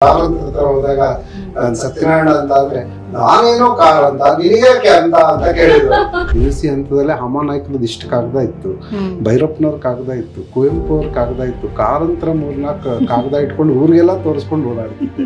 ಹತ್ರ ಹೋದಾಗ ಸತ್ಯನಾರಾಯಣ ಅಂತ ಅಂದ್ರೆ ನಾನೇನೋ ಕಾರ್ ಅಂತ ನಿನಗೇಕೆ ಅಂತ ಕೇಳಿದ್ರು. PUC ಹಂತದಲ್ಲೇ ಹಮಾನಾಯ್ಕರದ್ದು ಇಷ್ಟು ಕಾಗದ ಇತ್ತು, ಭೈರಪ್ಪನವ್ರ ಕಾಗದ ಇತ್ತು, ಕುವೆಂಪು ಅವ್ರ ಕಾಗದ ಇತ್ತು, ಕಾರಂತರ 3-4 ಕಾಗದ ಇಟ್ಕೊಂಡು ಊರಿಗೆಲ್ಲ ತೋರಿಸ್ಕೊಂಡು ಓಡಾಡ್ತಿದ್ದೆ.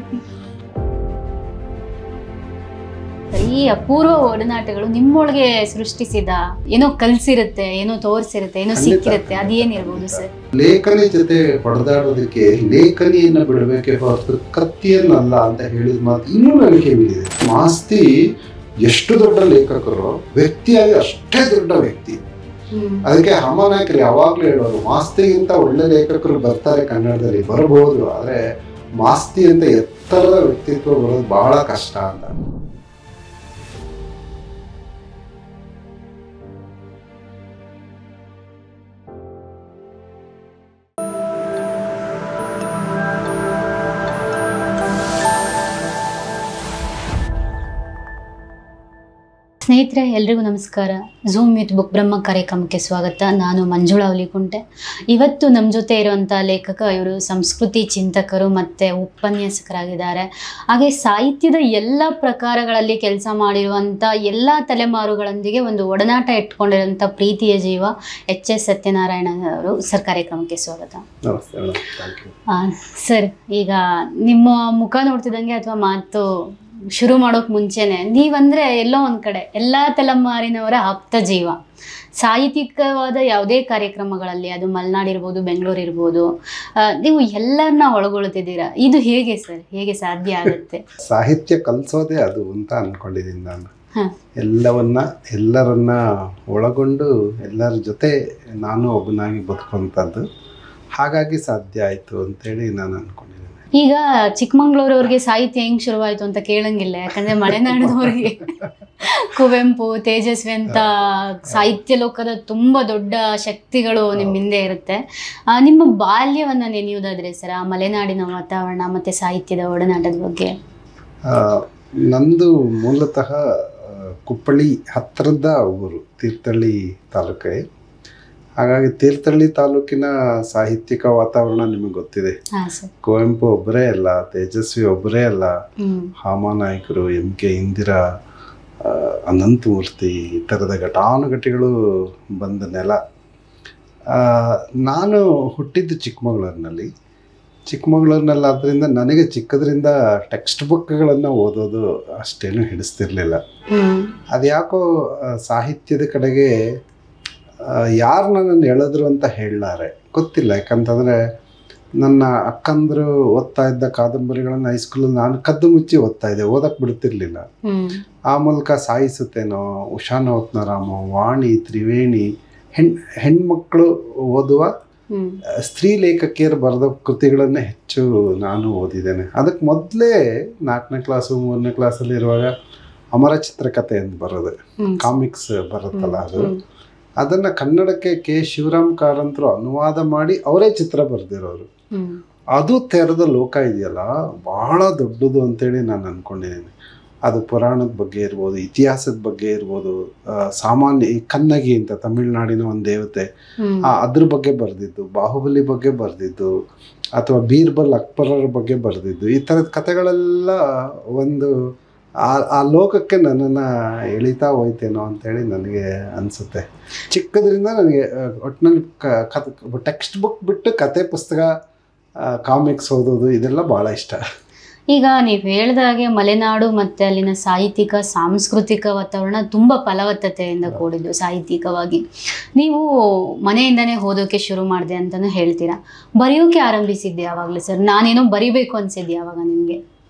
ಈ ಅಪೂರ್ವ ಒಡನಾಟಗಳು ನಿಮ್ಮೊಳಗೆ ಸೃಷ್ಟಿಸಿದ ಏನೋ ಕಲ್ಸಿರುತ್ತೆ, ಏನೋ ತೋರಿಸಿರುತ್ತೆ, ಏನೋ ಸಿಕ್ಕಿರುತ್ತೆ, ಅದೇನಿರ್ಬೋದು ಸರ್? ಲೇಖನಿ ಜೊತೆ ಹೊಡೆದಾಡೋದಕ್ಕೆ ಲೇಖನಿಯನ್ನ ಬಿಡಬೇಕೆ ಹೊರತು ಕತ್ತಿಯನ್ನಲ್ಲ ಅಂತ ಹೇಳಿದ ಮಾತು ಇನ್ನೂ ನಂಬಿಕೆ ಬಿದ್ದಿದೆ. ಮಾಸ್ತಿ ಎಷ್ಟು ದೊಡ್ಡ ಲೇಖಕರು, ವ್ಯಕ್ತಿಯಾಗಿ ಅಷ್ಟೇ ದೊಡ್ಡ ವ್ಯಕ್ತಿ. ಅದಕ್ಕೆ ಹಮಾನಾಯ್ಕರು ಯಾವಾಗ್ಲೂ ಹೇಳೋರು, ಮಾಸ್ತಿಗಿಂತ ಒಳ್ಳೆ ಲೇಖಕರು ಬರ್ತಾರೆ ಕನ್ನಡದಲ್ಲಿ, ಬರಬಹುದು, ಆದ್ರೆ ಮಾಸ್ತಿ ಅಂತ ಎತ್ತರದ ವ್ಯಕ್ತಿತ್ವ ಬರೋದು ಬಹಳ ಕಷ್ಟ ಅಂತ. ಸ್ನೇಹಿತರೆ, ಎಲ್ರಿಗೂ ನಮಸ್ಕಾರ. ಝೂಮ್ ವಿತ್ ಬುಕ್ ಬ್ರಹ್ಮ ಕಾರ್ಯಕ್ರಮಕ್ಕೆ ಸ್ವಾಗತ. ನಾನು ಮಂಜುಳಾ ಹುಲಿಕುಂಟೆ. ಇವತ್ತು ನಮ್ಮ ಜೊತೆ ಇರುವಂಥ ಲೇಖಕ, ಇವರು ಸಂಸ್ಕೃತಿ ಚಿಂತಕರು ಮತ್ತು ಉಪನ್ಯಾಸಕರಾಗಿದ್ದಾರೆ. ಹಾಗೆ ಸಾಹಿತ್ಯದ ಎಲ್ಲ ಪ್ರಕಾರಗಳಲ್ಲಿ ಕೆಲಸ ಮಾಡಿರುವಂಥ ಎಲ್ಲ ತಲೆಮಾರುಗಳೊಂದಿಗೆ ಒಂದು ಒಡನಾಟ ಇಟ್ಕೊಂಡಿರುವಂಥ ಪ್ರೀತಿಯ ಜೀವ HS ಸತ್ಯನಾರಾಯಣ ಅವರು. ಸರ್, ಕಾರ್ಯಕ್ರಮಕ್ಕೆ ಸ್ವಾಗತ. ಸರ್, ಈಗ ನಿಮ್ಮ ಮುಖ ನೋಡ್ತಿದ್ದಂಗೆ ಅಥವಾ ಮಾತು ಶುರು ಮಾಡೋಕೆ ಮುಂಚೆನೆ, ನೀವಂದರೆ ಎಲ್ಲೋ ಒಂದು ಕಡೆ ಎಲ್ಲ ತಲೆಮಾರಿನವರ ಆಪ್ತ ಜೀವ. ಸಾಹಿತ್ಯಿಕವಾದ ಯಾವುದೇ ಕಾರ್ಯಕ್ರಮಗಳಲ್ಲಿ, ಅದು ಮಲೆನಾಡಿರ್ಬೋದು, ಬೆಂಗಳೂರು ಇರ್ಬೋದು, ನೀವು ಎಲ್ಲರನ್ನ ಒಳಗೊಳ್ತಿದ್ದೀರಾ. ಇದು ಹೇಗೆ ಸರ್, ಹೇಗೆ ಸಾಧ್ಯ ಆಗುತ್ತೆ? ಸಾಹಿತ್ಯ ಕಲಿಸೋದೇ ಅದು ಅಂತ ಅನ್ಕೊಂಡಿದ್ದೀನಿ ನಾನು. ಎಲ್ಲರನ್ನ ಒಳಗೊಂಡು ಎಲ್ಲರ ಜೊತೆ ನಾನು ಒಬ್ಬನಾಗಿ ಬದುಕುವಂಥದ್ದು, ಹಾಗಾಗಿ ಸಾಧ್ಯ ಆಯಿತು ಅಂತೇಳಿ ನಾನು ಅನ್ಕೊಂಡಿದ್ದೀನಿ. ಈಗ ಚಿಕ್ಕಮಂಗ್ಳೂರವ್ರಿಗೆ ಸಾಹಿತ್ಯ ಹೆಂಗೆ ಶುರುವಾಯಿತು ಅಂತ ಕೇಳಂಗಿಲ್ಲ, ಯಾಕಂದರೆ ಮಲೆನಾಡಿನವ್ರಿಗೆ ಕುವೆಂಪು, ತೇಜಸ್ವಿ ಅಂತ ಸಾಹಿತ್ಯ ಲೋಕದ ತುಂಬ ದೊಡ್ಡ ಶಕ್ತಿಗಳು ನಿಮ್ಮ ಹಿಂದೆ ಇರುತ್ತೆ. ನಿಮ್ಮ ಬಾಲ್ಯವನ್ನು ನೆನೆಯುವುದಾದ್ರೆ ಸರ್, ಆ ಮಲೆನಾಡಿನ ವಾತಾವರಣ ಮತ್ತು ಸಾಹಿತ್ಯದ ಒಡನಾಟದ ಬಗ್ಗೆ. ನಂದು ಮೂಲತಃ ಕುಪ್ಪಳಿ ಹತ್ತಿರದ ಊರು, ತೀರ್ಥಹಳ್ಳಿ ತಾಲೂಕೇ. ಹಾಗಾಗಿ ತೀರ್ಥಹಳ್ಳಿ ತಾಲೂಕಿನ ಸಾಹಿತ್ಯಿಕ ವಾತಾವರಣ ನಿಮಗೆ ಗೊತ್ತಿದೆ. ಕುವೆಂಪು ಒಬ್ಬರೇ ಅಲ್ಲ, ತೇಜಸ್ವಿ ಒಬ್ಬರೇ ಅಲ್ಲ, ಹಾಮಾನಾಯ್ಕರು, MK ಇಂದಿರಾ, ಅನಂತಮೂರ್ತಿ, ಈ ಥರದ ಘಟಾನುಘಟಿಗಳು ಬಂದ ನೆಲ. ನಾನು ಹುಟ್ಟಿದ್ದು ಚಿಕ್ಕಮಗಳೂರಿನಲ್ಲಿ. ಆದ್ದರಿಂದ ನನಗೆ ಚಿಕ್ಕದ್ರಿಂದ ಟೆಕ್ಸ್ಟ್ ಬುಕ್ಗಳನ್ನು ಓದೋದು ಅಷ್ಟೇನು ಹಿಡಿಸ್ತಿರ್ಲಿಲ್ಲ. ಅದ್ಯಾಕೋ ಸಾಹಿತ್ಯದ ಕಡೆಗೆ ಯಾರು ನನ್ನನ್ನು ಎಳೆದ್ರು ಅಂತ ಹೇಳಲಾರೆ, ಗೊತ್ತಿಲ್ಲ. ಯಾಕಂತಂದರೆ ನನ್ನ ಅಕ್ಕಂದರು ಓದ್ತಾ ಇದ್ದ ಕಾದಂಬರಿಗಳನ್ನು ಹೈಸ್ಕೂಲಲ್ಲಿ ನಾನು ಕದ್ದು ಮುಚ್ಚಿ ಓದ್ತಾ ಇದ್ದೆ, ಓದಕ್ಕೆ ಬಿಡ್ತಿರ್ಲಿಲ್ಲ. ಆ ಮೂಲಕ ಸಾಯಿಸುತ್ತೇನೋ, ಉಷಾ ನವರತ್ನರಾಮ, ವಾಣಿ, ತ್ರಿವೇಣಿ, ಹೆಣ್ಮಕ್ಕಳು ಓದುವ ಸ್ತ್ರೀ ಲೇಖಕಿಯರು ಬರೆದ ಕೃತಿಗಳನ್ನೇ ಹೆಚ್ಚು ನಾನು ಓದಿದ್ದೇನೆ. ಅದಕ್ಕೆ ಮೊದಲೇ 4ನೇ ಕ್ಲಾಸು 3ನೇ ಕ್ಲಾಸಲ್ಲಿ ಇರುವಾಗ ಅಮರ ಚಿತ್ರಕಥೆ ಅಂತ ಬರೋದು, ಕಾಮಿಕ್ಸ್ ಬರುತ್ತಲ್ಲ, ಅದನ್ನು ಕನ್ನಡಕ್ಕೆ K. ಶಿವರಾಮ್ ಕಾರಂತರು ಅನುವಾದ ಮಾಡಿ ಅವರೇ ಚಿತ್ರ ಬರೆದಿರೋರು. ಅದು ತೆರೆದ ಲೋಕ ಇದೆಯಲ್ಲ, ಬಹಳ ದೊಡ್ಡದು ಅಂತೇಳಿ ನಾನು ಅಂದ್ಕೊಂಡಿದ್ದೀನಿ. ಅದು ಪುರಾಣದ ಬಗ್ಗೆ ಇರ್ಬೋದು, ಇತಿಹಾಸದ ಬಗ್ಗೆ ಇರ್ಬೋದು, ಸಾಮಾನ್ಯ ಈ ಕನ್ನಗಿ ಅಂತ ತಮಿಳ್ನಾಡಿನ ಒಂದು ದೇವತೆ, ಅದ್ರ ಬಗ್ಗೆ ಬರೆದಿದ್ದು, ಬಾಹುಬಲಿ ಬಗ್ಗೆ ಬರೆದಿದ್ದು, ಅಥವಾ ಬೀರ್ಬಲ್ ಅಕ್ಬರರ ಬಗ್ಗೆ ಬರೆದಿದ್ದು, ಈ ಥರದ ಕಥೆಗಳೆಲ್ಲ ಒಂದು ಆ ಲೋಕಕ್ಕೆ ನನ್ನನ್ನು ಎಳಿತಾ ಹೋಯ್ತೇನೋ ಅಂತೇಳಿ ನನಗೆ ಅನಿಸುತ್ತೆ. ಚಿಕ್ಕದ್ರಿಂದ ನನಗೆ ಒಟ್ಟಿನಲ್ಲಿ ಟೆಕ್ಸ್ಟ್ ಬುಕ್ ಬಿಟ್ಟು ಕತೆ ಪುಸ್ತಕ, ಕಾಮಿಕ್ಸ್ ಓದೋದು ಇದೆಲ್ಲ ಭಾಳ ಇಷ್ಟ. ಈಗ ನೀವು ಹೇಳಿದಾಗೆ ಮಲೆನಾಡು ಮತ್ತು ಅಲ್ಲಿನ ಸಾಹಿತ್ಯಿಕ ಸಾಂಸ್ಕೃತಿಕ ವಾತಾವರಣ ತುಂಬ ಫಲವತ್ತತೆಯಿಂದ ಕೂಡಿದ್ದು ಸಾಹಿತ್ಯಿಕವಾಗಿ. ನೀವು ಮನೆಯಿಂದನೇ ಓದೋಕ್ಕೆ ಶುರು ಮಾಡಿದೆ ಅಂತಲೂ ಹೇಳ್ತೀರಾ. ಬರೆಯೋಕೆ ಆರಂಭಿಸಿದ್ದೆ ಯಾವಾಗಲೂ ಸರ್? ನಾನೇನೋ ಬರಿಬೇಕು ಅನಿಸಿದ್ದೆ ಯಾವಾಗ ನಿಮಗೆ?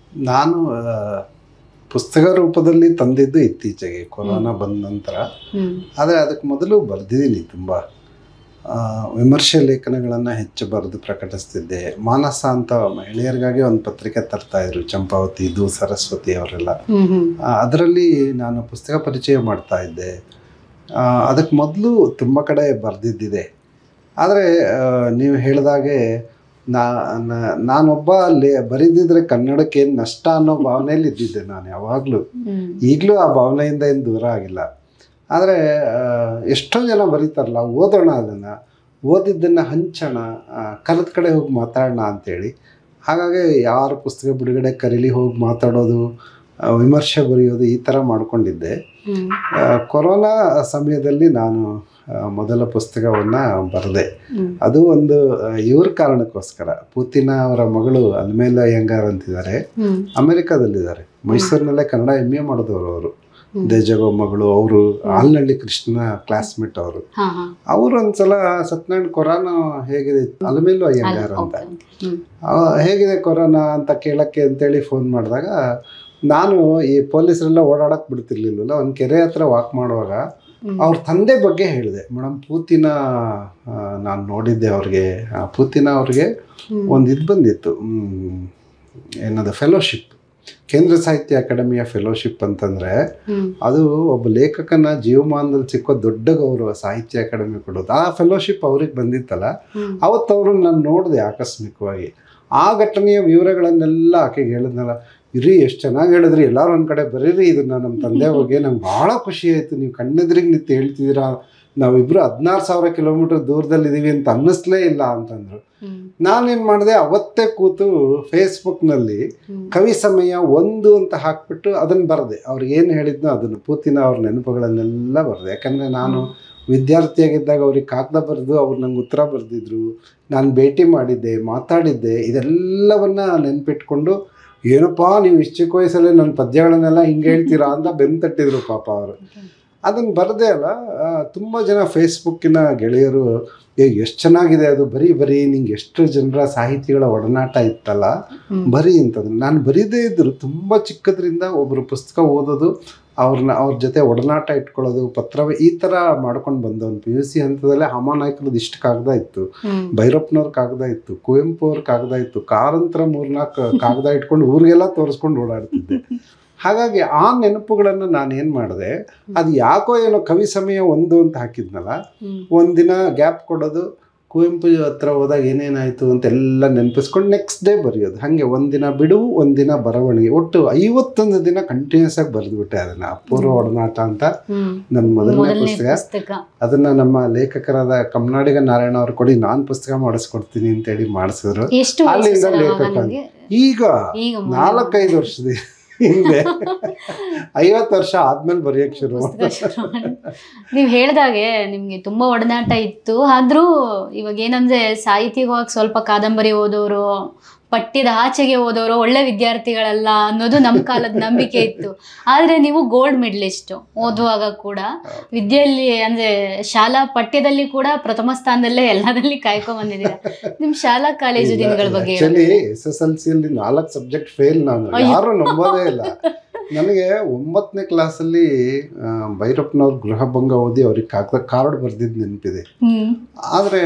ನಾನು ಪುಸ್ತಕ ರೂಪದಲ್ಲಿ ತಂದಿದ್ದು ಇತ್ತೀಚೆಗೆ, ಕೊರೋನಾ ಬಂದ ನಂತರ. ಆದರೆ ಅದಕ್ಕೆ ಮೊದಲು ಬರೆದಿದ್ದೀನಿ, ತುಂಬ ವಿಮರ್ಶೆ ಲೇಖನಗಳನ್ನು ಹೆಚ್ಚು ಬರೆದು ಪ್ರಕಟಿಸ್ತಿದ್ದೆ. ಮಾನಸ ಅಂತ ಮಹಿಳೆಯರಿಗಾಗಿ ಒಂದು ಪತ್ರಿಕೆ ತರ್ತಾಯಿದ್ರು, ಚಂಪಾವತಿ, ಸರಸ್ವತಿ ಅವರೆಲ್ಲ. ಅದರಲ್ಲಿ ನಾನು ಪುಸ್ತಕ ಪರಿಚಯ ಮಾಡ್ತಾ ಇದ್ದೆ. ಅದಕ್ಕೆ ಮೊದಲು ತುಂಬ ಕಡೆ ಬರೆದಿದ್ದಿದೆ. ಆದರೆ ನೀವು ಹೇಳಿದಾಗೆ ನಾನೊಬ್ಬ ಬರೀದಿದ್ರೆ ಕನ್ನಡಕ್ಕೆ ಏನು ನಷ್ಟ ಅನ್ನೋ ಭಾವನೆಯಲ್ಲಿ ಇದ್ದಿದ್ದೆ ನಾನು ಯಾವಾಗಲೂ. ಈಗಲೂ ಆ ಭಾವನೆಯಿಂದ ಏನು ದೂರ ಆಗಿಲ್ಲ. ಆದರೆ ಎಷ್ಟೊಂದು ಜನ ಬರೀತಾರಲ್ಲ, ಓದೋಣ, ಅದನ್ನು ಓದಿದ್ದನ್ನು ಹಂಚೋಣ, ಕಲಿತ ಕಡೆ ಹೋಗಿ ಮಾತಾಡೋಣ ಅಂಥೇಳಿ. ಹಾಗಾಗಿ ಯಾರು ಪುಸ್ತಕ ಬಿಡುಗಡೆ ಕರೀಲಿ ಹೋಗಿ ಮಾತಾಡೋದು, ವಿಮರ್ಶೆ ಬರೆಯೋದು ಈ ಥರ ಮಾಡ್ಕೊಂಡಿದ್ದೆ. ಕೊರೋನಾ ಸಮಯದಲ್ಲಿ ನಾನು ಮೊದಲ ಪುಸ್ತಕವನ್ನು ಬರೆದೆ. ಅದು ಒಂದು ಇವ್ರ ಕಾರಣಕ್ಕೋಸ್ಕರ. ಪೂತಿನ ಅವರ ಮಗಳು ಅಲ್ಮೇಲಾ ಅಯ್ಯಂಗಾರ್ ಅಂತಿದ್ದಾರೆ, ಅಮೆರಿಕಾದಲ್ಲಿದ್ದಾರೆ. ಮೈಸೂರಿನಲ್ಲೇ ಕನ್ನಡ MA ಮಾಡಿದವರು ಅವರು. ದೇಜಗೋ ಮಗಳು ಅವರು ಆಲ್ನಳ್ಳಿ ಕೃಷ್ಣ ಕ್ಲಾಸ್ಮೇಟ್ ಅವರು ಒಂದ್ಸಲ ಸತ್ಯನಾರಾಯಣ ಕೊರೋನಾ ಹೇಗಿದೆ ಅಲ್ಮೇಲಾ ಅಯ್ಯಂಗಾರ್ ಅಂತ, ಹೇಗಿದೆ ಕೊರೋನಾ ಅಂತ ಕೇಳಕ್ಕೆ ಅಂತೇಳಿ ಫೋನ್ ಮಾಡಿದಾಗ ನಾನು ಈ ಪೊಲೀಸರೆಲ್ಲ ಓಡಾಡಕ್ಕೆ ಬಿಡ್ತಿರ್ಲಿಲ್ವಲ್ಲ, ಒಂದು ಕೆರೆ ಹತ್ರ ವಾಕ್ ಮಾಡುವಾಗ ಅವ್ರ ತಂದೆ ಬಗ್ಗೆ ಹೇಳಿದೆ. ಮೇಡಮ್ ಪೂತಿನ ನಾನು ನೋಡಿದ್ದೆ, ಅವ್ರಿಗೆ ಪೂತಿನ ಅವ್ರಿಗೆ ಒಂದು ಇದು ಬಂದಿತ್ತು, ಏನದು ಫೆಲೋಶಿಪ್, ಕೇಂದ್ರ ಸಾಹಿತ್ಯ ಅಕಾಡೆಮಿಯ ಫೆಲೋಶಿಪ್ ಅಂತಂದರೆ ಅದು ಒಬ್ಬ ಲೇಖಕನ ಜೀವಮಾನದಲ್ಲಿ ಸಿಕ್ಕೋ ದೊಡ್ಡ ಗೌರವ, ಸಾಹಿತ್ಯ ಅಕಾಡೆಮಿ ಕೊಡೋದು. ಆ ಫೆಲೋಶಿಪ್ ಅವ್ರಿಗೆ ಬಂದಿತ್ತಲ್ಲ, ಅವತ್ತು ಅವರು ನಾನು ನೋಡಿದೆ ಆಕಸ್ಮಿಕವಾಗಿ. ಆ ಘಟನೆಯ ವಿವರಗಳನ್ನೆಲ್ಲ ಆಕೆಗೆ ಹೇಳಿದ್ನಲ್ಲ, ಇರಿ ಎಷ್ಟು ಚೆನ್ನಾಗಿ ಹೇಳಿದ್ರಿ, ಎಲ್ಲರೂ ಒಂದು ಕಡೆ ಬರೀರಿ ಇದನ್ನು ನಮ್ಮ ತಂದೆ ಬಗ್ಗೆ, ನಂಗೆ ಭಾಳ ಖುಷಿ ಆಯಿತು, ನೀವು ಕಣ್ಣೆದ್ರಿಗೆ ನಿಂತು ಹೇಳ್ತಿದ್ದೀರಾ, ನಾವಿಬ್ಬರು 16,000 ಕಿಲೋಮೀಟರ್ ದೂರದಲ್ಲಿದ್ದೀವಿ ಅಂತ ಅನ್ನಿಸ್ಲೇ ಇಲ್ಲ ಅಂತಂದರು. ನಾನೇನು ಮಾಡಿದೆ, ಅವತ್ತೇ ಕೂತು ಫೇಸ್ಬುಕ್ನಲ್ಲಿ ಕವಿ ಸಮಯ 1 ಅಂತ ಹಾಕ್ಬಿಟ್ಟು ಅದನ್ನು ಬರೆದೆ. ಅವ್ರಿಗೆ ಏನು ಹೇಳಿದ್ನೋ ಅದನ್ನು, ಪೂತಿನ ಅವ್ರ ನೆನಪುಗಳನ್ನೆಲ್ಲ ಬರೆದೆ. ಯಾಕಂದರೆ ನಾನು ವಿದ್ಯಾರ್ಥಿಯಾಗಿದ್ದಾಗ ಅವ್ರಿಗೆ ಕಾಗದ ಬರೆದು ಅವ್ರು ನಂಗೆ ಉತ್ತರ ಬರೆದಿದ್ರು, ನಾನು ಭೇಟಿ ಮಾಡಿದ್ದೆ, ಮಾತಾಡಿದ್ದೆ, ಇದೆಲ್ಲವನ್ನು ನೆನಪಿಟ್ಕೊಂಡು ಏನಪ್ಪಾ ನೀವು ಇಷ್ಟು ಚಿಕ್ಕ ವಯಸ್ಸಲ್ಲೇ ನನ್ನ ಪದ್ಯಗಳನ್ನೆಲ್ಲ ಹಿಂಗೆ ಹೇಳ್ತೀರಾ ಅಂತ ಬೆನ್ನು ತಟ್ಟಿದ್ರು ಪಾಪ ಅವರು. ಅದನ್ನು ಬರದೆ ಅಲ್ಲ, ತುಂಬ ಜನ ಫೇಸ್ಬುಕ್ಕಿನ ಗೆಳೆಯರು ಎಷ್ಟು ಚೆನ್ನಾಗಿದೆ ಅದು, ಬರೀ ನಿಂಗೆ ಎಷ್ಟು ಜನರ ಸಾಹಿತಿಗಳ ಒಡನಾಟ ಇತ್ತಲ್ಲ, ಬರೀ ಅಂತಂದ್ರೆ ನಾನು ಬರೀದೇ ಇದ್ದರು ತುಂಬ ಚಿಕ್ಕದ್ರಿಂದ ಒಬ್ಬರು ಪುಸ್ತಕ ಓದೋದು, ಅವ್ರ ಜೊತೆ ಒಡನಾಟ ಇಟ್ಕೊಳ್ಳೋದು, ಪತ್ರವೇ ಈ ಥರ ಮಾಡ್ಕೊಂಡು ಬಂದವನು. PUC ಹಂತದಲ್ಲೇ ಹಾಮಾನಾಯ್ಕರದ್ದು ಇಷ್ಟು ಕಾಗದ ಇತ್ತು, ಭೈರಪ್ಪನವ್ರ ಕಾಗದ ಇತ್ತು, ಕುವೆಂಪು ಅವ್ರ ಕಾಗದ ಇತ್ತು, ಕಾರಂತರ 3-4 ಕಾಗದ ಇಟ್ಕೊಂಡು ಊರಿಗೆಲ್ಲ ತೋರಿಸ್ಕೊಂಡು ಓಡಾಡ್ತಿದ್ದೆ. ಹಾಗಾಗಿ ಆ ನೆನಪುಗಳನ್ನು ನಾನೇನು ಮಾಡಿದೆ, ಅದು ಯಾಕೋ ಏನೋ ಕವಿ ಸಮಯ 1 ಅಂತ ಹಾಕಿದ್ನಲ್ಲ, ಒಂದಿನ ಗ್ಯಾಪ್ ಕೊಡೋದು, ಕುವೆಂಪು ಹತ್ರ ಹೋದಾಗ ಏನೇನಾಯಿತು ಅಂತೆಲ್ಲ ನೆನಪಿಸ್ಕೊಂಡು ನೆಕ್ಸ್ಟ್ ಡೇ ಬರೆಯೋದು. ಹಾಗೆ ಒಂದಿನ ಬಿಡುವು, ಒಂದಿನ ಬರವಣಿಗೆ, ಒಟ್ಟು 51 ದಿನ ಕಂಟಿನ್ಯೂಸ್ ಆಗಿ ಬರೆದ್ಬಿಟ್ಟೆ ಅದನ್ನು. ಅಪೂರ್ವ ಒಡನಾಟ ಅಂತ ನನ್ನ ಮೊದಲನೇ ಪುಸ್ತಕ. ಅದನ್ನು ನಮ್ಮ ಲೇಖಕರಾದ ಕಮ್ನಾಡಿಗ ನಾರಾಯಣ ಅವ್ರು ಕೊಡಿ, ನಾನು ಪುಸ್ತಕ ಮಾಡಿಸ್ಕೊಡ್ತೀನಿ ಅಂತೇಳಿ ಮಾಡಿಸಿದ್ರು. ಅಲ್ಲಿಂದ ಲೇಖಕ ಈಗ 4-5 ವರ್ಷದ ಹಿಂದೆ 50 ವರ್ಷ ಆದ್ಮೇಲೆ ಬರೆಯಕ್ಕೆ ಶುರು. ನೀವು ಹೇಳ್ದಾಗೆ ನಿಮ್ಗೆ ತುಂಬಾ ಒಡನಾಟ ಇತ್ತು. ಆದ್ರೂ ಇವಾಗ ಏನಂದ್ರೆ ಸಾಹಿತಿಗೆ ಹೋಗಕ್ಕೆ ಸ್ವಲ್ಪ ಕಾದಂಬರಿ ಓದೋರು, ಪಠ್ಯದ ಆಚೆಗೆ ಓದೋರು ಒಳ್ಳೆ ವಿದ್ಯಾರ್ಥಿಗಳಲ್ಲ ಅನ್ನೋದು ನಮ್ಮ ಕಾಲದ ನಂಬಿಕೆ ಇತ್ತು. ಆದ್ರೆ ನೀವು ಗೋಲ್ಡ್ ಮೆಡಲಿಸ್ಟ್ ಓದುವಾಗ ಕೂಡ ವಿದ್ಯೆಯಲ್ಲಿ ಅಂದ್ರೆ ಶಾಲಾ ಪಠ್ಯದಲ್ಲಿ ಕೂಡ ಪ್ರಥಮ ಸ್ಥಾನದಲ್ಲೇ ಎಲ್ಲದಲ್ಲಿ ಕಾಯ್ಕೊಂಡ್ ಬಂದಿದ್ದೀರಾ. ನಿಮ್ ಶಾಲಾ ಕಾಲೇಜು ದಿನಗಳ ಬಗ್ಗೆ SSLCಯಲ್ಲಿ 4 ಸಬ್ಜೆಕ್ಟ್ ಫೇಲ್. ನಾನು ಯಾರು ನಂಬೋದೇ ಇಲ್ಲ. ನನಗೆ 9ನೇ ಕ್ಲಾಸಲ್ಲಿ ಭೈರಪ್ಪನವ್ರ ಗೃಹಭಂಗ ಓದಿ ಅವ್ರಿಗೆ ಕಾರ್ಡ್ ಬರ್ದಿದ್ದು ನೆನಪಿದೆ. ಆದರೆ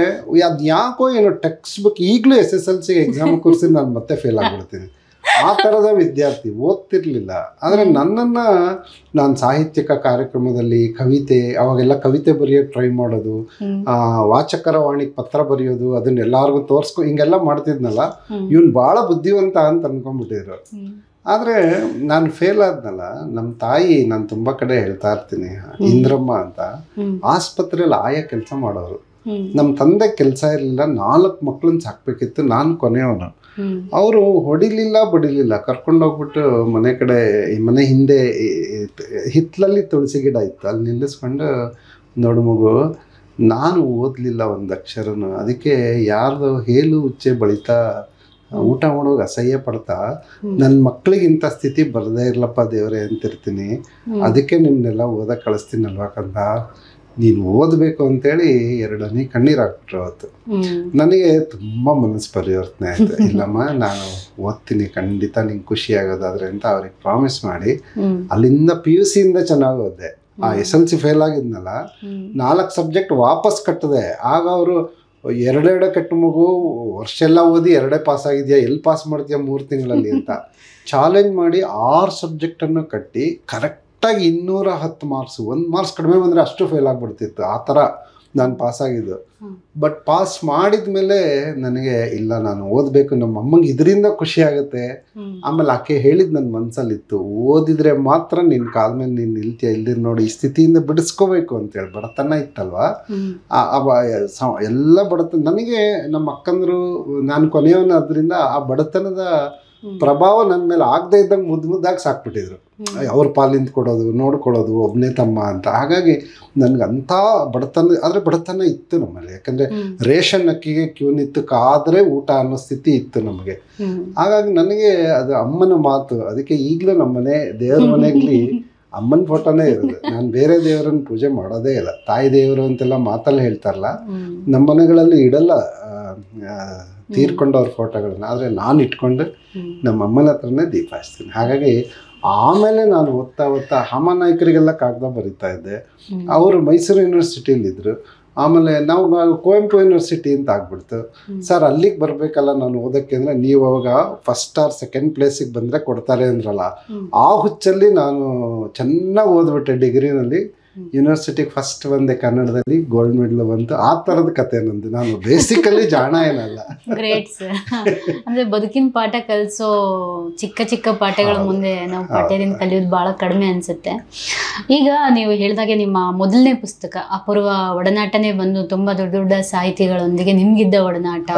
ಅದು ಯಾಕೋ ಏನೋ ಟೆಕ್ಸ್ಟ್ ಬುಕ್ ಈಗಲೂ SSLC ಎಕ್ಸಾಮ್ ಕೂರಿಸಿ ನಾನು ಮತ್ತೆ ಫೇಲ್ ಆಗಿಬಿಡ್ತೀನಿ. ಆ ಥರದ ವಿದ್ಯಾರ್ಥಿ, ಓದ್ತಿರ್ಲಿಲ್ಲ. ಆದರೆ ನನ್ನನ್ನು ನಾನು ಸಾಹಿತ್ಯಿಕ ಕಾರ್ಯಕ್ರಮದಲ್ಲಿ ಕವಿತೆ, ಅವಾಗೆಲ್ಲ ಕವಿತೆ ಬರೆಯೋಕ್ಕೆ ಟ್ರೈ ಮಾಡೋದು, ವಾಚಕರ ವಾಣಿಗೆ ಪತ್ರ ಬರೆಯೋದು, ಅದನ್ನ ಎಲ್ಲರಿಗೂ ಹಿಂಗೆಲ್ಲ ಮಾಡ್ತಿದ್ನಲ್ಲ, ಇವನು ಭಾಳ ಬುದ್ಧಿವಂತ ಅಂತ ಅನ್ಕೊಂಡ್ಬಿಟ್ಟಿದ್ರು. ಆದರೆ ನಾನು ಫೇಲ್ ಆದ್ನಲ್ಲ, ನಮ್ಮ ತಾಯಿ, ನಾನು ತುಂಬ ಕಡೆ ಹೇಳ್ತಾ ಇರ್ತೀನಿ, ಇಂದ್ರಮ್ಮ ಅಂತ ಆಸ್ಪತ್ರೆಯಲ್ಲಿ ಆಯಾ ಕೆಲಸ ಮಾಡೋರು. ನಮ್ಮ ತಂದೆ ಕೆಲಸ ಇರಲಿಲ್ಲ, 4 ಮಕ್ಕಳನ್ನ ಸಾಕ್ಬೇಕಿತ್ತು, ನಾನು ಕೊನೆಯವನು. ಅವರು ಹೊಡಿಲಿಲ್ಲ ಬಡಿಲಿಲ್ಲ, ಕರ್ಕೊಂಡೋಗ್ಬಿಟ್ಟು ಮನೆ ಕಡೆ, ಈ ಮನೆ ಹಿಂದೆ ಹಿತ್ತಲಲ್ಲಿ ತುಳಸಿ ಗಿಡ ಇತ್ತು, ಅಲ್ಲಿ ನಿಲ್ಲಿಸ್ಕೊಂಡು, ನೋಡು ಮಗು, ನಾನು ಓದಲಿಲ್ಲ ಒಂದು ಅಕ್ಷರನು, ಅದಕ್ಕೆ ಯಾರ್ದು ಹೇಲು ಉಚ್ಚೆ ಬಳಿತಾ ಊಟ ಮಾಡೋವಾಗ ಅಸಹ್ಯ ಪಡ್ತಾ ನನ್ನ ಮಕ್ಕಳಿಗೆ ಇಂಥ ಸ್ಥಿತಿ ಬರದೇ ಇರ್ಲಪ್ಪ ದೇವರೇ ಅಂತಿರ್ತೀನಿ. ಅದಕ್ಕೆ ನಿಮ್ಮನ್ನೆಲ್ಲ ಓದಕ್ಕೆ ಕಳಿಸ್ತೀನಲ್ವಾ ಕಂದ, ನೀನು ಓದಬೇಕು ಅಂತೇಳಿ 2 ಹನಿ ಕಣ್ಣೀರು ಹಾಕ್ಬಿಟ್ರು ಅವತ್ತು. ನನಗೆ ತುಂಬ ಮನಸ್ಸು ಪರಿವರ್ತನೆ ಆಯಿತು. ಇಲ್ಲಮ್ಮ, ನಾನು ಓದ್ತೀನಿ ಖಂಡಿತ, ನಿಂಗೆ ಖುಷಿ ಆಗೋದಾದ್ರೆ ಅಂತ ಅವ್ರಿಗೆ ಪ್ರಾಮಿಸ್ ಮಾಡಿ ಅಲ್ಲಿಂದ PUCಯಿಂದ ಚೆನ್ನಾಗಿ ಓದಿದೆ. ಆ SLC ಫೇಲ್ ಆಗಿದ್ನಲ್ಲ, 4 ಸಬ್ಜೆಕ್ಟ್ ವಾಪಸ್ ಕಟ್ಟಿದೆ. ಆಗ ಅವರು 2 ಕಟ್ಟು ಮಗು, ವರ್ಷ ಎಲ್ಲ ಓದಿ 2 ಪಾಸ್ ಆಗಿದೆಯಾ, ಎಲ್ಲಿ ಪಾಸ್ ಮಾಡ್ತೀಯಾ 3 ತಿಂಗಳಲ್ಲಿ ಅಂತ ಚಾಲೆಂಜ್ ಮಾಡಿ 6 ಸಬ್ಜೆಕ್ಟನ್ನು ಕಟ್ಟಿ ಕರೆಕ್ಟಾಗಿ 210 ಮಾರ್ಕ್ಸ್, 1 ಮಾರ್ಕ್ಸ್ ಕಡಿಮೆ ಬಂದರೆ ಅಷ್ಟು ಫೇಲ್ ಆಗಿಬಿಡ್ತಿತ್ತು. ಆ ಥರ ನಾನು ಪಾಸಾಗಿದ್ದು. ಬಟ್ ಪಾಸ್ ಮಾಡಿದ ಮೇಲೆ ನನಗೆ ಇಲ್ಲ, ನಾನು ಓದಬೇಕು, ನಮ್ಮ ಅಮ್ಮಂಗೆ ಇದರಿಂದ ಖುಷಿ ಆಗುತ್ತೆ. ಆಮೇಲೆ ಆಕೆ ಹೇಳಿದ್ದು ನನ್ನ ಮನಸ್ಸಲ್ಲಿತ್ತು, ಓದಿದ್ರೆ ಮಾತ್ರ ನಿನ್ನ ಕಾಲ ಮೇಲೆ ನೀನು ನಿಲ್ತೀಯ, ಇಲ್ದಿರ ನೋಡಿ ಈ ಸ್ಥಿತಿಯಿಂದ ಬಿಡಿಸ್ಕೋಬೇಕು ಅಂತೇಳಿ. ಬಡತನ ಇತ್ತಲ್ವ, ಎಲ್ಲ ಬಡತನ. ನನಗೆ ನಮ್ಮ ಅಕ್ಕಂದರು, ನಾನು ಕೊನೆಯವನಾದ್ರಿಂದ ಆ ಬಡತನದ ಪ್ರಭಾವ ನನ್ನ ಮೇಲೆ ಆಗದೆ ಇದ್ದಂಗೆ ಮುದ್ದಾಗಿ ಸಾಕ್ಬಿಟ್ಟಿದ್ರು. ಅವ್ರ ಪಾಲಿಂದ ಕೊಡೋದು, ನೋಡ್ಕೊಳ್ಳೋದು, ಒಬ್ಬನೇ ತಮ್ಮ ಅಂತ. ಹಾಗಾಗಿ ನನಗೆ ಅಂಥ ಬಡತನ, ಆದರೆ ಬಡತನ ಇತ್ತು ನಮ್ಮಲ್ಲಿ. ಯಾಕಂದರೆ ರೇಷನ್ ಅಕ್ಕಿಗೆ ಕ್ಯೂ ನಿಂತು ಕಾದರೆ ಊಟ ಅನ್ನೋ ಸ್ಥಿತಿ ಇತ್ತು ನಮಗೆ. ಹಾಗಾಗಿ ನನಗೆ ಅದು ಅಮ್ಮನ ಮಾತು. ಅದಕ್ಕೆ ಈಗಲೂ ನಮ್ಮನೆ ದೇವ್ರ ಮನೆಯಲ್ಲಿ ಅಮ್ಮನ ಫೋಟೋನೇ ಇರೋದು. ನಾನು ಬೇರೆ ದೇವರನ್ನು ಪೂಜೆ ಮಾಡೋದೇ ಇಲ್ಲ. ತಾಯಿ ದೇವರು ಅಂತೆಲ್ಲ ಮಾತಲ್ಲಿ ಹೇಳ್ತಾರಲ್ಲ, ನಮ್ಮ ಮನೆಗಳಲ್ಲಿ ಇಡಲ್ಲ ತೀರ್ಕೊಂಡವ್ರ ಫೋಟೋಗಳನ್ನ. ಆದರೆ ನಾನು ಇಟ್ಕೊಂಡು ನಮ್ಮ ಅಮ್ಮನ ಹತ್ರನೇ ದೀಪ ಹಚ್ತೀನಿ. ಹಾಗಾಗಿ ಆಮೇಲೆ ನಾನು ಓದ್ತಾ ಹಾಮನಾಯಕರಿಗೆಲ್ಲ ಕಾಗದ ಬರಿತಾ ಇದ್ದೆ. ಅವರು ಮೈಸೂರು ಯೂನಿವರ್ಸಿಟಿಯಲ್ಲಿದ್ದರು. ಆಮೇಲೆ ನಾವು ಕುವೆಂಪು ಯೂನಿವರ್ಸಿಟಿ ಅಂತ ಆಗ್ಬಿಡ್ತು. ಸರ್ ಅಲ್ಲಿಗೆ ಬರಬೇಕಲ್ಲ ನಾನು ಓದೋಕ್ಕೆ ಅಂದರೆ, ನೀವು ಅವಾಗ ಫಸ್ಟ್ ಆರ್ ಸೆಕೆಂಡ್ ಪ್ಲೇಸಿಗೆ ಬಂದರೆ ಕೊಡ್ತಾರೆ ಅಂದ್ರಲ್ಲ, ಆ ಹುಚ್ಚಲ್ಲಿ ನಾನು ಚೆನ್ನಾಗಿ ಓದ್ಬಿಟ್ಟೆ. ಡಿಗ್ರಿನಲ್ಲಿ ಯೂನಿವರ್ಸಿಟಿಗೆ ಫಸ್ಟ್ ಬಂದೆ, ಕನ್ನಡದಲ್ಲಿ ಗೋಲ್ಡ್ ಮೆಡಲ್ ಬಂತು. ಆ ಥರದ ಕತೆ ನಂದು. ನಾನು ಬೇಸಿಕಲಿ ಜಾಣ ಏನಲ್ಲ. Great sir. ಅಂದರೆ ಬದುಕಿನ ಪಾಠ ಕಲಿಸೋ ಚಿಕ್ಕ ಪಾಠಗಳ ಮುಂದೆ ನಾವು ಪಾಠದಿಂದ ಕಲಿಯೋದು ಭಾಳ ಕಡಿಮೆ ಅನಿಸುತ್ತೆ. ಈಗ ನೀವು ಹೇಳಿದಾಗೆ ನಿಮ್ಮ ಮೊದಲನೇ ಪುಸ್ತಕ ಅಪೂರ್ವ ಒಡನಾಟನೇ ಬಂದು ತುಂಬ ದೊಡ್ಡ ಸಾಹಿತಿಗಳೊಂದಿಗೆ ನಿಮ್ಗಿದ್ದ ಒಡನಾಟ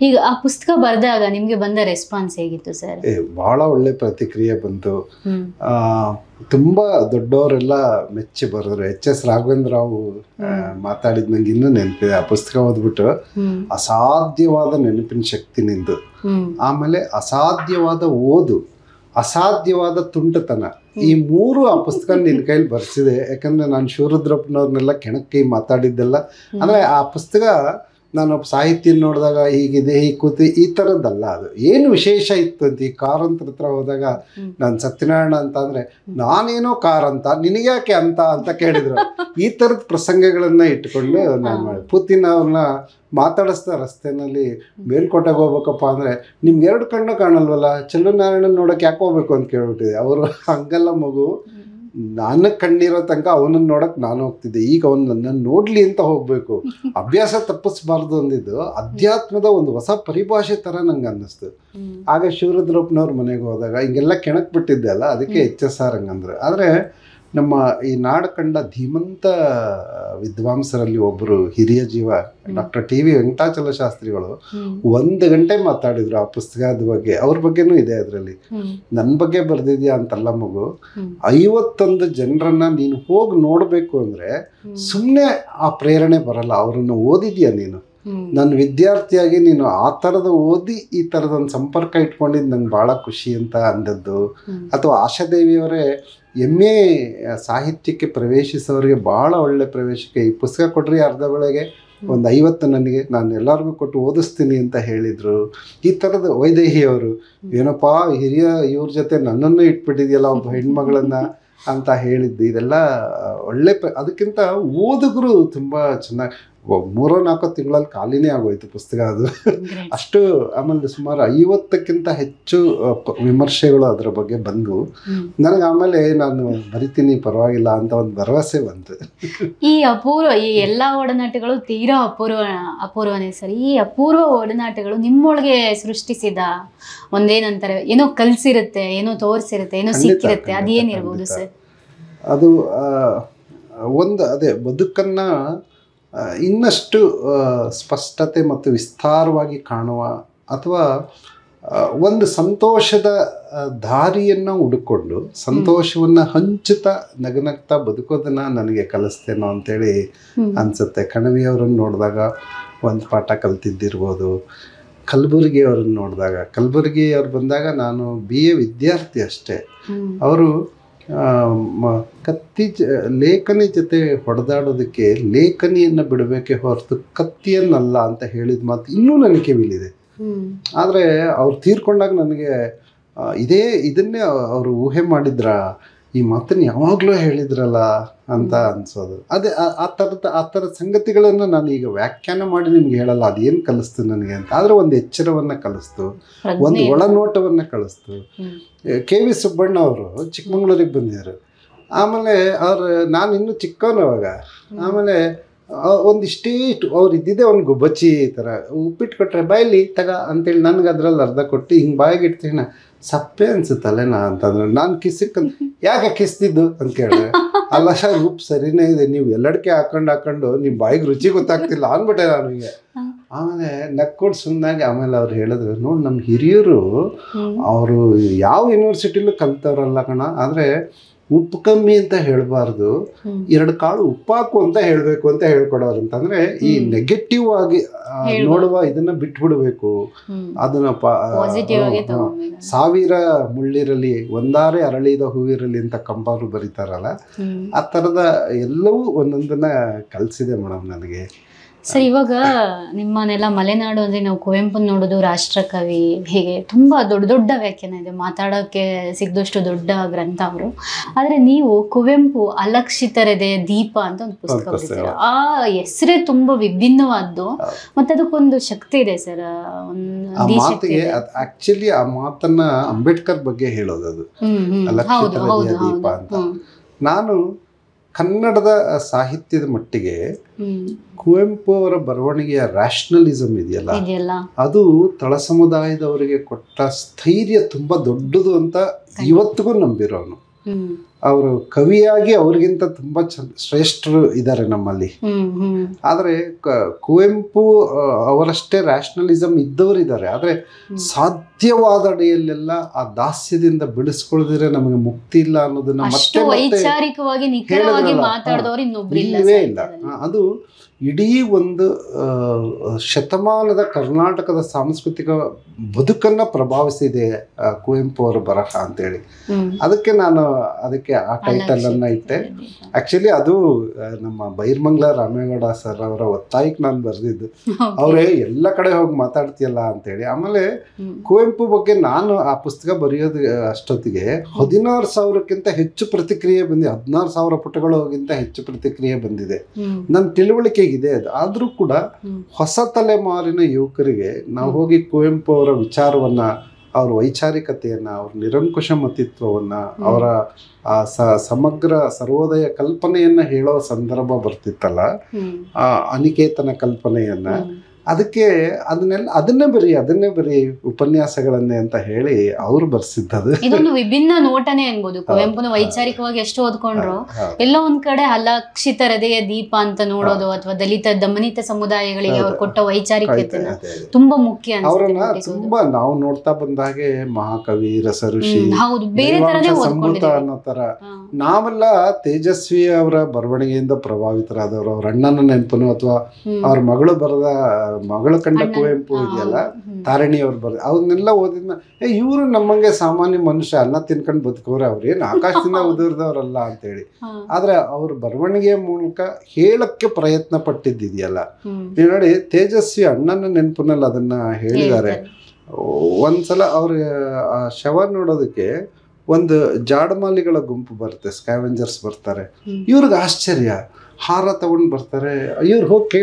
ಈಗ ಆ ಪುಸ್ತಕ ಬರೆದಾಗ ನಿಮಗೆ ಬಂದ ರೆಸ್ಪಾನ್ಸ್ ಹೇಗಿತ್ತು ಸರ್? ಭಾಳ ಒಳ್ಳೆ ಪ್ರತಿಕ್ರಿಯೆ ಬಂತು. ತುಂಬ ದೊಡ್ಡವರೆಲ್ಲ ಮೆಚ್ಚಿ ಬರೆದ್ರು. HS ರಾಘವೇಂದ್ರ ರಾವ್ ಮಾತಾಡಿದ್ ನಂಗೆ ಇನ್ನೂ ನೆನಪಿದೆ. ಆ ಪುಸ್ತಕ ಓದ್ಬಿಟ್ಟು ಅಸಾಧ್ಯವಾದ ನೆನಪಿನ ಶಕ್ತಿ ನಿಂದು, ಆಮೇಲೆ ಅಸಾಧ್ಯವಾದ ಓದು, ಅಸಾಧ್ಯವಾದ ತುಂಟತನ, ಈ ಮೂರು ಆ ಪುಸ್ತಕ ನಿನ್ನ ಕೈಲಿ ಬರ್ಸಿದೆ. ಯಾಕಂದ್ರೆ ನಾನು ಶಿವರುದ್ರಪ್ಪನವ್ರನ್ನೆಲ್ಲ ಕೆಣಕಿ ಮಾತಾಡಿದ್ದೆಲ್ಲ, ಅಂದರೆ ಆ ಪುಸ್ತಕ ನಾನೊಬ್ಬ ಸಾಹಿತ್ಯ ನೋಡಿದಾಗ ಹೀಗಿದೆ, ಹೀಗೆ ಕೂತಿ ಈ ಥರದ್ದಲ್ಲ. ಅದು ಏನು ವಿಶೇಷ ಇತ್ತು ಅಂತ, ಈ ಕಾರಂತರ ಹತ್ರ ಹೋದಾಗ ನಾನು ಸತ್ಯನಾರಾಯಣ ಅಂತ ಅಂದರೆ, ನಾನೇನೋ ಕಾರ್ ಅಂತ, ನಿನಗ್ಯಾಕೆ ಅಂತ ಕೇಳಿದ್ರು. ಈ ಥರದ ಪ್ರಸಂಗಗಳನ್ನು ಇಟ್ಕೊಂಡು ನಾನು ಮಾಡಿ ಪುತಿನ್ ಅವ್ರನ್ನ ಮಾತಾಡಿಸ್ತಾ ರಸ್ತೆಯಲ್ಲಿ ಮೇಲ್ಕೋಟೆಗೆ ಹೋಗ್ಬೇಕಪ್ಪ ಅಂದರೆ, ನಿಮ್ಗೆ 2 ಕಣ್ಣು ಕಾಣಲ್ವಲ್ಲ, ಚಲುನಾರಾಯಣನ ನೋಡೋಕೆ ಯಾಕೆ ಹೋಗ್ಬೇಕು ಅಂತ ಕೇಳ್ಬಿಟ್ಟಿದೆ. ಅವರು ಹಂಗಲ್ಲ ಮಗು, ನನ್ನ ಕಣ್ಣಿರೋ ತನಕ ಅವನನ್ನು ನೋಡಕ್ಕೆ ನಾನು ಹೋಗ್ತಿದ್ದೆ, ಈಗ ಅವನು ನನ್ನನ್ನು ನೋಡಲಿ ಅಂತ ಹೋಗಬೇಕು, ಅಭ್ಯಾಸ ತಪ್ಪಿಸ್ಬಾರ್ದು ಅಂದಿದ್ದು ಅಧ್ಯಾತ್ಮದ ಒಂದು ಹೊಸ ಪರಿಭಾಷೆ ಥರ ನಂಗೆ ಅನ್ನಿಸ್ತು. ಆಗ ಶಿವರುದ್ರಪ್ಪನವ್ರ ಮನೆಗೆ ಹೋದಾಗ ಹಿಂಗೆಲ್ಲ ಕೆಣಕ್ ಬಿಟ್ಟಿದ್ದೆ ಅಲ್ಲ, ಅದಕ್ಕೆ HR ಹಂಗಂದ್ರೆ. ಆದರೆ ನಮ್ಮ ಈ ನಾಡು ಕಂಡ ಧೀಮಂತ ವಿದ್ವಾಂಸರಲ್ಲಿ ಒಬ್ಬರು ಹಿರಿಯ ಜೀವ ಡಾಕ್ಟರ್ TV ವೆಂಕಟಾಚಲ ಶಾಸ್ತ್ರಿಗಳು 1 ಗಂಟೆ ಮಾತಾಡಿದ್ರು ಆ ಪುಸ್ತಕದ ಬಗ್ಗೆ. ಅವ್ರ ಬಗ್ಗೆನೂ ಇದೆ ಅದರಲ್ಲಿ. ನನ್ನ ಬಗ್ಗೆ ಬರೆದಿದ್ಯಾ ಅಂತಲ್ಲ ಮಗು, 51 ಜನರನ್ನ ನೀನು ಹೋಗಿ ನೋಡಬೇಕು ಅಂದರೆ ಸುಮ್ಮನೆ ಆ ಪ್ರೇರಣೆ ಬರಲ್ಲ, ಅವರನ್ನು ಓದಿದ್ಯಾ ನೀನು. ನನ್ನ ವಿದ್ಯಾರ್ಥಿಯಾಗಿ ನೀನು ಆ ಥರದ ಓದಿ ಈ ಥರದೊಂದು ಸಂಪರ್ಕ ಇಟ್ಕೊಂಡಿದ್ದು ನಂಗೆ ಭಾಳ ಖುಷಿ ಅಂತ ಅಂದದ್ದು. ಅಥವಾ ಆಶಾದೇವಿಯವರೇ MA ಸಾಹಿತ್ಯಕ್ಕೆ ಪ್ರವೇಶಿಸೋರಿಗೆ ಭಾಳ ಒಳ್ಳೆ ಪ್ರವೇಶಕ್ಕೆ ಈ ಪುಸ್ತಕ ಕೊಡ್ರಿ, ಅರ್ಧ ಬೆಳೆಗೆ ಒಂದು 50 ನನಗೆ, ನಾನು ಎಲ್ಲರಿಗೂ ಕೊಟ್ಟು ಓದಿಸ್ತೀನಿ ಅಂತ ಹೇಳಿದರು. ಈ ಥರದ ವೈದೇಹಿಯವರು ಏನಪ್ಪ ಹಿರಿಯ ಇವ್ರ ಜೊತೆ ನನ್ನನ್ನು ಇಟ್ಬಿಟ್ಟಿದೆಯಲ್ಲ ಒಬ್ಬ ಹೆಣ್ಮಗಳನ್ನು ಅಂತ ಹೇಳಿದ್ದು. ಇದೆಲ್ಲ ಒಳ್ಳೆ ಅದಕ್ಕಿಂತ ಓದುಗರು ತುಂಬ ಚೆನ್ನಾಗಿ 3-4 ತಿಂಗಳಲ್ಲಿ ಖಾಲಿನೇ ಆಗೋಯ್ತು ಪುಸ್ತಕ ಅದು ಅಷ್ಟು. ಆಮೇಲೆ ಸುಮಾರು 50ಕ್ಕಿಂತ ಹೆಚ್ಚು ವಿಮರ್ಶೆಗಳು ಅದರ ಬಗ್ಗೆ ಬಂದು ನನಗೆ ಆಮೇಲೆ ನಾನು ಬರಿತೀನಿ ಪರವಾಗಿಲ್ಲ ಅಂತ ಒಂದು ಭರವಸೆ ಬಂತು. ಈ ಎಲ್ಲ ಒಡನಾಟಗಳು ತೀರಾ ಅಪೂರ್ವನೇ ಸರ್. ಈ ಅಪೂರ್ವ ಒಡನಾಟಗಳು ನಿಮ್ಮೊಳಗೆ ಸೃಷ್ಟಿಸಿದ ಒಂದೇನಂತಾರೆ, ಏನೋ ಕಲ್ಸಿರುತ್ತೆ, ಏನೋ ತೋರಿಸಿರುತ್ತೆ, ಏನೋ ಸಿಕ್ಕಿರುತ್ತೆ, ಅದೇನಿರ್ಬೋದು ಸರ್? ಅದು ಒಂದು ಅದೇ ಬದುಕನ್ನು ಇನ್ನಷ್ಟು ಸ್ಪಷ್ಟತೆ ಮತ್ತು ವಿಸ್ತಾರವಾಗಿ ಕಾಣುವ, ಅಥವಾ ಒಂದು ಸಂತೋಷದ ದಾರಿಯನ್ನು ಹುಡುಕೊಂಡು ಸಂತೋಷವನ್ನು ಹಂಚುತ್ತಾ ನಗನಗ್ತಾ ಬದುಕೋದನ್ನು ನನಗೆ ಕಲಿಸ್ತೇನೋ ಅಂತೇಳಿ ಅನಿಸುತ್ತೆ. ಕಣವಿಯವರನ್ನು ನೋಡಿದಾಗ ಒಂದು ಪಾಠ ಕಲ್ತಿದ್ದಿರ್ಬೋದು. ಕಲಬುರ್ಗಿಯವ್ರನ್ನ ನೋಡಿದಾಗ, ಕಲಬುರ್ಗಿಯವ್ರು ಬಂದಾಗ ನಾನು BA ವಿದ್ಯಾರ್ಥಿ ಅಷ್ಟೇ. ಅವರು ಲೇಖನಿ ಜೊತೆ ಹೊಡೆದಾಡೋದಕ್ಕೆ ಲೇಖನಿಯನ್ನು ಬಿಡಬೇಕೆ ಹೊರತು ಕತ್ತಿಯನ್ನಲ್ಲ ಅಂತ ಹೇಳಿದ ಮಾತು ಇನ್ನೂ ನನಗೆ ಕಿವಿಲಿದೆ. ಆದರೆ ಅವ್ರು ತೀರ್ಕೊಂಡಾಗ ನನಗೆ ಇದನ್ನೇ ಅವರು ಊಹೆ ಮಾಡಿದ್ರ, ಈ ಮಾತನ್ನು ಯಾವಾಗಲೂ ಹೇಳಿದ್ರಲ್ಲ ಅಂತ ಅನ್ಸೋದು. ಅದೇ ಆ ಥರದ ಸಂಗತಿಗಳನ್ನು ನಾನು ಈಗ ವ್ಯಾಖ್ಯಾನ ಮಾಡಿ ನಿಮ್ಗೆ ಹೇಳಲ್ಲ ಅದೇನು ಕಲಿಸ್ತು ನನಗೆ ಅಂತ. ಆದರೆ ಒಂದು ಎಚ್ಚರವನ್ನು ಕಲಿಸ್ತು, ಒಂದು ಒಳನೋಟವನ್ನು ಕಲಿಸ್ತು. KV ಸುಬ್ಬಣ್ಣ ಅವರು ಚಿಕ್ಕಮಂಗ್ಳೂರಿಗೆ ಬಂದಿದ್ರು. ಆಮೇಲೆ ನಾನು ಇನ್ನೂ ಚಿಕ್ಕವನು ಅವಾಗ. ಆಮೇಲೆ ಒಂದಿಷ್ಟೇ ಅವ್ರು ಇದ್ದಿದ್ದೆ ಒಂದು ಗುಬ್ಬಚ್ಚಿ ಥರ ಉಪ್ಪಿಟ್ಟು ಕೊಟ್ಟರೆ ಬಾಯಲ್ಲಿ ತಗ ಅಂತೇಳಿ ನನಗೆ ಅದ್ರಲ್ಲಿ ಅರ್ಧ ಕೊಟ್ಟು ಹಿಂಗೆ ಬಾಯಿಗೆ ಇಡ್ತೀನಿ ಸಪ್ಪೆ ಅನ್ಸುತ್ತಲ್ಲೇನಾ ಅಂತಂದ್ರೆ ನಾನು ಕಿಸಿಕ್ಕಂತ ಯಾಕೆ ಕಿಸ್ತಿದ್ದು ಅಂತ ಕೇಳಿದ್ರೆ ಅಲ್ಲ ಸರ್ ಉಪ್ಪು ಸರಿನೇ ಇದೆ ನೀವು ಎಲ್ಲಡಿಕೆ ಹಾಕೊಂಡು ನಿಮ್ಮ ಬಾಯಿಗೆ ರುಚಿ ಗೊತ್ತಾಗ್ತಿಲ್ಲ ಅಂದ್ಬಿಟ್ಟೆ ನನಗೆ. ಆಮೇಲೆ ನಕ್ಕೊಟ್ಟು ಸುಮ್ಮನಾಗಿ ಆಮೇಲೆ ಅವ್ರು ಹೇಳಿದ್ರು ನೋಡಿ ನಮ್ಮ ಹಿರಿಯರು ಅವರು ಯಾವ ಯೂನಿವರ್ಸಿಟಿಲೂ ಕಲ್ತವ್ರಲ್ಲ ಕಣ, ಆದರೆ ಉಪ್ಪು ಕಮ್ಮಿ ಅಂತ ಹೇಳಬಾರ್ದು, 2 ಕಾಳು ಉಪ್ಪಾಕು ಅಂತ ಹೇಳಬೇಕು ಅಂತ ಹೇಳ್ಕೊಡೋರು ಅಂತಂದ್ರೆ ಈ ನೆಗೆಟಿವ್ ಆಗಿ ನೋಡುವ ಇದನ್ನ ಬಿಟ್ಬಿಡ್ಬೇಕು. ಅದನ್ನ 1000 ಮುಳ್ಳಿರಲಿ ಒಂದಾರೆ ಅರಳಿದ ಹೂವಿರಲಿ ಅಂತ ಕಂಬಾರು ಬರೀತಾರಲ್ಲ, ಆ ಥರದ ಎಲ್ಲವೂ ಒಂದೊಂದನ್ನ ಕಲಿಸಿದೆ ಮೇಡಮ್ ನನಗೆ. ಸರ್, ಇವಾಗ ನಿಮ್ಮನೆಲ್ಲ ಮಲೆನಾಡು ಅಂದರೆ ನಾವು ಕುವೆಂಪು ನೋಡೋದು ರಾಷ್ಟ್ರಕವಿ, ಹೀಗೆ ತುಂಬ ದೊಡ್ಡ ದೊಡ್ಡ ವ್ಯಾಖ್ಯಾನ ಇದೆ, ಮಾತಾಡೋಕ್ಕೆ ಸಿಗದಷ್ಟು ದೊಡ್ಡ ಗ್ರಂಥ ಅವರು. ಆದರೆ ನೀವು ಕುವೆಂಪು ಅಲಕ್ಷಿತರೆದೆ ದೀಪ ಅಂತ ಒಂದು ಪುಸ್ತಕ ಬರೀತೀರ. ಆ ಹೆಸರೇ ತುಂಬ ವಿಭಿನ್ನವಾದ್ದು, ಮತ್ತೆ ಅದಕ್ಕೊಂದು ಶಕ್ತಿ ಇದೆ ಸರ್. ಆಕ್ಚುಲಿ ಆ ಮಾತನ್ನ ಅಂಬೇಡ್ಕರ್ ಬಗ್ಗೆ ಹೇಳೋದು ಅದು ಅಲಕ್ಷಿತರೆದೆಯ ದೀಪ ಅಂತ. ನಾನು ಕನ್ನಡದ ಸಾಹಿತ್ಯದ ಮಟ್ಟಿಗೆ ಕುವೆಂಪು ಅವರ ಬರವಣಿಗೆಯ ರ್ಯಾಷನಲಿಸಮ್ ಇದೆಯಲ್ಲ, ಅದು ತಳ ಸಮುದಾಯದವರಿಗೆ ಕೊಟ್ಟ ಸ್ಥೈರ್ಯ ತುಂಬಾ ದೊಡ್ಡದು ಅಂತ ಇವತ್ತಿಗೂ ನಂಬಿರೋನು. ಅವರು ಕವಿಯಾಗಿ ಅವ್ರಿಗಿಂತ ತುಂಬಾ ಶ್ರೇಷ್ಠರು ಇದ್ದಾರೆ ನಮ್ಮಲ್ಲಿ. ಆದರೆ ಕುವೆಂಪು ಅವರಷ್ಟೇ ರ್ಯಾಷನಲಿಸಮ್ ಇದ್ದವರಿದ್ದಾರೆ. ಆದರೆ ಸಾಧ್ಯವಾದ ಅಡಿಯಲ್ಲೆಲ್ಲ ಆ ದಾಸ್ಯದಿಂದ ಬಿಡಿಸ್ಕೊಳ್ದಿದ್ರೆ ನಮಗೆ ಮುಕ್ತಿ ಇಲ್ಲ ಅನ್ನೋದನ್ನ ಮತ್ತೆ ಇಲ್ಲವೇ ಇಲ್ಲ. ಅದು ಇಡೀ ಒಂದು ಶತಮಾನದ ಕರ್ನಾಟಕದ ಸಾಂಸ್ಕೃತಿಕ ಬದುಕನ್ನು ಪ್ರಭಾವಿಸಿದೆ ಕುವೆಂಪು ಅವರ ಬರಹ ಅಂತೇಳಿ. ಅದಕ್ಕೆ ನಾನು ಆ ಟೈಟಲ್ ಅನ್ನ ಇಟ್ಟೆ. ಆಕ್ಚುಲಿ ಅದು ನಮ್ಮ ಬೈರ್ಮಂಗ್ಲ ರಾಮೇಗೌಡ ಸರ್ ಅವರ ಒತ್ತಾಯಕ್ಕೆ ನಾನು ಬರೆದಿದ್ದು. ಅವರೇ ಎಲ್ಲ ಕಡೆ ಹೋಗಿ ಮಾತಾಡ್ತೀಯಲ್ಲ ಅಂತೇಳಿ. ಆಮೇಲೆ ಕುವೆಂಪು ಬಗ್ಗೆ ನಾನು ಆ ಪುಸ್ತಕ ಬರೆಯೋದು ಅಷ್ಟೊತ್ತಿಗೆ 16,000ಕ್ಕಿಂತ ಹೆಚ್ಚು ಪ್ರತಿಕ್ರಿಯೆ ಬಂದಿದೆ. 16,000 ಪುಟಗಳಿಗಿಂತ ಹೆಚ್ಚು ಪ್ರತಿಕ್ರಿಯೆ ಬಂದಿದೆ. ನನ್ನ ತಿಳುವಳಿಕೆ ಇದೆ. ಆದ್ರೂ ಕೂಡ ಹೊಸ ತಲೆಮಾರಿನ ಯುವಕರಿಗೆ ನಾವು ಹೋಗಿ ಕುವೆಂಪು ಅವರ ವಿಚಾರವನ್ನ, ಅವ್ರ ವೈಚಾರಿಕತೆಯನ್ನ, ಅವ್ರ ನಿರಂಕುಶ ಮತಿತ್ವವನ್ನ, ಅವರ ಸಮಗ್ರ ಸರ್ವೋದಯ ಕಲ್ಪನೆಯನ್ನ ಹೇಳೋ ಸಂದರ್ಭ ಬರ್ತಿತ್ತಲ್ಲ, ಆ ಅನಿಕೇತನ ಕಲ್ಪನೆಯನ್ನ, ಅದಕ್ಕೆ ಅದನ್ನೇ ಬರೀ ಉಪನ್ಯಾಸಗಳನ್ನೇ ಅಂತ ಹೇಳಿ ಅವ್ರು ಬರ್ಸಿದ್ದದು. ಇದೊಂದು ವಿಭಿನ್ನ ನೋಟನೆ ಅನ್ಬೋದು. ಕುವೆಂಪುನ ವೈಚಾರಿಕವಾಗಿ ಎಷ್ಟು ಓದ್ಕೊಂಡ್ರು ಎಲ್ಲೋ ಒಂದ್ ಕಡೆ ಅಲಕ್ಷಿತ ಹೃದಯ ದೀಪ ಅಂತ ನೋಡೋದು, ಅಥವಾ ದಲಿತ ದಮನಿತ ಸಮುದಾಯಗಳಿಗೆ ಅವ್ರು ಕೊಟ್ಟ ವೈಚಾರಿಕತೆ ತುಂಬಾ ಮುಖ್ಯ. ಅವರನ್ನ ತುಂಬಾ ನಾವು ನೋಡ್ತಾ ಬಂದಾಗೆ ಮಹಾಕವಿ, ರಸಋಷಿ, ಸಂಭೂತ ಅನ್ನೋ ತರ. ನಾವೆಲ್ಲ ತೇಜಸ್ವಿ ಅವರ ಬರವಣಿಗೆಯಿಂದ ಪ್ರಭಾವಿತರಾದವರು. ಅವ್ರ ಅಣ್ಣನ ನೆನಪನು ಅಥವಾ ಅವ್ರ ಮಗಳು ಕಂಡ ಕುವೆಂಪು ಇದೆಯಲ್ಲ, ತಾರಿಣಿ ಅವ್ರು ಅವನ್ನೆಲ್ಲ ಓದಿದ್ಮೇಲೆ ಇವರು ನಮ್ಮಂಗೆ ಸಾಮಾನ್ಯ ಮನುಷ್ಯ, ಅನ್ನ ತಿನ್ಕೊಂಡು ಬದುಕೋರು, ಅವ್ರೇನು ಆಕಾಶದಿಂದ ಉದುರಿದವ್ರಲ್ಲ ಅಂತೇಳಿ. ಆದ್ರೆ ಅವ್ರ ಬರವಣಿಗೆಯ ಮೂಲಕ ಹೇಳಕ್ಕೆ ಪ್ರಯತ್ನ ಪಟ್ಟಿದ್ದಿದೆಯಲ್ಲ. ನೀವು ನೋಡಿ, ತೇಜಸ್ವಿ ಅಣ್ಣನ ನೆನಪಿನಲ್ಲಿ ಅದನ್ನ ಹೇಳಿದ್ದಾರೆ. ಒಂದ್ಸಲ ಅವ್ರ ಶವ ನೋಡೋದಕ್ಕೆ ಒಂದು ಜಾಡಮಾಲಿಗಳ ಗುಂಪು ಬರುತ್ತೆ, ಸ್ಕ್ಯಾವೆಂಜರ್ಸ್ ಬರ್ತಾರೆ. ಇವ್ರಿಗೆ ಆಶ್ಚರ್ಯ, ಹಾರ ತಗೊಂಡು ಬರ್ತಾರೆ. ಇವ್ರು ಹೋಗಿ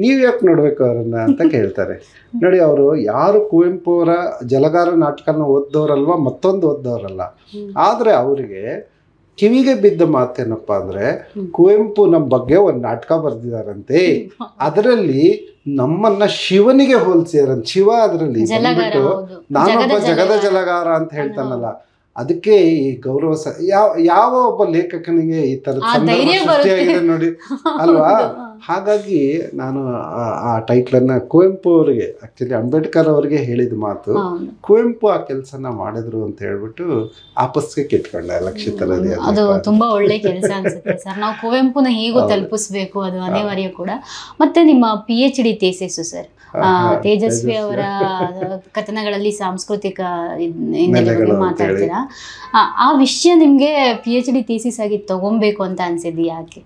ನೀವು ಯಾಕೆ ನೋಡ್ಬೇಕು ಅವ್ರನ್ನ ಅಂತ ಕೇಳ್ತಾರೆ. ನೋಡಿ, ಅವರು ಯಾರು ಕುವೆಂಪು ಅವರ ಜಲಗಾರ ನಾಟಕನ ಓದ್ದವ್ರಲ್ವ, ಮತ್ತೊಂದು ಓದ್ದವ್ರಲ್ಲ. ಆದ್ರೆ ಅವರಿಗೆ ಕಿವಿಗೆ ಬಿದ್ದ ಮಾತೇನಪ್ಪ ಅಂದ್ರೆ, ಕುವೆಂಪು ನಮ್ಮ ಬಗ್ಗೆ ಒಂದು ನಾಟಕ ಬರ್ದಿದಾರಂತೆ, ಅದರಲ್ಲಿ ನಮ್ಮನ್ನ ಶಿವನಿಗೆ ಹೋಲಿಸಿದಾರಂತೆ. ಶಿವ ಅದರಲ್ಲಿ ಬಂದ್ಬಿಟ್ಟು ನಾನೊಬ್ಬ ಜಗದ ಜಲಗಾರ ಅಂತ ಹೇಳ್ತಾನಲ್ಲ, ಅದಕ್ಕೆ ಈ ಗೌರವ ಯಾವ ಒಬ್ಬ ಲೇಖಕನಿಗೆ ಈ ತರದ ಸಂದರ್ಭ ಸೃಷ್ಟಿಯಾಗಿದೆ ನೋಡಿ ಅಲ್ವಾ. ಹಾಗಾಗಿ ನಾನು ಆ ಟೈಟ್ಲನ್ನ ಕುವೆಂಪು ಅವರಿಗೆ, ಆಕ್ಚುಲಿ ಅಂಬೇಡ್ಕರ್ ಅವರಿಗೆ ಹೇಳಿದ ಮಾತು, ಕುವೆಂಪು ಆ ಕೆಲಸನ ಮಾಡಿದ್ರು ಅಂತ ಹೇಳ್ಬಿಟ್ಟು ಆ ಪುಸ್ತಕಕ್ಕೆ ಇಟ್ಕೊಂಡೆ, ಅಲಕ್ಷಿತರದಿ. ಅದು ತುಂಬಾ ಒಳ್ಳೆ ಕೆಲಸ ಅನ್ಸುತ್ತೆ ಸರ್. ನಾವು ಕುವೆಂಪುನ ಹೇಗೂ ತಲುಪಿಸ್ಬೇಕು, ಅದು ಅನಿವಾರ್ಯ ಕೂಡ. ಮತ್ತೆ ನಿಮ್ಮ PhD ಥೀಸಿಸ್ ಸರ್, ತೇಜಸ್ವಿ ಅವರ ಕಥನಗಳಲ್ಲಿ ಸಾಂಸ್ಕೃತಿಕ ಬಗ್ಗೆ ಮಾತಾಡ್ತೀರಾ. ಆ ವಿಷಯ ನಿಮ್ಗೆ PhD ಥೀಸಿಸ್ ಆಗಿ ತಗೊಬೇಕು ಅಂತ ಅನ್ಸಿದ್ದು ಯಾಕೆ?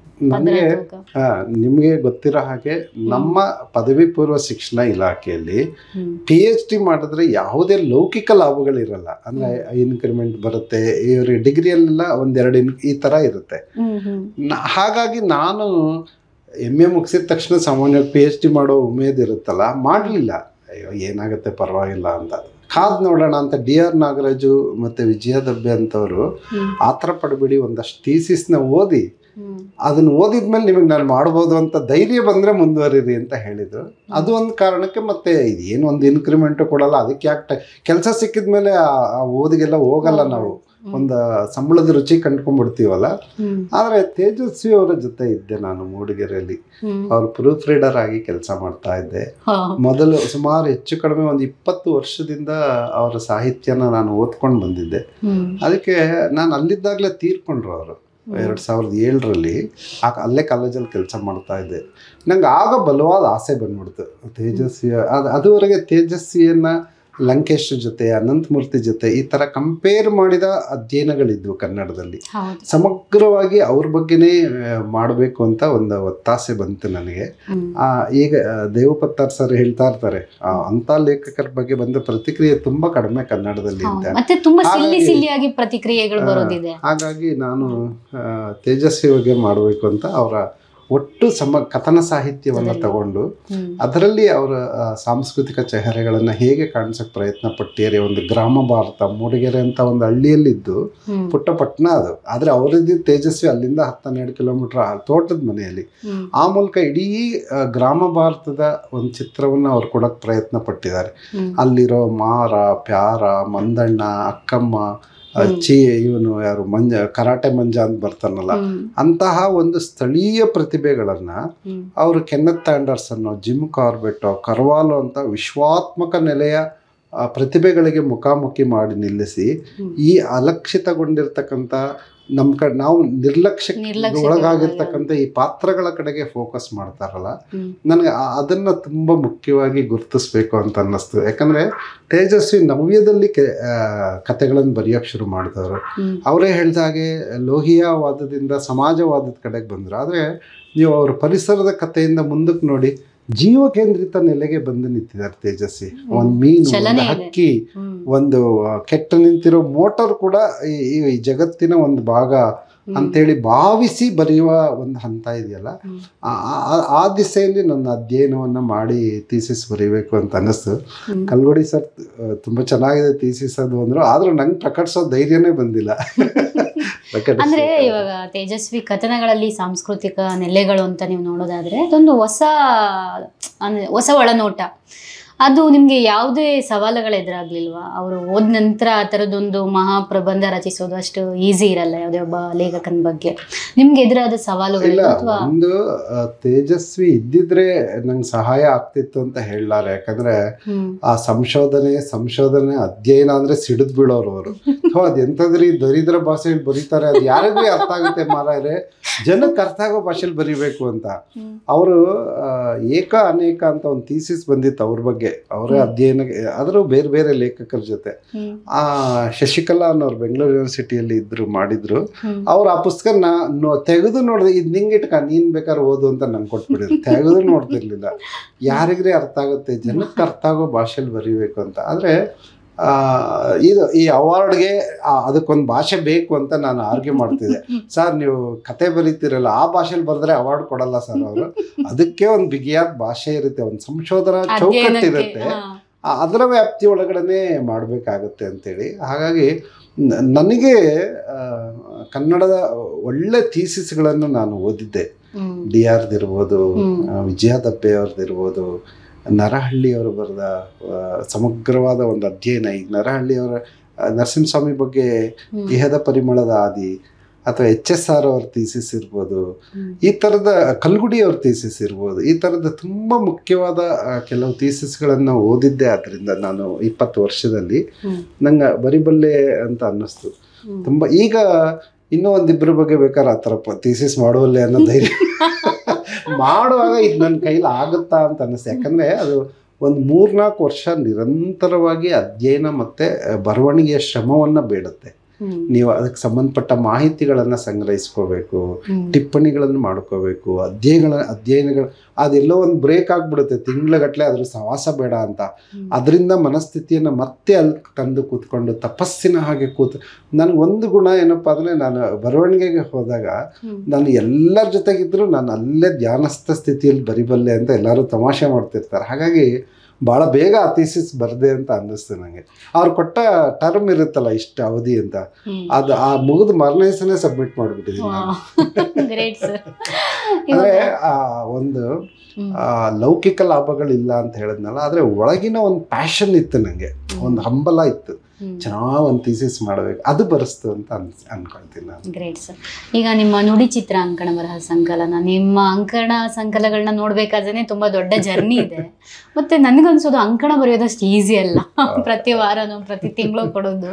ನಿಮ್ಗೆ ಗೊತ್ತಿರೋ ಹಾಗೆ ನಮ್ಮ ಪದವಿ ಪೂರ್ವ ಶಿಕ್ಷಣ ಇಲಾಖೆಯಲ್ಲಿ PhD ಮಾಡಿದ್ರೆ ಯಾವುದೇ ಲೌಕಿಕ ಲಾಭಗಳಿರಲ್ಲ. ಅಂದ್ರೆ ಇನ್ಕ್ರಿಮೆಂಟ್ ಬರುತ್ತೆ, ಇವ್ರಿಗೆ ಡಿಗ್ರಿಯಲ್ಲೆಲ್ಲ 1-2 ಈ ತರ ಇರುತ್ತೆ. ಹಾಗಾಗಿ ನಾನು MA ಮುಗಿಸಿದ ತಕ್ಷಣ ಸಾಮಾನ್ಯವಾಗಿ PhD ಮಾಡೋ ಉಮೇದ್ ಇರುತ್ತಲ್ಲ, ಮಾಡಲಿಲ್ಲ. ಅಯ್ಯೋ ಏನಾಗುತ್ತೆ ಪರವಾಗಿಲ್ಲ ಅಂತ ಕಾದ್ ನೋಡೋಣ ಅಂತ DR ನಾಗರಾಜು ಮತ್ತೆ ವಿಜಯ ದಬ್ಬೆ ಅಂತವರು ಆತರ ಪಡಬೇಡಿ, ಒಂದಷ್ಟು ಥೀಸಿಸ್ನ ಓದಿ ಅದನ್ನು ಓದಿದ್ಮೇಲೆ ನಿಮಗೆ ನಾನು ಮಾಡ್ಬೋದು ಅಂತ ಧೈರ್ಯ ಬಂದರೆ ಮುಂದುವರಿರಿ ಅಂತ ಹೇಳಿದರು. ಅದು ಒಂದು ಕಾರಣಕ್ಕೆ. ಮತ್ತೆ ಇದೇನು ಒಂದು ಇನ್ಕ್ರಿಮೆಂಟು ಕೊಡಲ್ಲ, ಅದಕ್ಕೆ ಯಾಕೆ ಕೆಲಸ ಸಿಕ್ಕಿದ ಮೇಲೆ ಆ ಓದಿಗೆಲ್ಲ ಹೋಗಲ್ಲ, ನಾವು ಒಂದು ಸಂಬಳದ ರುಚಿ ಕಂಡ್ಕೊಂಡ್ಬಿಡ್ತೀವಲ್ಲ. ಆದರೆ ತೇಜಸ್ವಿ ಅವರ ಜೊತೆ ಇದ್ದೆ ನಾನು ಮೂಡಿಗೆರೆಯಲ್ಲಿ. ಅವ್ರು ಪ್ರೂಫ್ ರೀಡರ್ ಆಗಿ ಕೆಲಸ ಮಾಡ್ತಾ ಇದ್ದೆ ಮೊದಲು. ಸುಮಾರು ಹೆಚ್ಚು ಕಡಿಮೆ ಒಂದು 20 ವರ್ಷದಿಂದ ಅವರ ಸಾಹಿತ್ಯನ ನಾನು ಓದ್ಕೊಂಡು ಬಂದಿದ್ದೆ. ಅದಕ್ಕೆ ನಾನು ಅಲ್ಲಿದ್ದಾಗಲೇ ತೀರ್ಕೊಂಡ್ರು ಅವರು 2007ರಲ್ಲಿ. ಅಲ್ಲೇ ಕಾಲೇಜಲ್ಲಿ ಕೆಲಸ ಮಾಡ್ತಾ ಇದ್ದೆ. ನಂಗೆ ಆಗ ಬಲವಾದ ಆಸೆ ಬಂದ್ಬಿಡ್ತು ತೇಜಸ್ವಿ. ಅದುವರೆಗೆ ತೇಜಸ್ವಿಯನ್ನು ಲಂಕೇಶ್ ಜೊತೆ, ಅನಂತಮೂರ್ತಿ ಜೊತೆ ಈ ಥರ ಕಂಪೇರ್ ಮಾಡಿದ ಅಧ್ಯಯನಗಳಿದ್ವು ಕನ್ನಡದಲ್ಲಿ. ಸಮಗ್ರವಾಗಿ ಅವ್ರ ಬಗ್ಗೆನೇ ಮಾಡಬೇಕು ಅಂತ ಒಂದು ಒತ್ತಾಸೆ ಬಂತು ನನಗೆ. ಈಗ ದೇವಪತ್ತಾರ್ ಸರ್ ಹೇಳ್ತಾ ಇರ್ತಾರೆ, ಅಂಥ ಲೇಖಕರ ಬಗ್ಗೆ ಬಂದ ಪ್ರತಿಕ್ರಿಯೆ ತುಂಬ ಕಡಿಮೆ ಕನ್ನಡದಲ್ಲಿ ಅಂತ. ಹಾಗಾಗಿ ನಾನು ತೇಜಸ್ವಿ ಬಗ್ಗೆ ಮಾಡಬೇಕು ಅಂತ ಅವರ ಒಟ್ಟು ಕಥನ ಸಾಹಿತ್ಯವನ್ನು ತಗೊಂಡು ಅದರಲ್ಲಿ ಅವರ ಸಾಂಸ್ಕೃತಿಕ ಚೆಹರೆಗಳನ್ನು ಹೇಗೆ ಕಾಣಿಸೋಕೆ ಪ್ರಯತ್ನ ಪಟ್ಟಿದ್ದಾರೆ. ಒಂದು ಗ್ರಾಮ ಭಾರತ, ಮೂಡಿಗೆರೆ ಅಂತ ಒಂದು ಹಳ್ಳಿಯಲ್ಲಿದ್ದು ಪುಟ್ಟ ಪಟ್ಟಣ ಅದು. ಆದರೆ ಅವರಿದ್ದು ತೇಜಸ್ವಿ ಅಲ್ಲಿಂದ 10-12 ಕಿಲೋಮೀಟರ್ ತೋಟದ ಮನೆಯಲ್ಲಿ. ಆ ಮೂಲಕ ಇಡೀ ಗ್ರಾಮ ಭಾರತದ ಒಂದು ಚಿತ್ರವನ್ನು ಅವ್ರು ಕೊಡೋಕೆ ಪ್ರಯತ್ನ ಪಟ್ಟಿದ್ದಾರೆ. ಅಲ್ಲಿರೋ ಮಾರ, ಪ್ಯಾರ, ಮಂದಣ್ಣ, ಅಕ್ಕಮ್ಮ, ಇವನು ಯಾರು ಕರಾಟೆ ಮಂಜ ಅಂತ ಬರ್ತಾನಲ್ಲ, ಅಂತಹ ಒಂದು ಸ್ಥಳೀಯ ಪ್ರತಿಭೆಗಳನ್ನು ಅವರು Kenneth Anderson, Jim Corbett, Carvalho ಅಂತ ವಿಶ್ವಾತ್ಮಕ ನೆಲೆಯ ಪ್ರತಿಭೆಗಳಿಗೆ ಮುಖಾಮುಖಿ ಮಾಡಿ ನಿಲ್ಲಿಸಿ ಈ ಅಲಕ್ಷಿತಗೊಂಡಿರ್ತಕ್ಕಂಥ ನಾವು ನಿರ್ಲಕ್ಷ್ಯಕ್ಕೆ ಒಳಗಾಗಿರ್ತಕ್ಕಂಥ ಈ ಪಾತ್ರಗಳ ಕಡೆಗೆ ಫೋಕಸ್ ಮಾಡ್ತಾರಲ್ಲ, ನನಗೆ ಅದನ್ನು ತುಂಬ ಮುಖ್ಯವಾಗಿ ಗುರುತಿಸ್ಬೇಕು ಅಂತ ಅನ್ನಿಸ್ತು. ಯಾಕಂದರೆ ತೇಜಸ್ವಿ ನವ್ಯದಲ್ಲಿ ಕಥೆಗಳನ್ನು ಬರೆಯೋಕ್ಕೆ ಶುರು ಮಾಡಿದವರು. ಅವರೇ ಹೇಳಿದಾಗೆ ಲೋಹಿಯಾವಾದದಿಂದ ಸಮಾಜವಾದದ ಕಡೆಗೆ ಬಂದರು. ಆದರೆ ನೀವು ಅವ್ರ ಪರಿಸರದ ಕಥೆಯಿಂದ ಮುಂದಕ್ಕೆ ನೋಡಿ, ಜೀವ ಕೇಂದ್ರಿತ ನೆಲೆಗೆ ಬಂದು ನಿಂತಿದ್ದಾರೆ ತೇಜಸ್ವಿ. ಒಂದು ಮೀನು, ಒಂದು ಹಕ್ಕಿ, ಒಂದು ಕೆಟ್ಟ ನಿಂತಿರೋ ಮೋಟರ್ ಕೂಡ ಈ ಜಗತ್ತಿನ ಒಂದು ಭಾಗ ಅಂತೇಳಿ ಭಾವಿಸಿ ಬರೆಯುವ ಒಂದು ಹಂತ ಇದೆಯಲ್ಲ, ಆ ದಿಸೆಯಲ್ಲಿ ನನ್ನ ಅಧ್ಯಯನವನ್ನು ಮಾಡಿ ಥೀಸಿಸ್ ಬರೀಬೇಕು ಅಂತ ಅನ್ನಿಸ್ತು. ಕಲ್ಗೋಡಿ ಸರ್ ತುಂಬ ಚೆನ್ನಾಗಿದೆ ಥೀಸಿಸ್ ಅದು ಅಂದರು, ಆದರೂ ನಂಗೆ ಪ್ರಕಟಿಸೋ ಧೈರ್ಯನೇ ಬಂದಿಲ್ಲ. ಅಂದ್ರೆ ಇವಾಗ ತೇಜಸ್ವಿ ಕಥನಗಳಲ್ಲಿ ಸಾಂಸ್ಕೃತಿಕ ನೆಲೆಗಳು ಅಂತ ನೀವು ನೋಡೋದಾದ್ರೆ ಅದೊಂದು ಹೊಸ ಒಳನೋಟ. ಅದು ನಿಮ್ಗೆ ಯಾವುದೇ ಸವಾಲುಗಳು ಎದುರಾಗ್ಲಿಲ್ವಾ? ಅವರು ಓದ ನಂತರ ಆ ಥರದೊಂದು ಮಹಾಪ್ರಬಂಧ ರಚಿಸೋದು ಅಷ್ಟು ಈಸಿ ಇರಲ್ಲ ಯಾವುದೇ ಒಬ್ಬ ಲೇಖಕನ ಬಗ್ಗೆ. ನಿಮ್ಗೆ ಎದುರಾದ ಸವಾಲುಗಳಿಲ್ಲ? ಒಂದು ತೇಜಸ್ವಿ ಇದ್ದಿದ್ರೆ ನಂಗೆ ಸಹಾಯ ಆಗ್ತಿತ್ತು ಅಂತ ಹೇಳಲಾರೆ. ಯಾಕಂದ್ರೆ ಆ ಸಂಶೋಧನೆ ಅಧ್ಯಯನ ಅಂದ್ರೆ ಸಿಡಿದ್ ಬೀಳೋರು ಅವರು. ಅದು ಎಂಥದ್ರಿ ದರಿದ್ರ ಭಾಷೆಯಲ್ಲಿ ಬರೀತಾರೆ, ಅದು ಯಾರಿಗೂ ಅರ್ಥ ಆಗುತ್ತೆ ಮಾರಾಯರೆ, ಜನಕ್ಕೆ ಅರ್ಥ ಆಗೋ ಭಾಷೆಯಲ್ಲಿ ಬರೀಬೇಕು ಅಂತ. ಅವರು ಏಕ ಅನೇಕ ಅಂತ ಒಂದು ಥೀಸಿಸ್ ಬಂದಿತ್ತು ಅವ್ರ ಬಗ್ಗೆ, ಅವರ ಅಧ್ಯಯನ. ಆದರೂ ಬೇರೆ ಬೇರೆ ಲೇಖಕರ ಜೊತೆ ಶಶಿಕಲಾ ಅನ್ನೋರು ಬೆಂಗಳೂರು ಯೂನಿವರ್ಸಿಟಿಯಲ್ಲಿ ಮಾಡಿದ್ರು. ಅವ್ರು ಆ ಪುಸ್ತಕ ತೆಗೆದು ನೋಡಿದೆ, ಇದು ನಿಂಗಿಟ್ಕ, ನೀನ್ ಬೇಕಾದ್ರೆ ಓದು ಅಂತ ನಂಗೆ ಕೊಟ್ಬಿಡಿದ್ರು. ತೆಗೆದು ನೋಡ್ತಿರ್ಲಿಲ್ಲ. ಯಾರಿಗ್ರೆ ಅರ್ಥ ಆಗುತ್ತೆ, ಜನಕ್ಕೆ ಅರ್ಥ ಆಗೋ ಭಾಷೆಯಲ್ಲಿ ಬರೀಬೇಕು ಅಂತ. ಆದರೆ ಈ ಅವಾರ್ಡ್ಗೆ ಅದಕ್ಕೊಂದು ಭಾಷೆ ಬೇಕು ಅಂತ ನಾನು ಆರ್ಗ್ಯೂ ಮಾಡ್ತಿದ್ದೆ. ಸರ್ ನೀವು ಕತೆ ಬರೀತಿರಲ್ಲ, ಆ ಭಾಷೆಯಲ್ಲಿ ಬರೆದ್ರೆ ಅವಾರ್ಡ್ ಕೊಡಲ್ಲ ಸರ್ ಅವರು. ಅದಕ್ಕೆ ಒಂದು ಬಿಗಿಯಾದ ಭಾಷೆ ಇರುತ್ತೆ, ಒಂದು ಸಂಶೋಧನಾ ಚೌಕಟ್ಟಿರುತ್ತೆ, ಅದರ ವ್ಯಾಪ್ತಿ ಒಳಗಡೆ ಮಾಡಬೇಕಾಗುತ್ತೆ ಅಂತೇಳಿ. ಹಾಗಾಗಿ ನನಗೆ ಕನ್ನಡದ ಒಳ್ಳೆ ಥೀಸಿಸ್ಗಳನ್ನು ನಾನು ಓದಿದ್ದೆ. DRದಿರ್ಬೋದು, ವಿಜಯ ದಬ್ಬೆ ಅವ್ರದ್ದಿರ್ಬೋದು, ನರಹಳ್ಳಿಯವರು ಬರೆದ ಸಮಗ್ರವಾದ ಒಂದು ಅಧ್ಯಯನ. ಈಗ ನರಹಳ್ಳಿಯವರ ನರಸಿಂಹಸ್ವಾಮಿ ಬಗ್ಗೆ ಇಹದ ಪರಿಮಳದ ಆದಿ, ಅಥವಾ HSR ಅವ್ರ ಥೀಸಿಸ್ ಇರ್ಬೋದು, ಈ ಥರದ ಕಲ್ಗುಡಿಯವ್ರ ಥೀಸಿಸ್ ಇರ್ಬೋದು, ಈ ಥರದ ತುಂಬ ಮುಖ್ಯವಾದ ಕೆಲವು ಥೀಸಿಸ್ಗಳನ್ನು ಓದಿದ್ದೆ. ಆದ್ದರಿಂದ ನಾನು 20 ವರ್ಷದಲ್ಲಿ ನಂಗೆ ಬರಿಬಲ್ಲೆ ಅಂತ ಅನ್ನಿಸ್ತು ತುಂಬ. ಈಗ ಇನ್ನೂ ಒಂದಿಬ್ಬರ ಬಗ್ಗೆ ಬೇಕಾದ್ರೆ ಆ ಥರ ಥೀಸಿಸ್ ಮಾಡುವಲ್ಲೇ ಅನ್ನೋ ಧೈರ್ಯ ಮಾಡುವಾಗ ಇದು ನನ್ನ ಕೈಲಿ ಆಗುತ್ತಾ ಅಂತ ಅನ್ನಿಸ್ತು. ಯಾಕಂದರೆ ಅದು ಒಂದು 3-4 ವರ್ಷ ನಿರಂತರವಾಗಿ ಅಧ್ಯಯನ ಮತ್ತು ಬರವಣಿಗೆಯ ಶ್ರಮವನ್ನು ಬೇಡುತ್ತೆ. ನೀವು ಅದಕ್ಕೆ ಸಂಬಂಧಪಟ್ಟ ಮಾಹಿತಿಗಳನ್ನು ಸಂಗ್ರಹಿಸ್ಕೋಬೇಕು, ಟಿಪ್ಪಣಿಗಳನ್ನು ಮಾಡ್ಕೋಬೇಕು, ಅಧ್ಯಯನಗಳು. ಅದೆಲ್ಲೋ ಒಂದು ಬ್ರೇಕ್ ಆಗಿಬಿಡುತ್ತೆ, ತಿಂಗಳಗಟ್ಟಲೆ ಅದ್ರ ಸವಾಸ ಬೇಡ ಅಂತ. ಅದರಿಂದ ಮನಸ್ಥಿತಿಯನ್ನು ಮತ್ತೆ ಅಲ್ಲಿ ತಂದು ಕೂತ್ಕೊಂಡು ತಪಸ್ಸಿನ ಹಾಗೆ ನನಗೊಂದು ಗುಣ ಏನಪ್ಪ ಅಂದರೆ, ನಾನು ಬರವಣಿಗೆಗೆ ಹೋದಾಗ ನಾನು ಎಲ್ಲರ ಜೊತೆಗಿದ್ರು ನಾನು ಅಲ್ಲೇ ಧ್ಯಾನಸ್ಥ ಸ್ಥಿತಿಯಲ್ಲಿ ಬರಿಬಲ್ಲೆ ಅಂತ ಎಲ್ಲರೂ ತಮಾಷೆ ಮಾಡ್ತಿರ್ತಾರೆ. ಹಾಗಾಗಿ ಭಾಳ ಬೇಗ ಆ ಥೀಸಿಸ್ ಬರದೆ ಅಂತ ಅನ್ನಿಸ್ತು ನನಗೆ. ಅವ್ರು ಕೊಟ್ಟ ಟರ್ಮ್ ಇರುತ್ತಲ್ಲ ಇಷ್ಟು ಅವಧಿ ಅಂತ, ಅದು ಆ ಮುಗಿದು ಮಾರನೇ ದಿವಸನೇ ಸಬ್ಮಿಟ್ ಮಾಡಿಬಿಟ್ಟಿದ್ದೀನಿ ನಾನು. ಅಂದರೆ ಒಂದು ಲೌಕಿಕ ಲಾಭಗಳಿಲ್ಲ ಅಂತ ಹೇಳಿದ್ನಲ್ಲ, ಆದರೆ ಒಳಗಿನ ಒಂದು ಪ್ಯಾಷನ್ ಇತ್ತು ನನಗೆ, ಒಂದು ಹಂಬಲ ಇತ್ತು, ಚೆನ್ನಾಗಿ ಒಂದು ಥೀಸಿಸ್ ಮಾಡಬೇಕು, ಅದು ಬರೆಸ್ತು ಅಂತ ಅನ್ಕೊಳ್ತೀನಿ ನಾನು. Great sir. ಈಗ ನಿಮ್ಮ ನುಡಿ ಚಿತ್ರ ಅಂಕಣ ಬರಹ ಸಂಕಲನ, ನಿಮ್ಮ ಅಂಕಣ ಸಂಕಲನಗಳನ್ನ ನೋಡ್ಬೇಕಾದ್ರೆ ತುಂಬಾ ದೊಡ್ಡ ಜರ್ನಿ ಇದೆ. ಮತ್ತೆ ನನಗನ್ಸೋದು ಅಂಕಣ ಬರೆಯೋದಷ್ಟು ಈಸಿ ಅಲ್ಲ, ಪ್ರತಿ ವಾರನೋ ಪ್ರತಿ ತಿಂಗಳು ಕೊಡೋದು.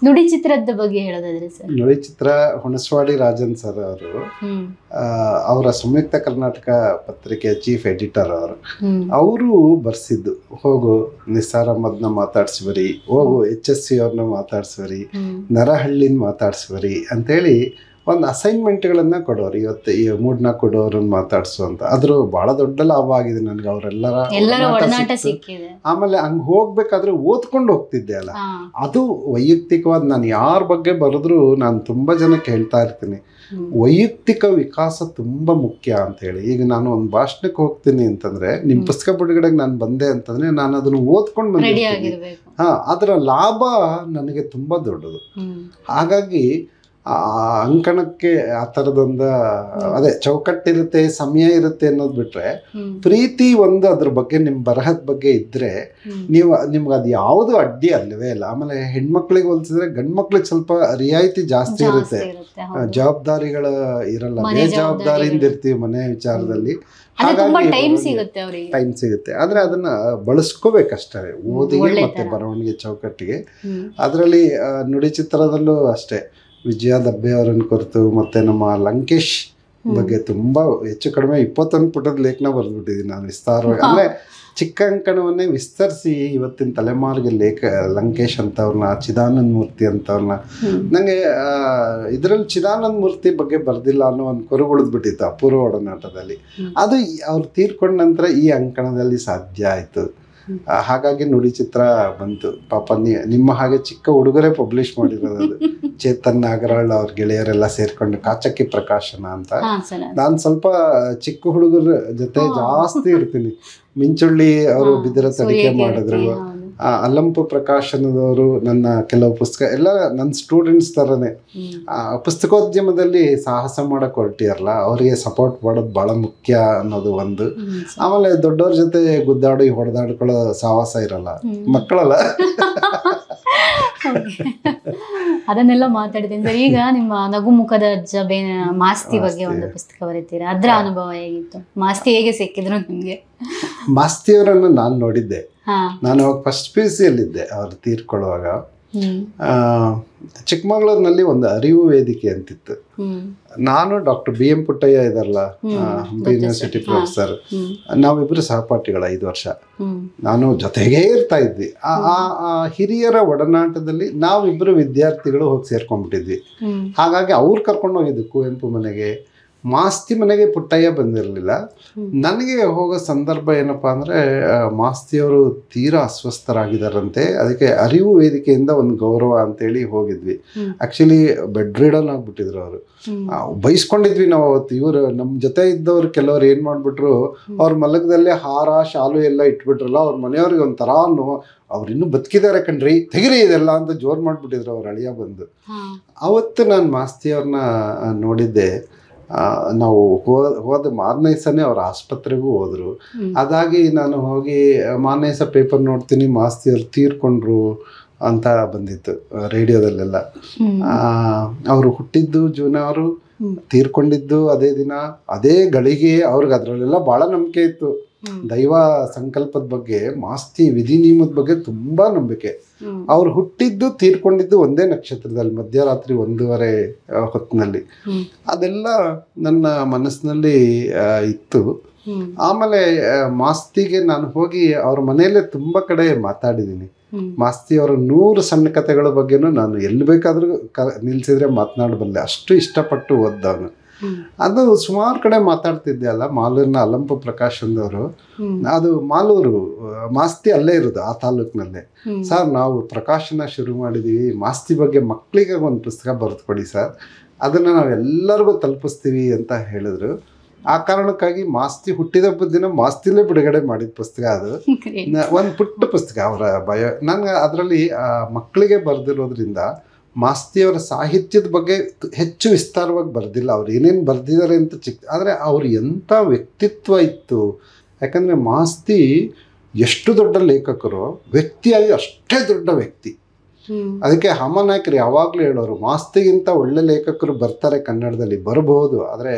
ನುಡಿ ಚಿತ್ರದ ಬಗ್ಗೆ ಹೇಳೋದಾದ್ರೆ ಸರ್? ನುಡಿ ಚಿತ್ರ ಹುಣಸವಾಡಿ ರಾಜನ್ ಸರ್ ಅವರು, ಅವರ ಸಂಯುಕ್ತ ಕರ್ನಾಟಕ ಪತ್ರಿಕೆಯ ಚೀಫ್ ಎಡಿಟರ್ ಅವರು ಬರ್ಸಿದ್ದು. ಹೋಗು ನಿಸಾರ್ ಅಹಮದ್ನ ಮಾತಾಡ್ಸುವರಿ, ಹೋಗು HSC ಅವ್ರನ್ನ ಮಾತಾಡ್ಸುವರಿ, ನರಹಳ್ಳಿನ ಮಾತಾಡ್ಸುವರಿ ಅಂತೇಳಿ ಒಂದು ಅಸೈನ್ಮೆಂಟ್ಗಳನ್ನು ಕೊಡೋರು. ಇವತ್ತು ಈ 3-4 ಕೊಡೋರನ್ನ ಮಾತಾಡ್ಸು ಅಂತ. ಅದ್ರ ಬಹಳ ದೊಡ್ಡ ಲಾಭ ಆಗಿದೆ ನನಗೆ, ಅವರೆಲ್ಲರ ಸಿಕ್ಕಿದೆ. ಆಮೇಲೆ ಹಂಗೆ ಹೋಗ್ಬೇಕಾದ್ರೆ ಓದ್ಕೊಂಡು ಹೋಗ್ತಿದ್ದೆ ಅಲ್ಲ, ಅದು ವೈಯಕ್ತಿಕವಾದ ನಾನು ಯಾರ ಬಗ್ಗೆ ಬರೆದ್ರು ನಾನು ತುಂಬ ಜನಕ್ಕೆ ಹೇಳ್ತಾ ಇರ್ತೀನಿ, ವೈಯಕ್ತಿಕ ವಿಕಾಸ ತುಂಬ ಮುಖ್ಯ ಅಂತೇಳಿ. ಈಗ ನಾನು ಒಂದು ಭಾಷಣಕ್ಕೆ ಹೋಗ್ತೀನಿ ಅಂತಂದರೆ, ನಿಮ್ಮ ಪುಸ್ತಕ ಬಿಡುಗಡೆಗೆ ನಾನು ಬಂದೆ ಅಂತಂದರೆ ನಾನು ಅದನ್ನು ಓದ್ಕೊಂಡು ಬಂದಿರ್ತೀನಿ. ಅದರ ಲಾಭ ನನಗೆ ತುಂಬ ದೊಡ್ಡದು. ಹಾಗಾಗಿ ಆ ಅಂಕಣಕ್ಕೆ ಆ ಥರದೊಂದು ಅದೇ ಚೌಕಟ್ಟಿರುತ್ತೆ, ಸಮಯ ಇರುತ್ತೆ ಅನ್ನೋದು ಬಿಟ್ರೆ, ಪ್ರೀತಿ ಒಂದು ಅದ್ರ ಬಗ್ಗೆ ನಿಮ್ಮ ಬರಹದ ಬಗ್ಗೆ ಇದ್ದರೆ ನಿಮ್ಗೆ ಅದು ಯಾವುದು ಅಡ್ಡಿ ಅಲ್ಲವೇ ಇಲ್ಲ. ಆಮೇಲೆ ಹೆಣ್ಮಕ್ಳಿಗೆ ಹೋಲಿಸಿದ್ರೆ ಗಂಡು ಮಕ್ಳಿಗೆ ಸ್ವಲ್ಪ ರಿಯಾಯಿತಿ ಜಾಸ್ತಿ ಇರುತ್ತೆ, ಜವಾಬ್ದಾರಿಗಳು ಇರಲ್ಲ, ಬೇಜವಾಬ್ದಾರಿಯಿಂದ ಇರ್ತೀವಿ ಮನೆ ವಿಚಾರದಲ್ಲಿ. ಹಾಗಾಗಿ ಟೈಮ್ ಸಿಗುತ್ತೆ, ಆದರೆ ಅದನ್ನ ಬಳಸ್ಕೋಬೇಕಷ್ಟೇ ಓದಿಗೆ ಮತ್ತೆ ಬರವಣಿಗೆ ಚೌಕಟ್ಟಿಗೆ. ಅದರಲ್ಲಿ ನುಡಿ ಚಿತ್ರದಲ್ಲೂ ಅಷ್ಟೇ ವಿಜಯ ದಬ್ಬೆ ಅವರನ್ನು ಕುರಿತು ಮತ್ತೆ ನಮ್ಮ ಲಂಕೇಶ್ ಬಗ್ಗೆ ತುಂಬ ಹೆಚ್ಚು ಕಡಿಮೆ 21 ಪುಟದ ಲೇಖನ ಬರೆದ್ಬಿಟ್ಟಿದ್ದೀನಿ ನಾನು ವಿಸ್ತಾರವಾಗಿ. ಅಂದರೆ ಚಿಕ್ಕ ಅಂಕಣವನ್ನೇ ವಿಸ್ತರಿಸಿ ಇವತ್ತಿನ ತಲೆಮಾರಿಗೆ ಲಂಕೇಶ್ ಅಂತವ್ರನ್ನ, ಚಿದಾನಂದ ಮೂರ್ತಿ ಅಂತವ್ರನ್ನ, ನನಗೆ ಇದರಲ್ಲಿ ಚಿದಾನಂದ ಮೂರ್ತಿ ಬಗ್ಗೆ ಬರೆದಿಲ್ಲ ಅನ್ನೋ ಒಂದು ಕೊರಗುಳಿದ್ಬಿಟ್ಟಿತ್ತು ಅಪೂರ್ವ ಒಡನಾಟದಲ್ಲಿ. ಅದು ಅವ್ರು ತೀರ್ಕೊಂಡ ನಂತರ ಈ ಅಂಕಣದಲ್ಲಿ ಸಾಧ್ಯ ಆಯಿತು. ಹಾಗಾಗಿ ನುಡಿ ಚಿತ್ರ ಬಂತು. ಪಾಪ ನಿಮ್ಮ ಹಾಗೆ ಚಿಕ್ಕ ಹುಡುಗರೇ ಪಬ್ಲಿಷ್ ಮಾಡಿರೋದು ಅದು. ಚೇತನ್ ನಾಗರಾಳ್ ಅವ್ರ ಗೆಳೆಯರೆಲ್ಲ ಸೇರ್ಕೊಂಡು ಕಾಚಕ್ಕಿ ಪ್ರಕಾಶನ ಅಂತ. ನಾನು ಸ್ವಲ್ಪ ಚಿಕ್ಕ ಹುಡುಗರ ಜೊತೆ ಜಾಸ್ತಿ ಇರ್ತೀನಿ. ಮಿಂಚುಳ್ಳಿ ಅವರು ಬಿದಿರ ತಡಿಕೆ ಮಾಡಿದ್ರು, ಅಲ್ಲಂಪು ಪ್ರಕಾಶನದವರು ನನ್ನ ಕೆಲವು ಪುಸ್ತಕ ಎಲ್ಲ ನನ್ನ ಸ್ಟೂಡೆಂಟ್ಸ್ ಥರನೇ. ಪುಸ್ತಕೋದ್ಯಮದಲ್ಲಿ ಸಾಹಸ ಮಾಡೋಕೆ ಹೊರಟಿರಲ್ಲ, ಅವರಿಗೆ ಸಪೋರ್ಟ್ ಮಾಡೋದು ಭಾಳ ಮುಖ್ಯ ಅನ್ನೋದು ಒಂದು. ಆಮೇಲೆ ದೊಡ್ಡವ್ರ ಜೊತೆ ಗುದ್ದಾಡಿ ಹೊಡೆದಾಡ್ಕೊಳ್ಳೋ ಸಾಹಸ ಇರಲ್ಲ, ಮಕ್ಕಳಲ್ಲ. ಅದನ್ನೆಲ್ಲ ಮಾತಾಡ್ತೀನಿ ಸರ್. ಈಗ ನಿಮ್ಮ ನಗುಮುಖದ ಜಬೆ ಮಾಸ್ತಿ ಬಗ್ಗೆ ಒಂದು ಪುಸ್ತಕ ಬರೀತೀರಾ, ಅದರ ಅನುಭವ ಹೇಗಿತ್ತು? ಮಾಸ್ತಿ ಹೇಗೆ ಸಿಕ್ಕಿದ್ರು ನಿಮ್ಗೆ? ಮಾಸ್ತಿಯವರನ್ನು ನಾನು ನೋಡಿದ್ದೆ. ನಾನು ಅವಾಗ ಫಸ್ಟ್ PUC ಯಲ್ಲಿದ್ದೆ ಅವ್ರು ತೀರ್ಕೊಳ್ಳುವಾಗ. ಚಿಕ್ಕಮಗಳೂರಿನಲ್ಲಿ ಒಂದು ಅರಿವು ವೇದಿಕೆ ಅಂತಿತ್ತು. ನಾನು ಡಾಕ್ಟರ್ BM ಪುಟ್ಟಯ್ಯ ಇದಾರಲ್ಲ, ಯೂನಿವರ್ಸಿಟಿ ಪ್ರೊಫೆಸರ್, ನಾವಿಬ್ಬರು ಸಹಪಾಠಿಗಳು 5 ವರ್ಷ. ನಾನು ಜೊತೆಗೇ ಇರ್ತಾ ಇದ್ವಿ. ಆ ಹಿರಿಯರ ಒಡನಾಟದಲ್ಲಿ ನಾವಿಬ್ಬರು ವಿದ್ಯಾರ್ಥಿಗಳು ಹೋಗಿ ಸೇರ್ಕೊಂಡ್ಬಿಟ್ಟಿದ್ವಿ. ಹಾಗಾಗಿ ಅವ್ರು ಕರ್ಕೊಂಡು ಹೋಗಿದ್ದು ಕುವೆಂಪು ಮನೆಗೆ, ಮಾಸ್ತಿ ಮನೆಗೆ ಪುಟ್ಟಯ್ಯ ಬಂದಿರಲಿಲ್ಲ. ನನಗೆ ಹೋಗೋ ಸಂದರ್ಭ ಏನಪ್ಪ ಅಂದರೆ, ಮಾಸ್ತಿಯವರು ತೀರಾ ಅಸ್ವಸ್ಥರಾಗಿದ್ದಾರಂತೆ, ಅದಕ್ಕೆ ಅರಿವು ವೇದಿಕೆಯಿಂದ ಒಂದು ಗೌರವ ಅಂತೇಳಿ ಹೋಗಿದ್ವಿ. ಆ್ಯಕ್ಚುಲಿ ಬೆಡ್ ರಿಡನ್ ಆಗಿಬಿಟ್ಟಿದ್ರು ಅವರು. ಬೈಸ್ಕೊಂಡಿದ್ವಿ ನಾವು ಅವತ್ತು. ಇವರು ನಮ್ಮ ಜೊತೆ ಇದ್ದವ್ರು ಕೆಲವ್ರು ಏನು ಮಾಡಿಬಿಟ್ರು, ಅವ್ರ ಮಲಗದಲ್ಲೇ ಹಾರ ಶಾಲು ಎಲ್ಲ ಇಟ್ಬಿಟ್ರಲ್ಲ, ಅವ್ರ ಮನೆಯವ್ರಿಗೆ ಒಂಥರ ಅವ್ರು ಇನ್ನೂ ಬದುಕಿದ್ದಾರೆ ಕಣ್ರಿ, ತೆಗಿರಿ ಇದೆಲ್ಲ ಅಂತ ಜೋರು ಮಾಡಿಬಿಟ್ಟಿದ್ರು ಅವ್ರ ಅಳಿಯ ಬಂದು. ಅವತ್ತು ನಾನು ಮಾಸ್ತಿಯವ್ರನ್ನ ನೋಡಿದ್ದೆ. ನಾವು ಹೋದ ಮಾರನೇ ದಿವಸನೇ ಅವ್ರ ಆಸ್ಪತ್ರೆಗೂ ಹೋದರು. ಅದಾಗಿ ನಾನು ಹೋಗಿ ಮಾರನೇ ದಿವಸ ಪೇಪರ್ ನೋಡ್ತೀನಿ, ಮಾಸ್ತಿಯವ್ರು ತೀರ್ಕೊಂಡ್ರು ಅಂತ ಬಂದಿತ್ತು ರೇಡಿಯೋದಲ್ಲೆಲ್ಲ. ಅವರು ಹುಟ್ಟಿದ್ದು ಜೂನ್, ಅವರು ತೀರ್ಕೊಂಡಿದ್ದು ಅದೇ ದಿನ, ಅದೇ ಗಳಿಗೆ. ಅವ್ರಿಗೆ ಅದರಲ್ಲೆಲ್ಲ ಭಾಳ ನಂಬಿಕೆ ಇತ್ತು. ದೈವ ಸಂಕಲ್ಪದ ಬಗ್ಗೆ, ಮಾಸ್ತಿ ವಿಧಿ ನಿಯಮದ ಬಗ್ಗೆ ತುಂಬ ನಂಬಿಕೆ. ಅವ್ರು ಹುಟ್ಟಿದ್ದು ತೀರ್ಕೊಂಡಿದ್ದು ಒಂದೇ ನಕ್ಷತ್ರದಲ್ಲಿ, ಮಧ್ಯರಾತ್ರಿ 1:30 ಹೊತ್ತಿನಲ್ಲಿ. ಅದೆಲ್ಲ ನನ್ನ ಮನಸ್ಸಿನಲ್ಲಿ ಇತ್ತು. ಆಮೇಲೆ ಮಾಸ್ತಿಗೆ ನಾನು ಹೋಗಿ ಅವ್ರ ಮನೆಯಲ್ಲೇ ತುಂಬ ಕಡೆ ಮಾತಾಡಿದ್ದೀನಿ. ಮಾಸ್ತಿ ಅವರ 100 ಸಣ್ಣ ಕಥೆಗಳ ಬಗ್ಗೆನೂ ನಾನು ಎಲ್ಲಿ ಬೇಕಾದರೂ ನಿಲ್ಸಿದ್ರೆ ಮಾತನಾಡಬಲ್ಲೆ, ಅಷ್ಟು ಇಷ್ಟಪಟ್ಟು ಓದ್ದವನು. ಅದು ಸುಮಾರು ಕಡೆ ಮಾತಾಡ್ತಿದ್ದೆ ಅಲ್ಲ, ಮಾಲೂರಿನ ಅಲ್ಲಂಪು ಪ್ರಕಾಶನದವರು. ಅದು ಮಾಲೂರು, ಮಾಸ್ತಿ ಅಲ್ಲೇ ಇರೋದು ಆ ತಾಲೂಕಿನಲ್ಲೇ. ಸರ್, ನಾವು ಪ್ರಕಾಶನ ಶುರು ಮಾಡಿದ್ದೀವಿ, ಮಾಸ್ತಿ ಬಗ್ಗೆ ಮಕ್ಕಳಿಗೆ ಒಂದು ಪುಸ್ತಕ ಬರೆದುಕೊಡಿ ಸರ್, ಅದನ್ನು ನಾವು ಎಲ್ಲರಿಗೂ ತಲುಪಿಸ್ತೀವಿ ಅಂತ ಹೇಳಿದ್ರು. ಆ ಕಾರಣಕ್ಕಾಗಿ ಮಾಸ್ತಿ ಹುಟ್ಟಿದಬ್ಬದ ದಿನ ಮಾಸ್ತಿಲೇ ಬಿಡುಗಡೆ ಮಾಡಿದ ಪುಸ್ತಕ ಅದು. ಒಂದು ಪುಟ್ಟ ಪುಸ್ತಕ ಅವರ ನನಗೆ ಅದರಲ್ಲಿ ಮಕ್ಕಳಿಗೆ ಬರೆದಿರೋದ್ರಿಂದ ಮಾಸ್ತಿಯವರ ಸಾಹಿತ್ಯದ ಬಗ್ಗೆ ಹೆಚ್ಚು ವಿಸ್ತಾರವಾಗಿ ಬರೆದಿಲ್ಲ. ಅವ್ರು ಏನೇನು ಬರೆದಿದ್ದಾರೆ ಅಂತ ಆದರೆ ಅವ್ರು ಎಂಥ ವ್ಯಕ್ತಿತ್ವ ಇತ್ತು. ಯಾಕಂದರೆ ಮಾಸ್ತಿ ಎಷ್ಟು ದೊಡ್ಡ ಲೇಖಕರು, ವ್ಯಕ್ತಿಯಾಗಿ ಅಷ್ಟೇ ದೊಡ್ಡ ವ್ಯಕ್ತಿ. ಅದಕ್ಕೆ ಹಾಮನಾಯ್ಕರು ಯಾವಾಗಲೂ ಹೇಳೋರು, ಮಾಸ್ತಿಗಿಂತ ಒಳ್ಳೆ ಲೇಖಕರು ಬರ್ತಾರೆ ಕನ್ನಡದಲ್ಲಿ, ಬರಬಹುದು, ಆದರೆ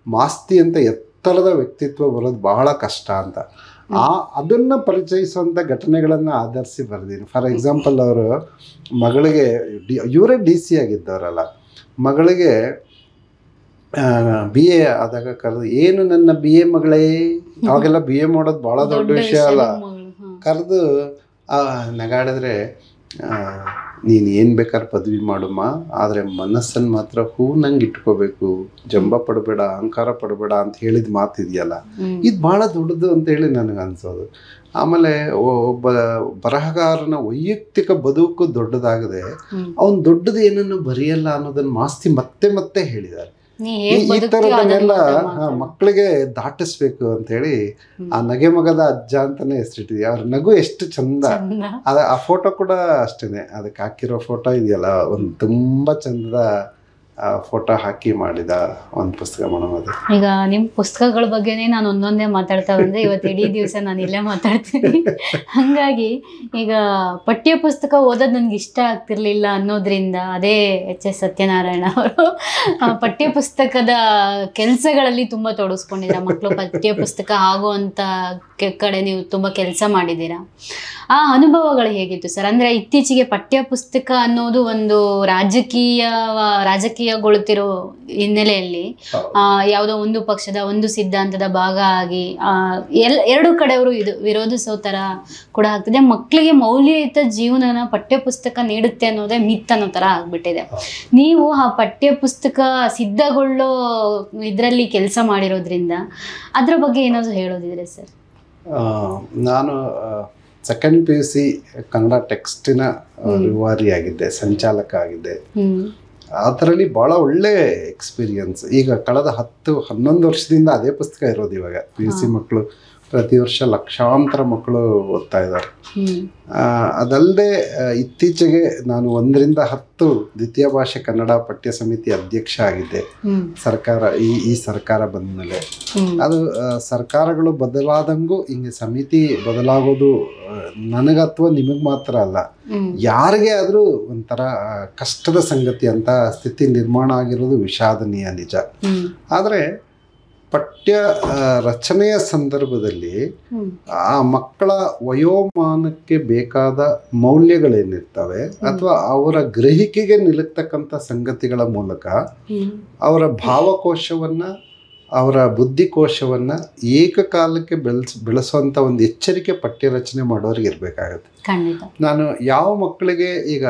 ಮಾಸ್ತಿ ಅಂತ ಎತ್ತರದ ವ್ಯಕ್ತಿತ್ವ ಬರೋದು ಬಹಳ ಕಷ್ಟ ಅಂತ. ಅದನ್ನು ಪರಿಚಯಿಸುವಂಥ ಘಟನೆಗಳನ್ನು ಆಧರಿಸಿ ಬರೆದೀನಿ. ಫಾರ್ ಎಕ್ಸಾಂಪಲ್, ಅವರು ಮಗಳಿಗೆ ಇವರೇ DC ಆಗಿದ್ದವರಲ್ಲ, ಮಗಳಿಗೆ BA ಆದಾಗ ಕರೆದು, ಏನು ನನ್ನ BA ಮಗಳೇ, ಅವಾಗೆಲ್ಲ BA ಮಾಡೋದು ಭಾಳ ದೊಡ್ಡ ವಿಷಯ ಅಲ್ಲ, ಕರೆದು ನಗಾಡಿದ್ರೆ, ನೀನು ಏನು ಬೇಕಾದ್ರೆ ಪದವಿ ಮಾಡಮ್ಮ, ಆದರೆ ಮನಸ್ಸನ್ನು ಮಾತ್ರ ಹೂ ನಂಗೆ ಇಟ್ಕೋಬೇಕು, ಜಂಬ ಪಡಬೇಡ, ಅಹಂಕಾರ ಪಡಬೇಡ ಅಂತ ಹೇಳಿದ ಮಾತಿದೆಯಲ್ಲ, ಇದು ಭಾಳ ದೊಡ್ಡದು ಅಂತೇಳಿ ನನಗೆ ಅನಿಸೋದು. ಆಮೇಲೆ ಒಬ್ಬ ಬರಹಗಾರನ ವೈಯಕ್ತಿಕ ಬದುಕು ದೊಡ್ಡದಾಗದೆ ಅವನು ದೊಡ್ಡದು ಏನನ್ನು ಬರೆಯಲ್ಲ ಅನ್ನೋದನ್ನು ಮಾಸ್ತಿ ಮತ್ತೆ ಮತ್ತೆ ಹೇಳಿದ್ದಾರೆ. ಈ ಥರದನ್ನೆಲ್ಲ ಮಕ್ಕಳಿಗೆ ದಾಟಿಸ್ಬೇಕು ಅಂತೇಳಿ ಆ ನಗೆ ಮಗದ ಅಜ್ಜ ಅಂತಾನೆ ಹೆಸರಿಟ್ಟಿದ್ವಿ. ಅವ್ರ ನಗು ಎಷ್ಟು ಚಂದ. ಆ ಫೋಟೋ ಕೂಡ ಅಷ್ಟೇನೆ, ಅದಕ್ಕೆ ಹಾಕಿರೋ ಫೋಟೋ ಇದೆಯಲ್ಲ, ಒಂದು ತುಂಬ ಚಂದದ ಫೋಟೋ ಹಾಕಿ ಮಾಡಿದ ಒಂದು ಪುಸ್ತಕ ಮೇಡಮ್ ಅದು. ಈಗ ನಿಮ್ಮ ಪುಸ್ತಕಗಳ ಬಗ್ಗೆನೇ ನಾನು ಒಂದೊಂದೇ ಮಾತಾಡ್ತಾ ಬಂದೆ, ಇವತ್ತು ಇಡೀ ದಿವಸ ನಾನು ಇಲ್ಲೇ ಮಾತಾಡ್ತೀನಿ. ಹಾಗಾಗಿ ಈಗ ಪಠ್ಯ ಪುಸ್ತಕ ಓದೋದು ನನಗೆ ಇಷ್ಟ ಆಗ್ತಿರ್ಲಿಲ್ಲ ಅನ್ನೋದ್ರಿಂದ, ಅದೇ HS ಸತ್ಯನಾರಾಯಣ ಅವರು ಪಠ್ಯ ಪುಸ್ತಕದ ಕೆಲಸಗಳಲ್ಲಿ ತುಂಬ ತೊಡಗಿಸ್ಕೊಂಡಿದ್ದೀರಾ. ಮಕ್ಕಳು ಪಠ್ಯ ಪುಸ್ತಕ ಆಗುವಂಥ ಕಡೆ ನೀವು ತುಂಬ ಕೆಲಸ ಮಾಡಿದ್ದೀರಾ. ಆ ಅನುಭವಗಳು ಹೇಗಿತ್ತು ಸರ್? ಅಂದರೆ ಇತ್ತೀಚೆಗೆ ಪಠ್ಯ ಪುಸ್ತಕ ಅನ್ನೋದು ಒಂದು ರಾಜಕೀಯಗೊಳ್ತಿರೋ ಹಿನ್ನೆಲೆಯಲ್ಲಿ ಯಾವುದೋ ಒಂದು ಪಕ್ಷದ ಒಂದು ಸಿದ್ಧಾಂತದ ಭಾಗ ಆಗಿ ಎರಡು ಕಡೆಯವರು ಇದು ವಿರೋಧಿಸೋ ಥರ ಕೂಡ ಆಗ್ತಿದೆ. ಮಕ್ಕಳಿಗೆ ಮೌಲ್ಯಯುತ ಜೀವನನ ಪಠ್ಯ ಪುಸ್ತಕ ನೀಡುತ್ತೆ ಅನ್ನೋದೇ ಮಿತ್ ಅನ್ನೋ ಥರ ಆಗ್ಬಿಟ್ಟಿದೆ. ನೀವು ಆ ಪಠ್ಯ ಪುಸ್ತಕ ಸಿದ್ಧಗೊಳ್ಳೋ ಇದರಲ್ಲಿ ಕೆಲಸ ಮಾಡಿರೋದ್ರಿಂದ ಅದ್ರ ಬಗ್ಗೆ ಏನಾದರೂ ಹೇಳೋದಿದ್ರೆ ಸರ್? ನಾನು ಸೆಕೆಂಡ್ PUC ಕನ್ನಡ ಟೆಕ್ಸ್ಟಿನ ರೂವಾರಿ ಆಗಿದ್ದೆ, ಸಂಚಾಲಕ ಆಗಿದ್ದೆ. ಅದರಲ್ಲಿ ಭಾಳ ಒಳ್ಳೆ ಎಕ್ಸ್ಪೀರಿಯನ್ಸ್. ಈಗ ಕಳೆದ 10-11 ವರ್ಷದಿಂದ ಅದೇ ಪುಸ್ತಕ ಇರೋದು. ಇವಾಗ PUC ಮಕ್ಕಳು ಪ್ರತಿ ವರ್ಷ ಲಕ್ಷಾಂತರ ಮಕ್ಕಳು ಓದ್ತಾ ಇದ್ದಾರೆ. ಅದಲ್ಲದೆ ಇತ್ತೀಚೆಗೆ ನಾನು 1ರಿಂದ 10 ದ್ವಿತೀಯ ಭಾಷೆ ಕನ್ನಡ ಪಠ್ಯ ಸಮಿತಿ ಅಧ್ಯಕ್ಷ ಆಗಿದ್ದೆ. ಸರ್ಕಾರ ಈ ಸರ್ಕಾರ ಬಂದ ಮೇಲೆ ಅದು ಸರ್ಕಾರಗಳು ಬದಲಾದಂಗೂ ಹಿಂಗೆ ಸಮಿತಿ ಬದಲಾಗೋದು ನನಗೆ ಅಥವಾ ನಿಮಗೆ ಮಾತ್ರ ಅಲ್ಲ, ಯಾರಿಗೆ ಆದರೂ ಒಂಥರ ಕಷ್ಟದ ಸಂಗತಿ ಅಂತ ಸ್ಥಿತಿ ನಿರ್ಮಾಣ ಆಗಿರೋದು ವಿಷಾದನೀಯ, ನಿಜ. ಆದರೆ ಪಠ್ಯ ರಚನೆಯ ಸಂದರ್ಭದಲ್ಲಿ ಆ ಮಕ್ಕಳ ವಯೋಮಾನಕ್ಕೆ ಬೇಕಾದ ಮೌಲ್ಯಗಳೇನಿರ್ತವೆ ಅಥವಾ ಅವರ ಗ್ರಹಿಕೆಗೆ ನಿಲುಕ್ತಕ್ಕಂಥ ಸಂಗತಿಗಳ ಮೂಲಕ ಅವರ ಭಾವಕೋಶವನ್ನು, ಅವರ ಬುದ್ಧಿಕೋಶವನ್ನು ಏಕಕಾಲಕ್ಕೆ ಬೆಳೆಸುವಂಥ ಒಂದು ಎಚ್ಚರಿಕೆ ಪಠ್ಯ ರಚನೆ ಮಾಡೋರಿಗೆ ಇರಬೇಕಾಗತ್ತೆ. ನಾನು ಯಾವ ಮಕ್ಕಳಿಗೆ ಈಗ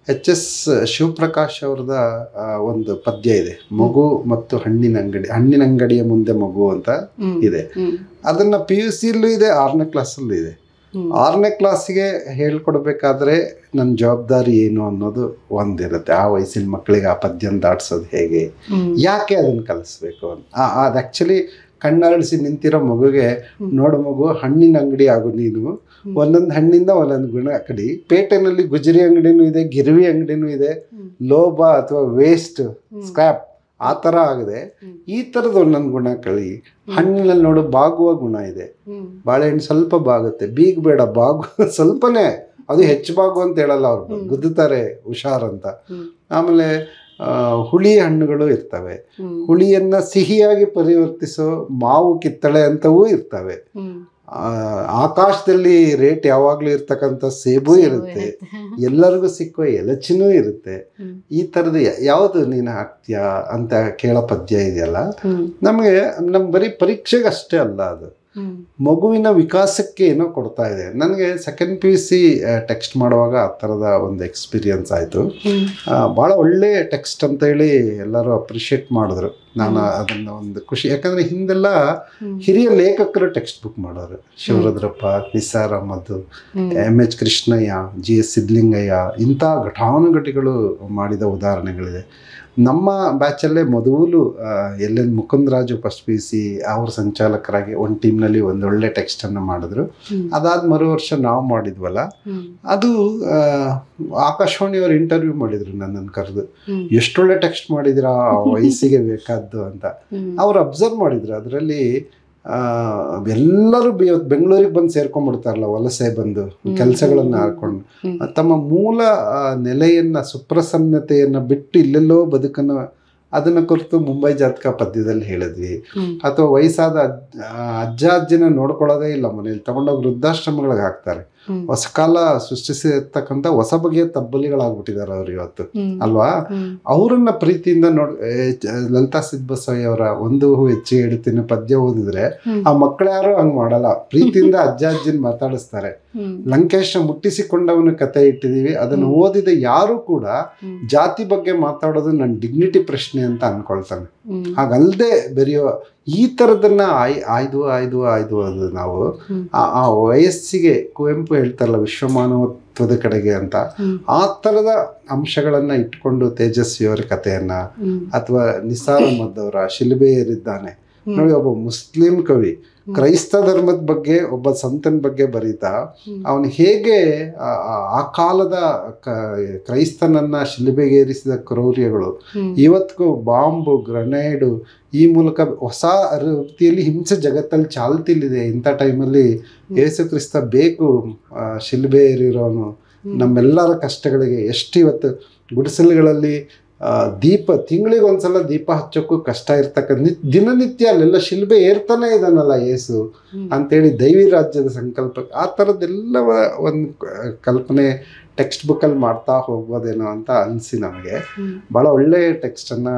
HS ಶಿವಪ್ರಕಾಶ್ ಅವ್ರದ ಒಂದು ಪದ್ಯ ಇದೆ, ಮಗು ಮತ್ತು ಹಣ್ಣಿನ ಅಂಗಡಿಯ ಮುಂದೆ ಮಗು ಅಂತ ಇದೆ. ಅದನ್ನ PUCಯಲ್ಲೂ ಇದೆ, 6ನೇ ಕ್ಲಾಸಲ್ಲೂ ಇದೆ. 6ನೇ ಕ್ಲಾಸಿಗೆ ಹೇಳ್ಕೊಡ್ಬೇಕಾದ್ರೆ ನನ್ನ ಜವಾಬ್ದಾರಿ ಏನು ಅನ್ನೋದು ಒಂದಿರುತ್ತೆ. ಆ ವಯಸ್ಸಿನ ಮಕ್ಕಳಿಗೆ ಆ ಪದ್ಯನ ದಾಟಿಸೋದು ಹೇಗೆ, ಯಾಕೆ ಅದನ್ನು ಕಲಿಸ್ಬೇಕು ಅಂತ. ಅದು ಆ್ಯಕ್ಚುಲಿ ಕಣ್ಣರಳಿಸಿ ನಿಂತಿರೋ ಮಗುಗೆ, ನೋಡು ಮಗು, ಹಣ್ಣಿನ ಅಂಗಡಿ ಆಗು ನೀನು, ಒಂದೊಂದು ಹಣ್ಣಿಂದ ಒಂದೊಂದು ಗುಣ ಕಡಿ. ಪೇಟೆನಲ್ಲಿ ಗುಜರಿ ಅಂಗಡಿನೂ ಇದೆ, ಗಿರ್ವಿ ಅಂಗಡಿನೂ ಇದೆ, ಲೋಭ ಅಥವಾ ವೇಸ್ಟ್ ಸ್ಕ್ರಾಪ್ ಆ ಥರ ಆಗಿದೆ. ಈ ಥರದ ಒಂದೊಂದು ಗುಣ ಕಳಿ. ಹಣ್ಣಿನಲ್ಲಿ ನೋಡು ಬಾಗುವ ಗುಣ ಇದೆ, ಬಾಳೆಹಣ್ಣು ಸ್ವಲ್ಪ ಬಾಗುತ್ತೆ, ಬೀಗ ಬೇಡ, ಬಾಗು ಸ್ವಲ್ಪನೇ, ಅದು ಹೆಚ್ಚು ಬಾಗು ಅಂತ ಹೇಳಲ್ಲ, ಅವ್ರು ಗುದ್ದುತ್ತಾರೆ ಹುಷಾರಂತ. ಆಮೇಲೆ ಹುಳಿ ಹಣ್ಣುಗಳು ಇರ್ತವೆ, ಹುಳಿಯನ್ನ ಸಿಹಿಯಾಗಿ ಪರಿವರ್ತಿಸೋ ಮಾವು ಕಿತ್ತಳೆ ಅಂತವೂ ಇರ್ತವೆ. ಆಕಾಶದಲ್ಲಿ ರೇಟ್ ಯಾವಾಗ್ಲೂ ಇರ್ತಕ್ಕಂಥ ಸೇಬು ಇರುತ್ತೆ, ಎಲ್ಲರಿಗೂ ಸಿಕ್ಕೋ ಎಲಚಿನೂ ಇರುತ್ತೆ. ಈ ಥರದ ಯಾವುದು ನೀನು ಹಾಕ್ತೀಯಾ ಅಂತ ಕೇಳೋ ಪದ್ಯ ಇದೆಯಲ್ಲ, ನಮ್ಗೆ ಬರೀ ಪರೀಕ್ಷೆಗೆ ಅಷ್ಟೇ ಅಲ್ಲ, ಅದು ಮಗುವಿನ ವಿಕಾಸಕ್ಕೆ ಏನೋ ಕೊಡ್ತಾ ಇದೆ. ನನಗೆ ಸೆಕೆಂಡ್ PUC ಟೆಕ್ಸ್ಟ್ ಮಾಡುವಾಗ ಆ ಥರದ ಒಂದು ಎಕ್ಸ್ಪೀರಿಯನ್ಸ್ ಆಯಿತು. ಭಾಳ ಒಳ್ಳೆ ಟೆಕ್ಸ್ಟ್ ಅಂತ ಹೇಳಿ ಎಲ್ಲರೂ ಅಪ್ರಿಷಿಯೇಟ್ ಮಾಡಿದ್ರು. ನಾನು ಅದನ್ನ ಒಂದು ಖುಷಿ, ಯಾಕಂದ್ರೆ ಹಿಂದೆಲ್ಲ ಹಿರಿಯ ಲೇಖಕರು ಟೆಕ್ಸ್ಟ್ ಬುಕ್ ಮಾಡೋರು. ಶಿವರುದ್ರಪ್ಪ, ನಿಸಾರ್ ಅಹಮದ್, M.H. ಕೃಷ್ಣಯ್ಯ, G.S. ಸಿದ್ಧಲಿಂಗಯ್ಯ, ಇಂಥ ಘಟಾನುಘಟಿಗಳು ಮಾಡಿದ ಉದಾಹರಣೆಗಳಿದೆ. ನಮ್ಮ ಬ್ಯಾಚಲ್ಲೇ ಮೊದಲು L.N. ಮುಕುಂದರಾಜು ಫಸ್ಟ್ PUC ಅವ್ರ ಸಂಚಾಲಕರಾಗಿ ಒಂದು ಟೀಮ್ನಲ್ಲಿ ಒಂದೊಳ್ಳೆ ಟೆಕ್ಸ್ಟನ್ನು ಮಾಡಿದ್ರು. ಅದಾದ ಮರು ವರ್ಷ ನಾವು ಮಾಡಿದ್ವಲ್ಲ, ಅದು ಆಕಾಶವಾಣಿಯವರು ಇಂಟರ್ವ್ಯೂ ಮಾಡಿದ್ರು ನನ್ನನ್ನು ಕರೆದು, ಎಷ್ಟೊಳ್ಳೆ ಟೆಕ್ಸ್ಟ್ ಮಾಡಿದಿರಾ ವಯಸ್ಸಿಗೆ ಬೇಕಾದ್ದು ಅಂತ. ಅವ್ರು ಅಬ್ಸರ್ವ್ ಮಾಡಿದ್ರು. ಅದರಲ್ಲಿ ಎಲ್ಲರೂ ಬೆಂಗಳೂರಿಗೆ ಬಂದು ಸೇರ್ಕೊಂಡ್ಬಿಡ್ತಾರಲ್ಲ, ವಲಸೆ ಬಂದು ಕೆಲಸಗಳನ್ನು ಹಾಕೊಂಡು ತಮ್ಮ ಮೂಲ ನೆಲೆಯನ್ನು, ಸುಪ್ರಸನ್ನತೆಯನ್ನು ಬಿಟ್ಟು ಇಲ್ಲೆಲ್ಲೋ ಬದುಕನ್ನು, ಅದನ್ನು ಕುರಿತು ಮುಂಬೈ ಜಾತಕ ಪದ್ಯದಲ್ಲಿ ಹೇಳಿದ್ವಿ. ಅಥವಾ ವಯಸ್ಸಾದ ಅಜ್ಜ ಅಜ್ಜಿನ ನೋಡ್ಕೊಳ್ಳೋದೇ ಇಲ್ಲ, ಮನೇಲಿ ತಗೊಂಡೋಗಿ ವೃದ್ಧಾಶ್ರಮಗಳಿಗೆ ಹಾಕ್ತಾರೆ. ಹೊಸ ಕಾಲ ಸೃಷ್ಟಿಸಿರ್ತಕ್ಕಂಥ ಹೊಸ ಬಗೆಯ ತಬ್ಬಲಿಗಳಾಗ್ಬಿಟ್ಟಿದ್ದಾರೆ ಅವ್ರು ಇವತ್ತು, ಅಲ್ವಾ? ಅವರನ್ನ ಪ್ರೀತಿಯಿಂದ ಲಲಿತಾ ಸಿದ್ಬಸಯ್ಯ ಅವರ ಒಂದು ಹೂ ಹೆಚ್ಚಿಗೆ ಇಡ್ತೀನಿ ಪದ್ಯ ಓದಿದ್ರೆ ಆ ಮಕ್ಕಳ್ಯಾರು ಹಂಗ್ ಮಾಡಲ್ಲ, ಪ್ರೀತಿಯಿಂದ ಅಜ್ಜ ಅಜ್ಜಿನ ಮಾತಾಡಿಸ್ತಾರೆ. ಲಂಕೇಶ್ನ ಮುಟ್ಟಿಸಿಕೊಂಡವನ ಕತೆ ಇಟ್ಟಿದೀವಿ, ಅದನ್ನು ಓದಿದ ಯಾರು ಕೂಡ ಜಾತಿ ಬಗ್ಗೆ ಮಾತಾಡೋದು ನನ್ನ ಡಿಗ್ನಿಟಿ ಪ್ರಶ್ನೆ ಅಂತ ಅನ್ಕೊಳ್ತಾನೆ. ಹಾಗಲ್ದೆ ಬೆರೆಯೋ ಈ ಥರದನ್ನ ಆಯ್ದು ಅದು ನಾವು ಆ ವಯಸ್ಸಿಗೆ ಕುವೆಂಪು ಹೇಳ್ತಾರಲ್ಲ ವಿಶ್ವಮಾನವತ್ವದ ಕಡೆಗೆ ಅಂತ, ಆ ಥರದ ಅಂಶಗಳನ್ನ ಇಟ್ಕೊಂಡು ತೇಜಸ್ವಿಯವರ ಕಥೆಯನ್ನ, ಅಥವಾ ನಿಸಾರ್ ಅಹಮದ್ ಅವರ ಶಿಲುಬೆ ಏರಿದ್ದಾನೆ ನೋಡಿ, ಒಬ್ಬ ಮುಸ್ಲಿಂ ಕವಿ ಕ್ರೈಸ್ತ ಧರ್ಮದ ಬಗ್ಗೆ, ಒಬ್ಬ ಸಂತನ ಬಗ್ಗೆ ಬರೀತಾ ಅವನು ಹೇಗೆ ಆ ಕಾಲದ ಕ್ರೈಸ್ತನನ್ನ ಶಿಲುಬೆಗೇರಿಸಿದ ಕ್ರೌರ್ಯಗಳು ಇವತ್ತಿಗೂ ಬಾಂಬು, ಗ್ರನೇಡು ಈ ಮೂಲಕ ಹೊಸ ರೀತಿಯಲ್ಲಿ ಹಿಂಸೆ ಜಗತ್ತಲ್ಲಿ ಚಾಲ್ತಿಲಿದೆ. ಇಂಥ ಟೈಮಲ್ಲಿ ಯೇಸು ಕ್ರಿಸ್ತ ಬೇಕು ಶಿಲುಬೆ ಏರಿರೋನು ನಮ್ಮೆಲ್ಲರ ಕಷ್ಟಗಳಿಗೆ. ಎಷ್ಟು ಇವತ್ತು ಗುಡಿಸಲುಗಳಲ್ಲಿ ದೀಪ, ತಿಂಗಳಿಗೆ ಒಂದ್ಸಲ ದೀಪ ಹಚ್ಚೋಕ್ಕೂ ಕಷ್ಟ ಇರ್ತಕ್ಕಂಥ ದಿನನಿತ್ಯ ಅಲ್ಲೆಲ್ಲ ಶಿಲ್ಬೆ ಏರ್ತಾನೆ ಇದಾನಲ್ಲ ಯೇಸು ಅಂತೇಳಿ ದೈವಿ ರಾಜ್ಯದ ಸಂಕಲ್ಪ, ಆ ಥರದ್ದೆಲ್ಲವ ಒಂದು ಕಲ್ಪನೆ ಟೆಕ್ಸ್ಟ್ ಬುಕ್ಕಲ್ಲಿ ಮಾಡ್ತಾ ಹೋಗ್ಬೋದೇನೋ ಅಂತ ಅನಿಸಿ ನಮಗೆ. ಭಾಳ ಒಳ್ಳೆ ಟೆಕ್ಸ್ಟನ್ನು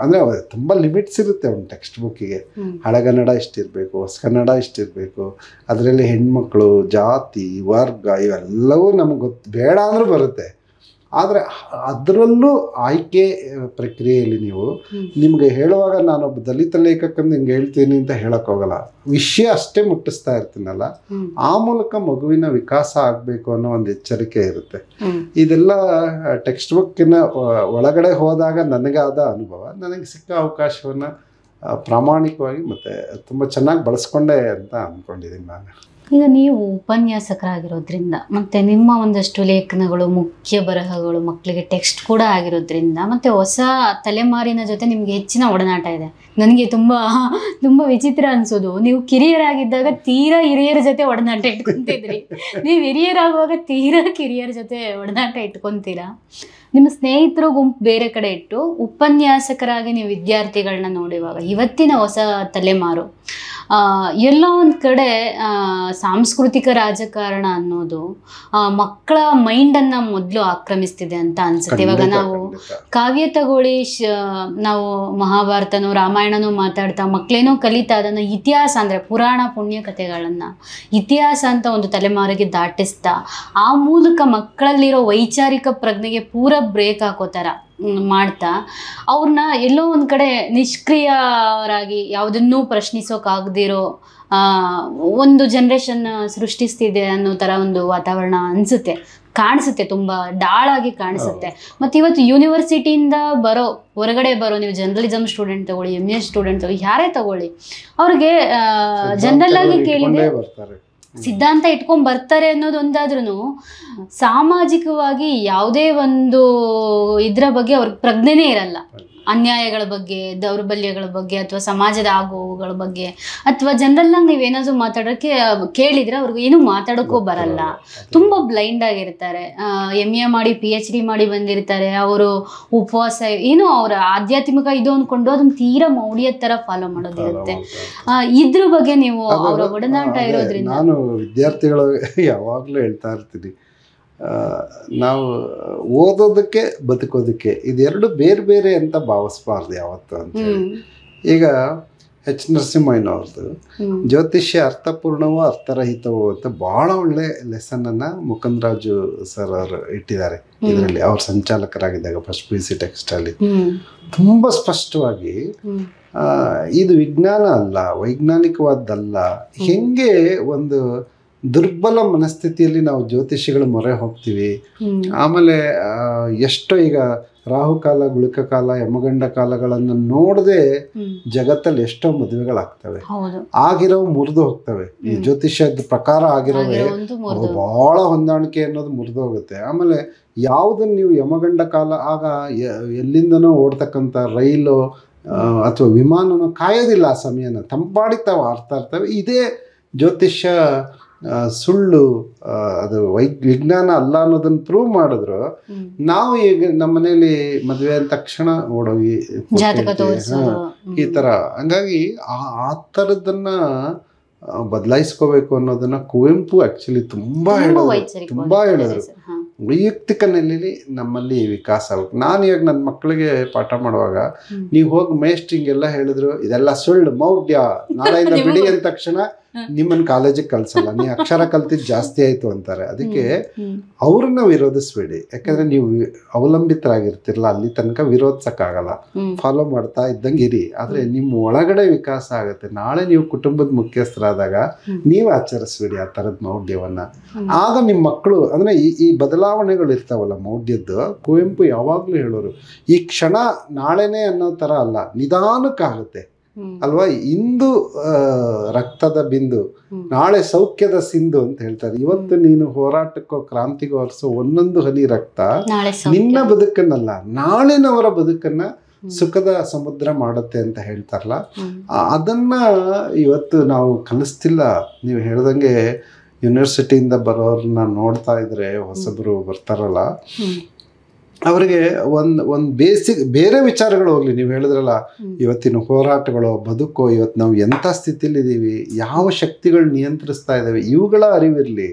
ಅಂದರೆ ತುಂಬ ಲಿಮಿಟ್ಸ್ ಇರುತ್ತೆ ಒಂದು ಟೆಕ್ಸ್ಟ್ ಬುಕ್ಕಿಗೆ. ಹಳೆಗನ್ನಡ ಇಷ್ಟಿರಬೇಕು, ಹೊಸ ಕನ್ನಡ ಇಷ್ಟಿರಬೇಕು, ಅದರಲ್ಲಿ ಹೆಣ್ಮಕ್ಳು, ಜಾತಿ, ವರ್ಗ ಇವೆಲ್ಲವೂ ನಮಗೆ ಬೇಡ ಅಂದರೂ ಬರುತ್ತೆ. ಆದರೆ ಅದರಲ್ಲೂ ಆಯ್ಕೆ ಪ್ರಕ್ರಿಯೆಯಲ್ಲಿ ನೀವು ನಿಮಗೆ ಹೇಳುವಾಗ ನಾನೊಬ್ಬ ದಲಿತ ಲೇಖಕಂದು ಹಿಂಗೆ ಹೇಳ್ತೀನಿ ಅಂತ ಹೇಳೋಕ್ಕೋಗಲ್ಲ, ವಿಷಯ ಅಷ್ಟೇ ಮುಟ್ಟಿಸ್ತಾ ಇರ್ತೀನಲ್ಲ, ಆ ಮೂಲಕ ಮಗುವಿನ ವಿಕಾಸ ಆಗಬೇಕು ಅನ್ನೋ ಒಂದು ಎಚ್ಚರಿಕೆ ಇರುತ್ತೆ. ಇದೆಲ್ಲ ಟೆಕ್ಸ್ಟ್ ಬುಕ್ಕಿನ ಒಳಗಡೆ ಹೋದಾಗ ನನಗಾದ ಅನುಭವ, ನನಗೆ ಸಿಕ್ಕ ಅವಕಾಶವನ್ನು ಪ್ರಾಮಾಣಿಕವಾಗಿ ಮತ್ತು ತುಂಬ ಚೆನ್ನಾಗಿ ಬಳಸ್ಕೊಂಡೆ ಅಂತ ಅಂದ್ಕೊಂಡಿದ್ದೀನಿ ನಾನು. ಈಗ ನೀವು ಉಪನ್ಯಾಸಕರಾಗಿರೋದ್ರಿಂದ ಮತ್ತು ನಿಮ್ಮ ಒಂದಷ್ಟು ಲೇಖನಗಳು, ಮುಖ್ಯ ಬರಹಗಳು ಮಕ್ಕಳಿಗೆ ಟೆಕ್ಸ್ಟ್ ಕೂಡ ಆಗಿರೋದ್ರಿಂದ, ಮತ್ತು ಹೊಸ ತಲೆಮಾರಿನ ಜೊತೆ ನಿಮಗೆ ಹೆಚ್ಚಿನ ಒಡನಾಟ ಇದೆ. ನನಗೆ ತುಂಬ ವಿಚಿತ್ರ ಅನಿಸೋದು, ನೀವು ಕಿರಿಯರಾಗಿದ್ದಾಗ ತೀರಾ ಹಿರಿಯರ ಜೊತೆ ಒಡನಾಟ ಇಟ್ಕೊತಿದ್ರಿ, ನೀವು ಹಿರಿಯರಾಗುವಾಗ ತೀರಾ ಕಿರಿಯರ ಜೊತೆ ಒಡನಾಟ ಇಟ್ಕೊತೀರಾ. ನಿಮ್ಮ ಸ್ನೇಹಿತರು ಗುಂಪು ಬೇರೆ ಕಡೆ ಇಟ್ಟು ಉಪನ್ಯಾಸಕರಾಗಿ ನೀವು ವಿದ್ಯಾರ್ಥಿಗಳನ್ನ ನೋಡುವಾಗ ಇವತ್ತಿನ ಹೊಸ ತಲೆಮಾರು ಎಲ್ಲೋ ಒಂದು ಕಡೆ ಸಾಂಸ್ಕೃತಿಕ ರಾಜಕಾರಣ ಅನ್ನೋದು ಮಕ್ಕಳ ಮೈಂಡನ್ನು ಮೊದಲು ಆಕ್ರಮಿಸ್ತಿದೆ ಅಂತ ಅನ್ಸುತ್ತೆ. ಇವಾಗ ನಾವು ಕಾವ್ಯ ತಗೊಳ್ಳಿ, ನಾವು ಮಹಾಭಾರತನೋ ರಾಮಾಯಣನೋ ಮಾತಾಡ್ತಾ ಮಕ್ಕಳೇನೋ ಕಲಿತಾ ಅದನ್ನು ಇತಿಹಾಸ ಅಂದರೆ ಪುರಾಣ ಪುಣ್ಯ ಕಥೆಗಳನ್ನು ಇತಿಹಾಸ ಅಂತ ಒಂದು ತಲೆಮಾರಿಗೆ ದಾಟಿಸ್ತಾ ಆ ಮೂಲಕ ಮಕ್ಕಳಲ್ಲಿರೋ ವೈಚಾರಿಕ ಪ್ರಜ್ಞೆಗೆ ಪೂರ ಬ್ರೇಕ್ ಹಾಕೋ ಥರ ಮಾಡ್ತಾ ಅವ್ರನ್ನ ಎಲ್ಲೋ ಒಂದು ಕಡೆ ನಿಷ್ಕ್ರಿಯರಾಗಿ ಯಾವುದನ್ನೂ ಪ್ರಶ್ನಿಸೋಕ್ಕಾಗದಿರೋ ಒಂದು ಜನ್ರೇಷನ್ ಸೃಷ್ಟಿಸ್ತಿದೆ ಅನ್ನೋ ಥರ ಒಂದು ವಾತಾವರಣ ಕಾಣಿಸುತ್ತೆ, ತುಂಬ ಡಾಳಾಗಿ ಕಾಣಿಸುತ್ತೆ. ಮತ್ತು ಇವತ್ತು ಯೂನಿವರ್ಸಿಟಿಯಿಂದ ಹೊರಗಡೆ ಬರೋ ನೀವು ಜರ್ನಲಿಸಮ್ ಸ್ಟೂಡೆಂಟ್ ತಗೊಳ್ಳಿ, MA ಸ್ಟೂಡೆಂಟ್ ತಗೊಳ್ಳಿ, ಯಾರೇ ತಗೊಳ್ಳಿ, ಅವ್ರಿಗೆ ಜನರಲ್ ಆಗಿ ಕೇಳಿದ್ರೆ ಸಿದ್ಧಾಂತ ಇಟ್ಕೊಂಡ್ ಬರ್ತಾರೆ ಅನ್ನೋದು ಒಂದಾದ್ರೂ ಸಾಮಾಜಿಕವಾಗಿ ಯಾವುದೇ ಒಂದು ಇದ್ರ ಬಗ್ಗೆ ಅವ್ರಿಗೆ ಪ್ರಜ್ಞೆನೇ ಇರಲ್ಲ. ಅನ್ಯಾಯಗಳ ಬಗ್ಗೆ, ದೌರ್ಬಲ್ಯಗಳ ಬಗ್ಗೆ, ಅಥವಾ ಸಮಾಜದ ಆಗುಗಳ ಬಗ್ಗೆ, ಅಥವಾ ಜನರಲ್ಲಾಗಿ ನೀವೇನಾದ್ರೂ ಮಾತಾಡೋಕ್ಕೆ ಕೇಳಿದ್ರೆ ಅವ್ರಿಗೆ ಏನೂ ಮಾತಾಡೋಕ್ಕೂ ಬರಲ್ಲ. ತುಂಬ ಬ್ಲೈಂಡ್ ಆಗಿರ್ತಾರೆ. MA ಮಾಡಿ PhD ಮಾಡಿ ಬಂದಿರ್ತಾರೆ. ಅವರು ಉಪವಾಸ ಏನೋ ಅವರ ಆಧ್ಯಾತ್ಮಿಕ ಇದು ಅಂದ್ಕೊಂಡು ಅದನ್ನ ತೀರಾ ಮೌಢ್ಯದ ಥರ ಫಾಲೋ ಮಾಡೋದಿರುತ್ತೆ. ಇದ್ರ ಬಗ್ಗೆ ನೀವು ಅವರ ಒಡನಾಟ ಇರೋದ್ರಿಂದ. ನಾನು ವಿದ್ಯಾರ್ಥಿಗಳು ಯಾವಾಗಲೂ ಹೇಳ್ತಾ ಇರ್ತೀನಿ, ನಾವು ಓದೋದಕ್ಕೆ ಬದುಕೋದಕ್ಕೆ ಇದೆರಡು ಬೇರೆ ಬೇರೆ ಅಂತ ಭಾವಿಸ್ಬಾರ್ದು ಯಾವತ್ತು ಅಂತ ಹೇಳಿ. ಈಗ ಎಚ್ ನರಸಿಂಹಯ್ಯನವ್ರದ್ದು ಜ್ಯೋತಿಷ್ಯ ಅರ್ಥಪೂರ್ಣವೋ ಅರ್ಥರಹಿತವೋ ಅಂತ ಬಹಳ ಒಳ್ಳೆ ಲೆಸನನ್ನು ಮುಕುಂದರಾಜು ಸರ್ ಅವರು ಇಟ್ಟಿದ್ದಾರೆ ಇದರಲ್ಲಿ. ಅವ್ರ ಸಂಚಾಲಕರಾಗಿದ್ದಾಗ ಫಸ್ಟ್ PUC ಟೆಕ್ಸ್ಟಲ್ಲಿ ತುಂಬ ಸ್ಪಷ್ಟವಾಗಿ ಇದು ವಿಜ್ಞಾನ ಅಲ್ಲ, ವೈಜ್ಞಾನಿಕವಾದ್ದಲ್ಲ, ಹೆಂಗೆ ಒಂದು ದುರ್ಬಲ ಮನಸ್ಥಿತಿಯಲ್ಲಿ ನಾವು ಜ್ಯೋತಿಷಿಗಳ ಮೊರೆ ಹೋಗ್ತೀವಿ. ಆಮೇಲೆ ಎಷ್ಟೋ ಈಗ ರಾಹುಕಾಲ, ಗುಳಿಕ ಕಾಲ, ಯಮಗಂಡ ಕಾಲಗಳನ್ನು ನೋಡದೆ ಜಗತ್ತಲ್ಲಿ ಎಷ್ಟೋ ಮದುವೆಗಳಾಗ್ತವೆ. ಆಗಿರೋ ಮುರಿದು ಹೋಗ್ತವೆ. ಈ ಜ್ಯೋತಿಷ್ಯದ ಪ್ರಕಾರ ಆಗಿರೋವೆ ಬಹಳ ಹೊಂದಾಣಿಕೆ ಅನ್ನೋದು ಮುರಿದು ಹೋಗುತ್ತೆ. ಆಮೇಲೆ ಯಾವುದನ್ನು ನೀವು ಯಮಗಂಡ ಕಾಲ, ಆಗ ಎಲ್ಲಿಂದನೋ ಓಡ್ತಕ್ಕಂಥ ರೈಲು ಅಥವಾ ವಿಮಾನನೋ ಕಾಯೋದಿಲ್ಲ, ಆ ಸಮಯನ ತಂಪಾಡಿತಾವ ಆರ್ತಾ ಇರ್ತವೆ. ಇದೇ ಜ್ಯೋತಿಷ್ಯ ಸುಳ್ಳು, ಅದು ವಿಜ್ಞಾನ ಅಲ್ಲ ಅನ್ನೋದನ್ನು ಪ್ರೂವ್ ಮಾಡಿದ್ರು. ನಾವು ಈಗ ನಮ್ಮ ಮನೇಲಿ ಮದುವೆ ಅಂದ ತಕ್ಷಣ ಓಡೋಗಿ ಈ ಥರ. ಹಂಗಾಗಿ ಆ ಥರದ್ದನ್ನ ಬದಲಾಯಿಸ್ಕೋಬೇಕು ಅನ್ನೋದನ್ನ ಕುವೆಂಪು ಆ್ಯಕ್ಚುಲಿ ತುಂಬ ಹೇಳಿದ್ರು. ವೈಯಕ್ತಿಕ ನೆಲೆಯಲ್ಲಿ ನಮ್ಮಲ್ಲಿ ವಿಕಾಸ ಆಗಬೇಕು. ನಾನು ಇವಾಗ ನನ್ನ ಮಕ್ಕಳಿಗೆ ಪಾಠ ಮಾಡುವಾಗ ನೀವು ಹೋಗಿ ಮೇಸ್ಟ್ರಿಂಗೆಲ್ಲ ಹೇಳಿದ್ರು ಇದೆಲ್ಲ ಸುಳ್ಳು, ಮೌಢ್ಯ, ನಾಳೆಯಿಂದ ಬಿಡಿ ಅಂದ ತಕ್ಷಣ ನಿಮ್ಮನ್ನು ಕಾಲೇಜಿಗೆ ಕಳ್ಸಲ್ಲ, ನೀವು ಅಕ್ಷರ ಕಲ್ತಿದ್ದು ಜಾಸ್ತಿ ಆಯಿತು ಅಂತಾರೆ. ಅದಕ್ಕೆ ಅವ್ರನ್ನ ವಿರೋಧಿಸ್ಬೇಡಿ, ಯಾಕಂದರೆ ನೀವು ಅವಲಂಬಿತರಾಗಿರ್ತಿರಲ್ಲ, ಅಲ್ಲಿ ತನಕ ವಿರೋಧಿಸೋಕ್ಕಾಗಲ್ಲ. ಫಾಲೋ ಮಾಡ್ತಾ ಇದ್ದಂಗೆ ಇರಿ. ಆದರೆ ನಿಮ್ಮ ಒಳಗಡೆ ವಿಕಾಸ ಆಗುತ್ತೆ. ನಾಳೆ ನೀವು ಕುಟುಂಬದ ಮುಖ್ಯಸ್ಥರಾದಾಗ ನೀವು ಆಚರಿಸ್ಬೇಡಿ ಆ ಥರದ ಮೌಢ್ಯವನ್ನು. ಆಗ ನಿಮ್ಮ ಮಕ್ಕಳು, ಅಂದರೆ ಈ ಬದಲಾವಣೆಗಳು ಇರ್ತಾವಲ್ಲ ಮೌಢ್ಯದ್ದು, ಕುವೆಂಪು ಯಾವಾಗಲೂ ಹೇಳೋರು ಈ ಕ್ಷಣ ನಾಳೆನೇ ಅನ್ನೋ ಥರ ಅಲ್ಲ, ನಿಧಾನಕ್ಕಾಗುತ್ತೆ ಅಲ್ವಾ. ಇಂದು ರಕ್ತದ ಬಿಂದು, ನಾಳೆ ಸೌಖ್ಯದ ಸಿಂಧು ಅಂತ ಹೇಳ್ತಾರೆ. ಇವತ್ತು ನೀನು ಹೋರಾಟಕ್ಕೋ ಕ್ರಾಂತಿಗೋ ಹರಿಸೋ ಒಂದೊಂದು ಹನಿ ರಕ್ತ ನಿನ್ನ ಬದುಕನ್ನಲ್ಲ, ನಾಳಿನವರ ಬದುಕನ್ನ ಸುಖದ ಸಮುದ್ರ ಮಾಡುತ್ತೆ ಅಂತ ಹೇಳ್ತಾರಲ್ಲ, ಅದನ್ನ ಇವತ್ತು ನಾವು ಕಲಿಸ್ತಿಲ್ಲ. ನೀವು ಹೇಳ್ದಂಗೆ ಯೂನಿವರ್ಸಿಟಿಯಿಂದ ಬರೋರನ್ನ ನೋಡ್ತಾ ಇದ್ರೆ, ಹೊಸಬರು ಬರ್ತಾರಲ್ಲ, ಅವರಿಗೆ ಒಂದು ಬೇಸಿಕ್ ಬೇರೆ ವಿಚಾರಗಳು ಹೋಗ್ಲಿ. ನೀವು ಹೇಳಿದ್ರಲ್ಲ ಇವತ್ತಿನ ಹೋರಾಟಗಳು, ಬದುಕೋ, ಇವತ್ತು ನಾವು ಎಂಥ ಸ್ಥಿತಿಲಿದ್ದೀವಿ, ಯಾವ ಶಕ್ತಿಗಳು ನಿಯಂತ್ರಿಸ್ತಾ ಇದ್ದಾವೆ, ಇವುಗಳ ಅರಿವಿರಲಿ.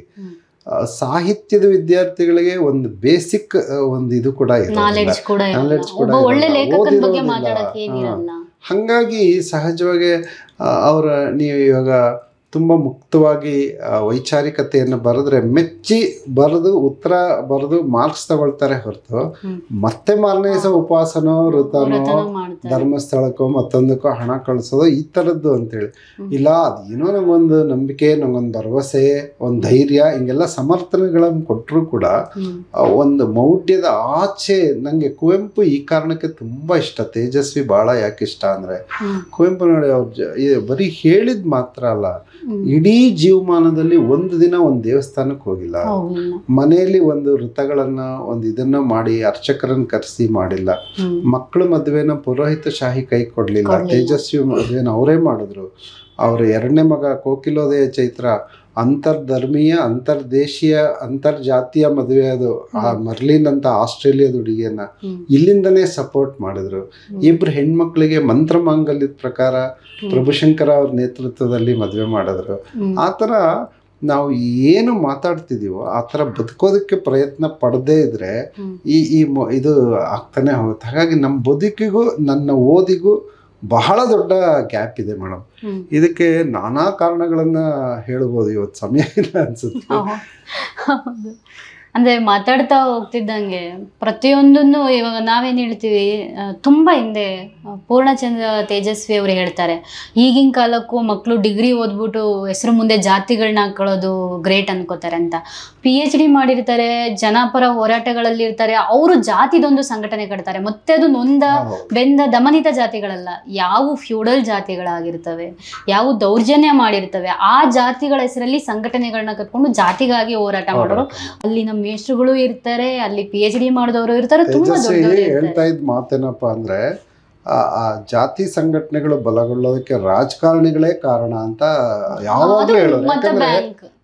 ಸಾಹಿತ್ಯದ ವಿದ್ಯಾರ್ಥಿಗಳಿಗೆ ಒಂದು ಬೇಸಿಕ್ ಒಂದು ಇದು ಕೂಡ ನಾಲೆಡ್ಜ್ ಕೂಡ ಹಾಗಾಗಿ ಸಹಜವಾಗಿ ಹಂಗಾಗಿ ನೀವು ಇವಾಗ ತುಂಬ ಮುಕ್ತವಾಗಿ ವೈಚಾರಿಕತೆಯನ್ನು ಬರೆದ್ರೆ ಮೆಚ್ಚಿ ಬರೆದು ಉತ್ತರ ಬರೆದು ಮಾರ್ಕ್ಸ್ ತಗೊಳ್ತಾರೆ ಹೊರತು ಮತ್ತೆ ಮಾರನೇ ದಿವಸ ಉಪವಾಸನೋ ವೃತನೋ ಧರ್ಮಸ್ಥಳಕ್ಕೋ ಮತ್ತೊಂದಕ್ಕೋ ಹಣ ಕಳಿಸೋದು ಈ ಥರದ್ದು ಅಂತೇಳಿ ಇಲ್ಲ. ಅದೇನೋ ನಂಗೊಂದು ನಂಬಿಕೆ, ನಂಗೊಂದು ಭರವಸೆ, ಒಂದು ಧೈರ್ಯ, ಹಿಂಗೆಲ್ಲ ಸಮರ್ಥನೆಗಳನ್ನು ಕೊಟ್ಟರು ಕೂಡ ಒಂದು ಮೌಢ್ಯದ ಆಚೆ. ನನಗೆ ಕುವೆಂಪು ಈ ಕಾರಣಕ್ಕೆ ತುಂಬ ಇಷ್ಟ. ತೇಜಸ್ವಿ ಭಾಳ ಯಾಕೆ ಇಷ್ಟ ಅಂದರೆ, ಕುವೆಂಪು ನೋಡಿ ಅವ್ರು ಬರೀ ಹೇಳಿದ್ ಮಾತ್ರ ಅಲ್ಲ, ಇಡೀ ಜೀವಮಾನದಲ್ಲಿ ಒಂದು ದಿನ ಒಂದು ದೇವಸ್ಥಾನಕ್ಕೆ ಹೋಗಿಲ್ಲ, ಮನೆಯಲ್ಲಿ ಒಂದು ವೃತಗಳನ್ನ ಒಂದು ಇದನ್ನ ಮಾಡಿ ಅರ್ಚಕರನ್ನ ಕರೆಸಿ ಮಾಡಿಲ್ಲ, ಮಕ್ಕಳ ಮದುವೆನ ಪುರೋಹಿತ ಶಾಹಿ ಕೈ ಕೊಡ್ಲಿಲ್ಲ, ತೇಜಸ್ವಿ ಮದುವೆನ ಅವರೇ ಮಾಡಿದ್ರು. ಅವ್ರ ಎರಡನೇ ಮಗ ಕೋಕಿಲೋದಯ ಚೈತ್ರ ಅಂತರ್ಧರ್ಮೀಯ, ಅಂತರ್ದೇಶೀಯ, ಅಂತರ್ಜಾತೀಯ ಮದುವೆ. ಅದು ಆ ಮರ್ಲಿನ್ ಅಂತ ಆಸ್ಟ್ರೇಲಿಯಾದ ಹುಡುಗಿಯನ್ನ ಇಲ್ಲಿಂದನೇ ಸಪೋರ್ಟ್ ಮಾಡಿದ್ರು. ಇಬ್ರು ಹೆಣ್ಮಕ್ಳಿಗೆ ಮಂತ್ರ ಮಾಂಗಲ್ಯದ ಪ್ರಕಾರ ಪ್ರಭುಶಂಕರ ಅವ್ರ ನೇತೃತ್ವದಲ್ಲಿ ಮದುವೆ ಮಾಡಿದ್ರು. ಆ ಥರ ನಾವು ಏನು ಮಾತಾಡ್ತಿದೀವೋ ಆ ಥರ ಬದುಕೋದಕ್ಕೆ ಪ್ರಯತ್ನ ಪಡದೇ ಇದ್ರೆ ಇದು ಆಗ್ತಾನೆ ಹೋಗುತ್ತೆ. ಹಾಗಾಗಿ ನಮ್ಮ ಬದುಕಿಗೂ ನನ್ನ ಓದಿಗೂ ಬಹಳ ದೊಡ್ಡ ಗ್ಯಾಪ್ ಇದೆ ಮೇಡಮ್. ಇದಕ್ಕೆ ನಾನಾ ಕಾರಣಗಳನ್ನ ಹೇಳ್ಬೋದು, ಇವತ್ತು ಸಮಯ ಇಲ್ಲ ಅನ್ಸುತ್ತೆ. ಅಂದ್ರೆ ಮಾತಾಡ್ತಾ ಹೋಗ್ತಿದ್ದಂಗೆ ಪ್ರತಿಯೊಂದನ್ನು ಇವಾಗ ನಾವೇನು ಹೇಳ್ತೀವಿ, ತುಂಬ ಹಿಂದೆ ಪೂರ್ಣಚಂದ್ರ ತೇಜಸ್ವಿ ಅವರು ಹೇಳ್ತಾರೆ, ಈಗಿನ ಕಾಲಕ್ಕೂ ಮಕ್ಕಳು ಡಿಗ್ರಿ ಓದ್ಬಿಟ್ಟು ಹೆಸರು ಮುಂದೆ ಜಾತಿಗಳನ್ನ ಹಾಕೊಳ್ಳೋದು ಗ್ರೇಟ್ ಅನ್ಕೋತಾರೆ ಅಂತ. PhD ಮಾಡಿರ್ತಾರೆ, ಜನಪರ ಹೋರಾಟಗಳಲ್ಲಿ ಇರ್ತಾರೆ, ಅವರು ಜಾತಿದೊಂದು ಸಂಘಟನೆ ಕಟ್ತಾರೆ. ಮತ್ತೆ ಅದು ನೊಂದ ಬೆಂದ ದಮನಿತ ಜಾತಿಗಳಲ್ಲ, ಯಾವ ಫ್ಯೂಡಲ್ ಜಾತಿಗಳಾಗಿರ್ತವೆ, ಯಾವ ದೌರ್ಜನ್ಯ ಮಾಡಿರ್ತವೆ, ಆ ಜಾತಿಗಳ ಹೆಸರಲ್ಲಿ ಸಂಘಟನೆಗಳನ್ನ ಕಟ್ಕೊಂಡು ಜಾತಿಗಾಗಿ ಹೋರಾಟ ಮಾಡೋರು ಅಲ್ಲಿ ನಮ್ಮ ಮೇಷ್ಟ್ರುಗಳು ಇರ್ತಾರೆ, ಅಲ್ಲಿ PhD ಮಾಡಿದವರು ಇರ್ತಾರೆ. ತುಂಬಾ ಹೇಳ್ತಾ ಇದ್ ಮಾತೇನಪ್ಪ ಅಂದ್ರೆ, ಆ ಜಾತಿ ಸಂಘಟನೆಗಳು ಬಲಗೊಳ್ಳೋದಕ್ಕೆ ರಾಜಕಾರಣಿಗಳೇ ಕಾರಣ ಅಂತ ಯಾವಾಗಲೂ ಹೇಳೋರು. ಯಾಕಂದ್ರೆ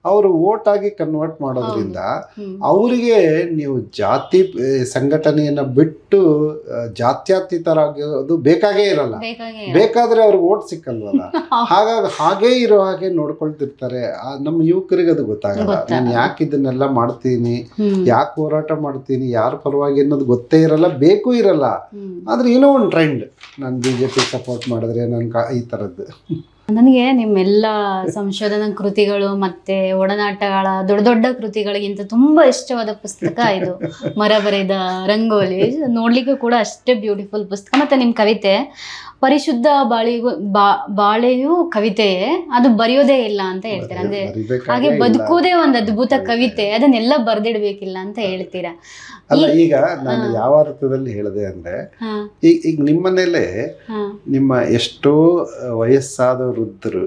ಅವರು ವೋಟ್ ಆಗಿ ಕನ್ವರ್ಟ್ ಮಾಡೋದ್ರಿಂದ ಅವರಿಗೆ ನೀವು ಜಾತಿ ಸಂಘಟನೆಯನ್ನ ಬಿಟ್ಟು ಜಾತ್ಯತೀತರಾಗೋದು ಬೇಕಾಗೇ ಇರಲ್ಲ. ಬೇಕಾದ್ರೆ ಅವ್ರಿಗೆ ವೋಟ್ ಸಿಕ್ಕಲ್ವಲ್ಲ. ಹಾಗಾಗಿ ಹಾಗೇ ಇರೋ ಹಾಗೆ ನೋಡ್ಕೊಳ್ತಿರ್ತಾರೆ. ನಮ್ಮ ಯುವಕರಿಗೆ ಅದು ಗೊತ್ತಾಗಲ್ಲ. ನಾನು ಯಾಕೆ ಇದನ್ನೆಲ್ಲ ಮಾಡ್ತೀನಿ, ಯಾಕೆ ಹೋರಾಟ ಮಾಡ್ತೀನಿ, ಯಾರ ಪರವಾಗಿ ಅನ್ನೋದು ಗೊತ್ತೇ ಇರಲ್ಲ, ಬೇಕು ಇರಲ್ಲ. ಆದ್ರೆ ಏನೋ ಒಂದು ಟ್ರೆಂಡ್, ನಾನು BJP ಸಪೋರ್ಟ್ ಮಾಡಿದ್ರೆ ನಾನು ಈ ಥರದ್ದು. ನನಗೆ ನಿಮ್ಮೆಲ್ಲ ಸಂಶೋಧನಾ ಕೃತಿಗಳು ಮತ್ತೆ ಒಡನಾಟಗಳ ದೊಡ್ಡ ದೊಡ್ಡ ಕೃತಿಗಳಿಗಿಂತ ತುಂಬಾ ಇಷ್ಟವಾದ ಪುಸ್ತಕ ಇದು ಮರ ಬರೆದ ರಂಗೋಲಿ. ನೋಡ್ಲಿಕ್ಕೂ ಕೂಡ ಅಷ್ಟೇ ಬ್ಯೂಟಿಫುಲ್ ಪುಸ್ತಕ. ಮತ್ತೆ ನಿಮ್ ಕವಿತೆ ಪರಿಶುದ್ಧ ಬಾಳೆಯು ಕವಿತೆಯೇ, ಅದು ಬರೆಯೋದೇ ಇಲ್ಲ ಅಂತ ಹೇಳ್ತೀರಾ. ಅಂದ್ರೆ ಹಾಗೆ ಬದುಕುವುದೇ ಒಂದು ಅದ್ಭುತ ಕವಿತೆ, ಅದನ್ನೆಲ್ಲ ಬರ್ದಿಡ್ಬೇಕಿಲ್ಲ ಅಂತ ಹೇಳ್ತೀರಾ. ಅಲ್ಲ, ಈಗ ನಾನು ಯಾವ ಅರ್ಥದಲ್ಲಿ ಹೇಳಿದೆ ಅಂದ್ರೆ, ಈಗ ನಿಮ್ಮನೇಲೆ ನಿಮ್ಮ ಎಷ್ಟೋ ವಯಸ್ಸಾದ ವೃದ್ಧರು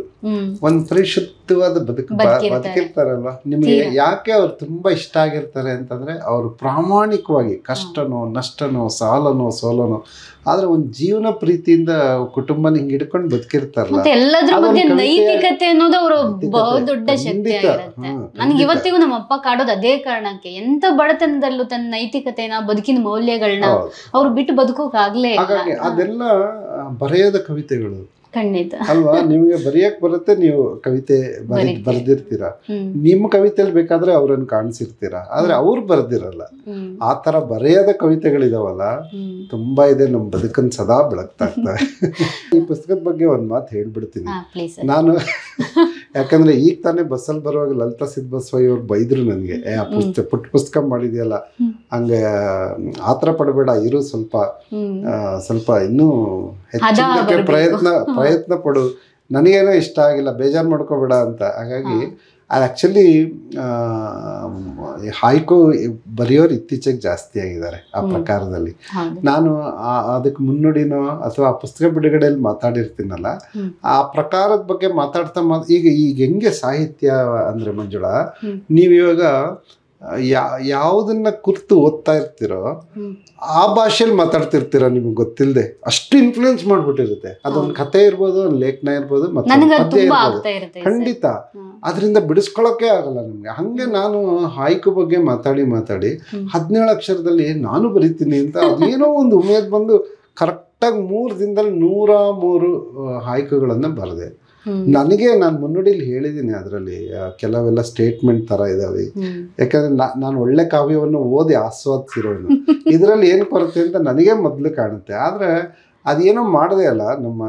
ಒಂದ್ ಪರಿಶುದ್ಧವಾದ ಬದುಕಿರ್ತಾರಲ್ವ, ನಿಮಗೆ ಯಾಕೆ ಅವ್ರು ತುಂಬಾ ಇಷ್ಟ ಆಗಿರ್ತಾರೆ ಅಂತಂದ್ರೆ, ಅವ್ರು ಪ್ರಾಮಾಣಿಕವಾಗಿ ಕಷ್ಟನೋ ನಷ್ಟನೋ ಸಾಲನೋ ಸೋಲನೋ ಆದ್ರೆ ಒಂದ್ ಜೀವನ ಪ್ರೀತಿಯಿಂದ ಕುಟುಂಬನ ಹಿಂಗ್ ಹಿಡ್ಕೊಂಡು ಬದುಕಿರ್ತಾರಲ್ಲ, ನೈತಿಕತೆ ಅನ್ನೋದು ಅವರು ಬಹುದೊಡ್ಡ ಶಕ್ತಿ ಆಗಿರುತ್ತೆ. ನನ್ಗೆ ಇವತ್ತಿಗೂ ನಮ್ಮ ಅಪ್ಪ ಕಾಡೋದು ಅದೇ ಕಾರಣಕ್ಕೆ. ಎಂತ ಬಡತನದಲ್ಲೂ ತನ್ನ ನೈತಿಕತೆನ, ಬದುಕಿನ ಮೌಲ್ಯಗಳನ್ನ ಅವ್ರು ಬಿಟ್ಟು ಬದುಕೋಕ್ ಆಗ್ಲೇ ಇಲ್ಲ. ಅದೆಲ್ಲ ಬರೆಯದ ಕವಿತೆಗಳು ಖಂಡಿತ ಅಲ್ವಾ. ನಿಮ್ಗೆ ಬರೆಯಕ್ ಬರುತ್ತೆ, ನೀವು ಕವಿತೆ ಬರ್ದಿರ್ತೀರಾ, ನಿಮ್ಮ ಕವಿತೆಯಲ್ಲಿ ಬೇಕಾದ್ರೆ ಅವ್ರನ್ನ ಕಾಣಿಸಿರ್ತೀರಾ, ಆದ್ರೆ ಅವ್ರು ಬರ್ದಿರಲ್ಲ. ಆ ತರ ಬರೆಯದ ಕವಿತೆಗಳಿದಾವಲ್ಲ, ತುಂಬಾ ಇದೆ, ನಮ್ ಬದುಕನ್ ಸದಾ ಬೆಳಗ್ತಾ ಇರ್ತವೆ. ಈ ಪುಸ್ತಕದ ಬಗ್ಗೆ ಒಂದ್ ಮಾತು ಹೇಳ್ಬಿಡ್ತೀನಿ ನಾನು. ಯಾಕಂದ್ರೆ ಈಗ ತಾನೇ ಬಸ್ಸಲ್ಲಿ ಬರುವಾಗ ಲಲಿತಾ ಸಿದ್ಬಸವಯ್ಯ ಅವ್ರು ಬೈದ್ರು ನನಗೆ, ಆ ಪುಟ್ಟ ಪುಸ್ತಕ ಮಾಡಿದ್ಯಲ್ಲ, ಹಂಗೆ ಆತರ ಪಡಬೇಡ, ಇರು ಸ್ವಲ್ಪ ಇನ್ನೂ ಹೆಚ್ಚಿನ ಪ್ರಯತ್ನ ಪಡು, ನನಗೇನೋ ಇಷ್ಟ ಆಗಿಲ್ಲ, ಬೇಜಾರು ಮಾಡ್ಕೋಬೇಡ ಅಂತ. ಹಾಗಾಗಿ ಅದು ಆ್ಯಕ್ಚುಲಿ ಹೈಕು ಬರೆಯೋರು ಇತ್ತೀಚೆಗೆ ಜಾಸ್ತಿ ಆಗಿದ್ದಾರೆ ಆ ಪ್ರಕಾರದಲ್ಲಿ. ನಾನು ಅದಕ್ಕೆ ಮುನ್ನುಡಿನೋ ಅಥವಾ ಆ ಪುಸ್ತಕ ಬಿಡುಗಡೆಯಲ್ಲಿ ಮಾತಾಡಿರ್ತೀನಲ್ಲ, ಆ ಪ್ರಕಾರದ ಬಗ್ಗೆ ಮಾತಾಡ್ತಾ ಈಗ ಹೆಂಗೆ ಸಾಹಿತ್ಯ ಅಂದರೆ ಮಂಜುಳಾ, ನೀವಿವಾಗ ಯಾವುದನ್ನ ಕುರಿತು ಓದ್ತಾ ಇರ್ತೀರೋ ಆ ಭಾಷೆಯಲ್ಲಿ ಮಾತಾಡ್ತಿರ್ತೀರ, ನಿಮ್ಗೆ ಗೊತ್ತಿಲ್ಲದೆ ಅಷ್ಟು ಇನ್ಫ್ಲೂಯೆನ್ಸ್ ಮಾಡ್ಬಿಟ್ಟಿರುತ್ತೆ. ಅದೊಂದು ಕಥೆ ಇರ್ಬೋದು, ಒಂದು ಲೇಖನ ಇರ್ಬೋದು, ಮತ್ತೆ ಪದ್ಯ ಇರ್ಬೋದು, ಖಂಡಿತ ಅದರಿಂದ ಬಿಡಿಸ್ಕೊಳ್ಳೋಕೆ ಆಗಲ್ಲ ನಮ್ಗೆ. ಹಂಗೆ ನಾನು ಹಾಯ್ಕು ಬಗ್ಗೆ ಮಾತಾಡಿ 17 ಅಕ್ಷರದಲ್ಲಿ ನಾನು ಬರಿತೀನಿ ಅಂತ ಅದೇನೋ ಒಂದು ಉಮೇದ್ ಬಂದು ಕರೆಕ್ಟಾಗಿ 3 ದಿನದಲ್ಲಿ 103 ಹಾಯ್ಕುಗಳನ್ನು ಬರೆದೆ. ನಾನು ಮುನ್ನುಡಿಲಿ ಹೇಳಿದ್ದೀನಿ, ಅದರಲ್ಲಿ ಕೆಲವೆಲ್ಲ ಸ್ಟೇಟ್ಮೆಂಟ್ ತರ ಇದಾವೆ. ಯಾಕಂದ್ರೆ ನಾನು ಒಳ್ಳೆ ಕಾವ್ಯವನ್ನು ಓದಿ ಆಸ್ವಾದಿಸಿರೋನು. ಇದರಲ್ಲಿ ಏನು ಕೊರತೆ ಅಂತ ನನಗೆ ಮೊದಲು ಕಾಣುತ್ತೆ. ಆದ್ರೆ ಅದೇನೋ ಮಾಡದೆ ಅಲ್ಲ, ನಮ್ಮ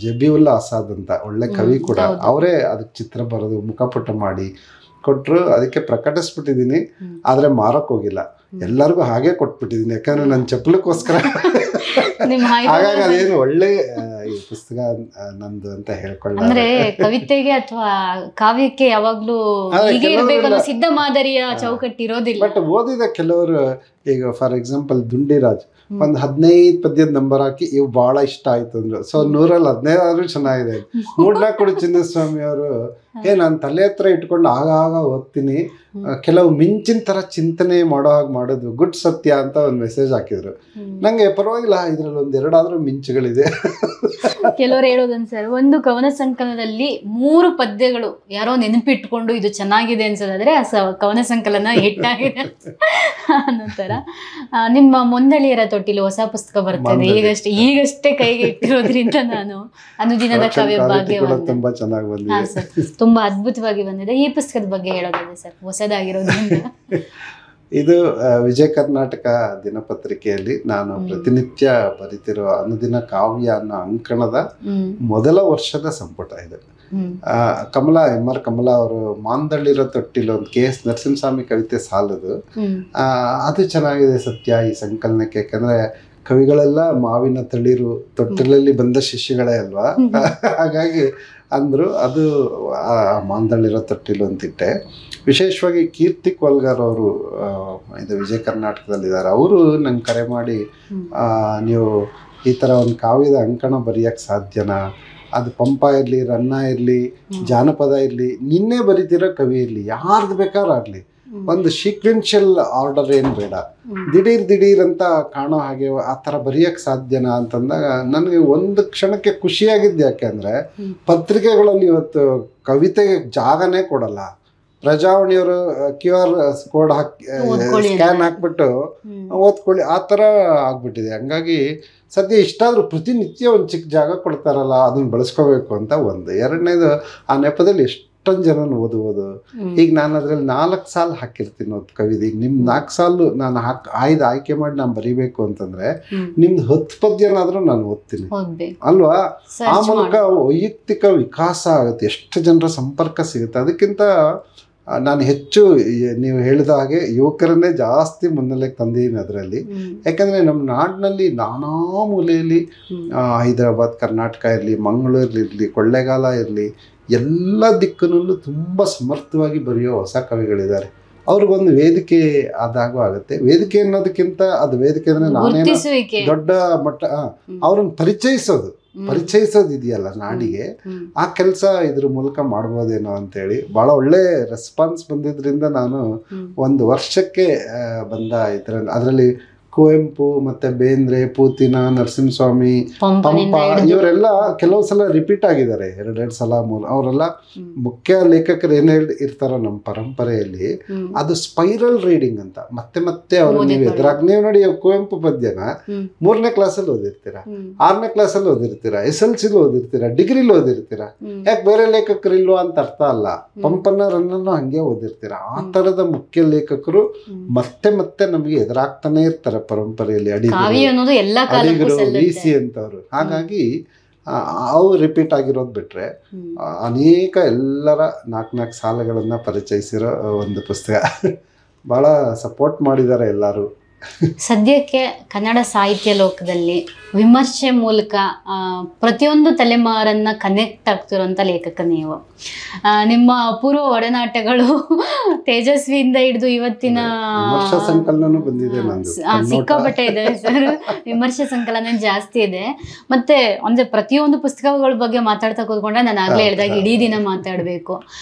ಜಬೀವುಲ್ಲಾ ಆಸಾದ್ ಅಂತ ಒಳ್ಳೆ ಕವಿ ಕೂಡ, ಅವರೇ ಅದಕ್ಕೆ ಚಿತ್ರ ಬರೆದು ಮುಖಪುಟ ಮಾಡಿ ಕೊಟ್ಟರು. ಅದಕ್ಕೆ ಪ್ರಕಟಿಸ್ಬಿಟ್ಟಿದ್ದೀನಿ, ಆದ್ರೆ ಮಾರಕ್ ಹೋಗಿಲ್ಲ, ಎಲ್ಲರಿಗೂ ಹಾಗೆ ಕೊಟ್ಬಿಟ್ಟಿದ್ದೀನಿ. ಯಾಕಂದ್ರೆ ನನ್ನ ಚಪ್ಪಲಕ್ಕೋಸ್ಕರ. ಹಾಗಾಗಿ ಅದೇನು ಒಳ್ಳೆ ಈ ಪುಸ್ತಕ ನಂದು ಅಂತ ಹೇಳ್ಕೊಳ್ಳ. ಅಂದ್ರೆ ಕವಿತೆಗೆ ಅಥವಾ ಕಾವ್ಯಕ್ಕೆ ಯಾವಾಗ್ಲೂ ಸಿದ್ಧ ಮಾದರಿಯ ಚೌಕಟ್ಟಿರೋದಿಲ್ಲ. ಬಟ್ ಓದಿದ ಕೆಲವರು, ಈಗ ಫಾರ್ ಎಕ್ಸಾಂಪಲ್ ದುಂಡಿರಾಜ್ ಒಂದು 15 ಪದ್ಯದ ನಂಬರ್ ಹಾಕಿ ಇವು ಬಹಳ ಇಷ್ಟ ಆಯ್ತು ಅಂದ್ರು. ಸೊ 100ರಲ್ಲಿ 15 ಆದ್ರೂ ಚೆನ್ನಾಗಿದೆ. ಮೂಡ್ನಾಕುಡಿ ಚಿನ್ನಸ್ವಾಮಿ ಅವರು, ನಾನು ತಲೆ ಹತ್ರ ಇಟ್ಕೊಂಡು ಆಗಾಗ ಓದ್ತೀನಿ, ಕೆಲವು ಮಿಂಚಿನ ತರ ಚಿಂತನೆ ಮಾಡೋ ಹಾಗೆ ಮಾಡೋದು ಗುಡ್ ಸತ್ಯ ಅಂತ ಒಂದು ಮೆಸೇಜ್ ಹಾಕಿದ್ರು. ನಂಗೆ ಪರವಾಗಿಲ್ಲ, ಇದ್ರಲ್ಲಿ 1-2 ಮಿಂಚುಗಳಿದೆ. ಕೆಲವರು ಹೇಳೋದನ್ ಸರ್, ಒಂದು ಕವನ ಸಂಕಲನದಲ್ಲಿ 3 ಪದ್ಯಗಳು ಯಾರೋ ನೆನಪಿಟ್ಕೊಂಡು ಇದು ಚೆನ್ನಾಗಿದೆ ಅನ್ಸೋದಾದ್ರೆ ಆ ಕವನ ಸಂಕಲನ ಹಿಟ್ಟಾಗಿದೆ ಅನ್ನೋ ತರ. ನಿಮ್ಮ ಮುಂದಳಿಯರ ತೊಟ್ಟಿಲು ಹೊಸ ಪುಸ್ತಕ ಬರ್ತದೆ ಈಗಷ್ಟೇ ಕೈಗೆ ಇಟ್ಟಿರೋದ್ರಿಂದ ನಾನು ಅನುದಿನದ ಕಾವ್ಯ ಭಾಗ್ಯವನ್ನು ತುಂಬಾ ಚೆನ್ನಾಗಿ ಬಂದಿದೆ, ತುಂಬಾ ಅದ್ಭುತವಾಗಿ ಬಂದಿದೆ. ಈ ಪುಸ್ತಕದ ಬಗ್ಗೆ ಹೇಳೋದಿದೆ ಸರ್, ಹೊಸದಾಗಿರೋದ್ರಿಂದ. ಇದು ವಿಜಯ ಕರ್ನಾಟಕ ದಿನಪತ್ರಿಕೆಯಲ್ಲಿ ನಾನು ಪ್ರತಿನಿತ್ಯ ಬರಿತಿರೋ ಅನುದಿನ ಕಾವ್ಯ ಅನ್ನೋ ಅಂಕಣದ ಮೊದಲ ವರ್ಷದ ಸಂಪುಟ ಇದು. ಕಮಲಾ MR ಕಮಲಾ ಅವರು ಮಾಂದಳ್ಳಿರೋ ತೊಟ್ಟಿಲು ಒಂದು KS ನರಸಿಂಹಸ್ವಾಮಿ ಕವಿತೆ ಸಾಲದು, ಅದು ಚೆನ್ನಾಗಿದೆ ಸತ್ಯ ಈ ಸಂಕಲನಕ್ಕೆ. ಯಾಕಂದ್ರೆ ಕವಿಗಳೆಲ್ಲ ಮಾವಿನ ತಳಿರು ತೊಟ್ಟಿಲಲ್ಲಿ ಬಂದ ಶಿಷ್ಯಗಳೇ ಅಲ್ವಾ, ಹಾಗಾಗಿ ಅಂದ್ರು ಅದು ಮಾಂದಳ್ಳಿರೋ ತೊಟ್ಟಿಲು ಅಂತಿಟ್ಟೆ. ವಿಶೇಷವಾಗಿ ಕೀರ್ತಿ ಕೊಲ್ಗಾರ್ ಅವರು ಇದು ವಿಜಯ ಕರ್ನಾಟಕದಲ್ಲಿದ್ದಾರೆ. ಅವರು ನಂಗೆ ಕರೆ ಮಾಡಿ, ನೀವು ಈ ಥರ ಒಂದು ಕಾವ್ಯದ ಅಂಕಣ ಬರೆಯೋಕ್ಕೆ ಸಾಧ್ಯನಾ, ಅದು ಪಂಪ ಇರಲಿ, ರನ್ನ ಇರಲಿ, ಜಾನಪದ ಇರಲಿ, ನಿನ್ನೆ ಬರಿತಿರೋ ಕವಿ ಇರಲಿ, ಯಾರ್ದು ಬೇಕಾದ್ರೂ ಆಗಲಿ, ಒಂದು ಸೀಕ್ವೆನ್ಷಿಯಲ್ ಆರ್ಡರ್ ಏನು ಬೇಡ, ದಿಢೀರ್ ಅಂತ ಕಾಣೋ ಹಾಗೆ ಆ ಥರ ಬರೆಯೋಕ್ಕೆ ಸಾಧ್ಯನಾ ಅಂತಂದಾಗ ನನಗೆ ಒಂದು ಕ್ಷಣಕ್ಕೆ ಖುಷಿಯಾಗಿದ್ದು. ಯಾಕೆಂದರೆ ಪತ್ರಿಕೆಗಳಲ್ಲಿ ಇವತ್ತು ಕವಿತೆಗೆ ಜಾಗನೇ ಕೊಡಲ್ಲ, ಪ್ರಜಾವಾಣಿಯವರು QR ಕೋಡ್ ಹಾಕಿ ಸ್ಕ್ಯಾನ್ ಹಾಕ್ಬಿಟ್ಟು ಓದ್ಕೊಳ್ಳಿ ಆ ಥರ ಆಗ್ಬಿಟ್ಟಿದೆ. ಹಂಗಾಗಿ ಸದ್ಯ ಇಷ್ಟಾದರೂ ಪ್ರತಿನಿತ್ಯ ಒಂದು ಚಿಕ್ಕ ಜಾಗ ಕೊಡ್ತಾರಲ್ಲ ಅದನ್ನು ಬಳಸ್ಕೋಬೇಕು ಅಂತ ಒಂದು. ಎರಡನೇದು ಆ ನೆಪದಲ್ಲಿ ಎಷ್ಟೊಂದು ಜನ ಓದುವುದು. ಈಗ ನಾನು ಅದರಲ್ಲಿ 4 ಸಾಲು ಹಾಕಿರ್ತೀನಿ ಒಂದು ಕವಿತೆ. ಈಗ ನಿಮ್ಮ 4 ಸಾಲು ನಾನು ಆಯ್ಕೆ ಮಾಡಿ ನಾನು ಬರೀಬೇಕು ಅಂತಂದ್ರೆ ನಿಮ್ದು 10 ಪದ್ಯನಾದ್ರೂ ನಾನು ಓದ್ತೀನಿ ಅಲ್ವಾ. ಆ ಮೂಲಕ ವೈಯಕ್ತಿಕ ವಿಕಾಸ ಆಗುತ್ತೆ, ಎಷ್ಟು ಜನರ ಸಂಪರ್ಕ ಸಿಗುತ್ತೆ. ಅದಕ್ಕಿಂತ ನಾನು ಹೆಚ್ಚು ನೀವು ಹೇಳಿದ ಹಾಗೆ ಯುವಕರನ್ನೇ ಜಾಸ್ತಿ ಮುನ್ನೆಲೆಗೆ ತಂದಿದ್ದೀನಿ ಅದರಲ್ಲಿ. ಯಾಕಂದರೆ ನಮ್ಮ ನಾಡಿನಲ್ಲಿ ನಾನಾ ಮೂಲೆಯಲ್ಲಿ ಹೈದರಾಬಾದ್, ಕರ್ನಾಟಕ ಇರಲಿ, ಮಂಗಳೂರು ಇರಲಿ, ಕೊಳ್ಳೇಗಾಲ ಇರಲಿ, ಎಲ್ಲ ದಿಕ್ಕಿನಲ್ಲೂ ತುಂಬ ಸಮರ್ಥವಾಗಿ ಬರೆಯೋ ಹೊಸ ಕವಿಗಳಿದ್ದಾರೆ. ಅವ್ರಿಗೊಂದು ವೇದಿಕೆ ಆದಾಗೂ ಆಗುತ್ತೆ. ವೇದಿಕೆ ಅನ್ನೋದಕ್ಕಿಂತ ಅದು ವೇದಿಕೆ ಅಂದರೆ ನಾನೇನೋ ದೊಡ್ಡ ಮಟ್ಟ ಅವ್ರನ್ನ ಪರಿಚಯಿಸೋದಿದೆಯಲ್ಲ ನಾಡಿಗೆ, ಆ ಕೆಲಸ ಇದ್ರ ಮೂಲಕ ಮಾಡ್ಬೋದೇನೋ ಅಂತೇಳಿ ಭಾಳ ಒಳ್ಳೆ ರೆಸ್ಪಾನ್ಸ್ ಬಂದಿದ್ರಿಂದ ನಾನು 1 ವರ್ಷಕ್ಕೆ ಬಂದ ಅದರಲ್ಲಿ ಕುವೆಂಪು ಮತ್ತು ಬೇಂದ್ರೆ, ಪೂತಿನ, ನರಸಿಂಹಸ್ವಾಮಿ, ಪಂಪ ಇವರೆಲ್ಲ ಕೆಲವು ಸಲ ರಿಪೀಟ್ ಆಗಿದ್ದಾರೆ, 2 ಸಲ ಅವರೆಲ್ಲ ಮುಖ್ಯ ಲೇಖಕರು ಏನು ಇರ್ತಾರೋ ನಮ್ಮ ಪರಂಪರೆಯಲ್ಲಿ. ಅದು ಸ್ಪೈರಲ್ ರೀಡಿಂಗ್ ಅಂತ ಮತ್ತೆ ಮತ್ತೆ ಅವರು ನೀವು ನೀವು ನೋಡಿ ಕುವೆಂಪು ಪದ್ಯನ 3ನೇ ಕ್ಲಾಸಲ್ಲಿ ಓದಿರ್ತೀರಾ, 6ನೇ ಕ್ಲಾಸಲ್ಲಿ ಓದಿರ್ತೀರಾ, SLC ಓದಿರ್ತೀರಾ, ಡಿಗ್ರಿಲಿ ಓದಿರ್ತೀರಾ. ಯಾಕೆ ಬೇರೆ ಲೇಖಕರು ಇಲ್ವಾ ಅಂತ ಅರ್ಥ ಅಲ್ಲ, ಪಂಪನರನ್ನು ಹಂಗೆ ಓದಿರ್ತೀರಾ. ಆ ಥರದ ಮುಖ್ಯ ಲೇಖಕರು ಮತ್ತೆ ಮತ್ತೆ ನಮಗೆ ಎದುರಾಗ್ತಾನೆ ಇರ್ತಾರೆ ಪರಂಪರೆಯಲ್ಲಿ. ಅಡಿಗರು, VC ಅಂತವ್ರು. ಹಾಗಾಗಿ ಅವು ರಿಪೀಟ್ ಆಗಿರೋದು ಬಿಟ್ರೆ ಅನೇಕ ಎಲ್ಲರ 4 ಸಾಲುಗಳನ್ನ ಪರಿಚಯಿಸಿರೋ ಒಂದು ಪುಸ್ತಕ. ಬಹಳ ಸಪೋರ್ಟ್ ಮಾಡಿದ್ದಾರೆ ಎಲ್ಲರೂ. ಸದ್ಯಕ್ಕೆ ಕನ್ನಡ ಸಾಹಿತ್ಯ ಲೋಕದಲ್ಲಿ ವಿಮರ್ಶೆ ಮೂಲಕ ಪ್ರತಿಯೊಂದು ತಲೆಮಾರನ್ನ ಕನೆಕ್ಟ್ ಆಗ್ತಿರುವಂಥ ಲೇಖಕ ನೀವು. ನಿಮ್ಮ ಅಪೂರ್ವ ಒಡನಾಟಗಳು ತೇಜಸ್ವಿಯಿಂದ ಹಿಡಿದು ಇವತ್ತಿನ ಸಿಕ್ಕಾಪಟ್ಟೆ ಇದೆ ಸರ್. ವಿಮರ್ಶೆ ಸಂಕಲನ ಜಾಸ್ತಿ ಇದೆ. ಮತ್ತೆ ಅಂದ್ರೆ ಪ್ರತಿಯೊಂದು ಪುಸ್ತಕಗಳ ಬಗ್ಗೆ ಮಾತಾಡ್ತಾ ಕೂತ್ಕೊಂಡ್ರೆ ನಾನು ಆಗ್ಲೇ ಹೇಳಿದಾಗ ಇಡೀ ದಿನ ಮಾತಾಡಬೇಕು.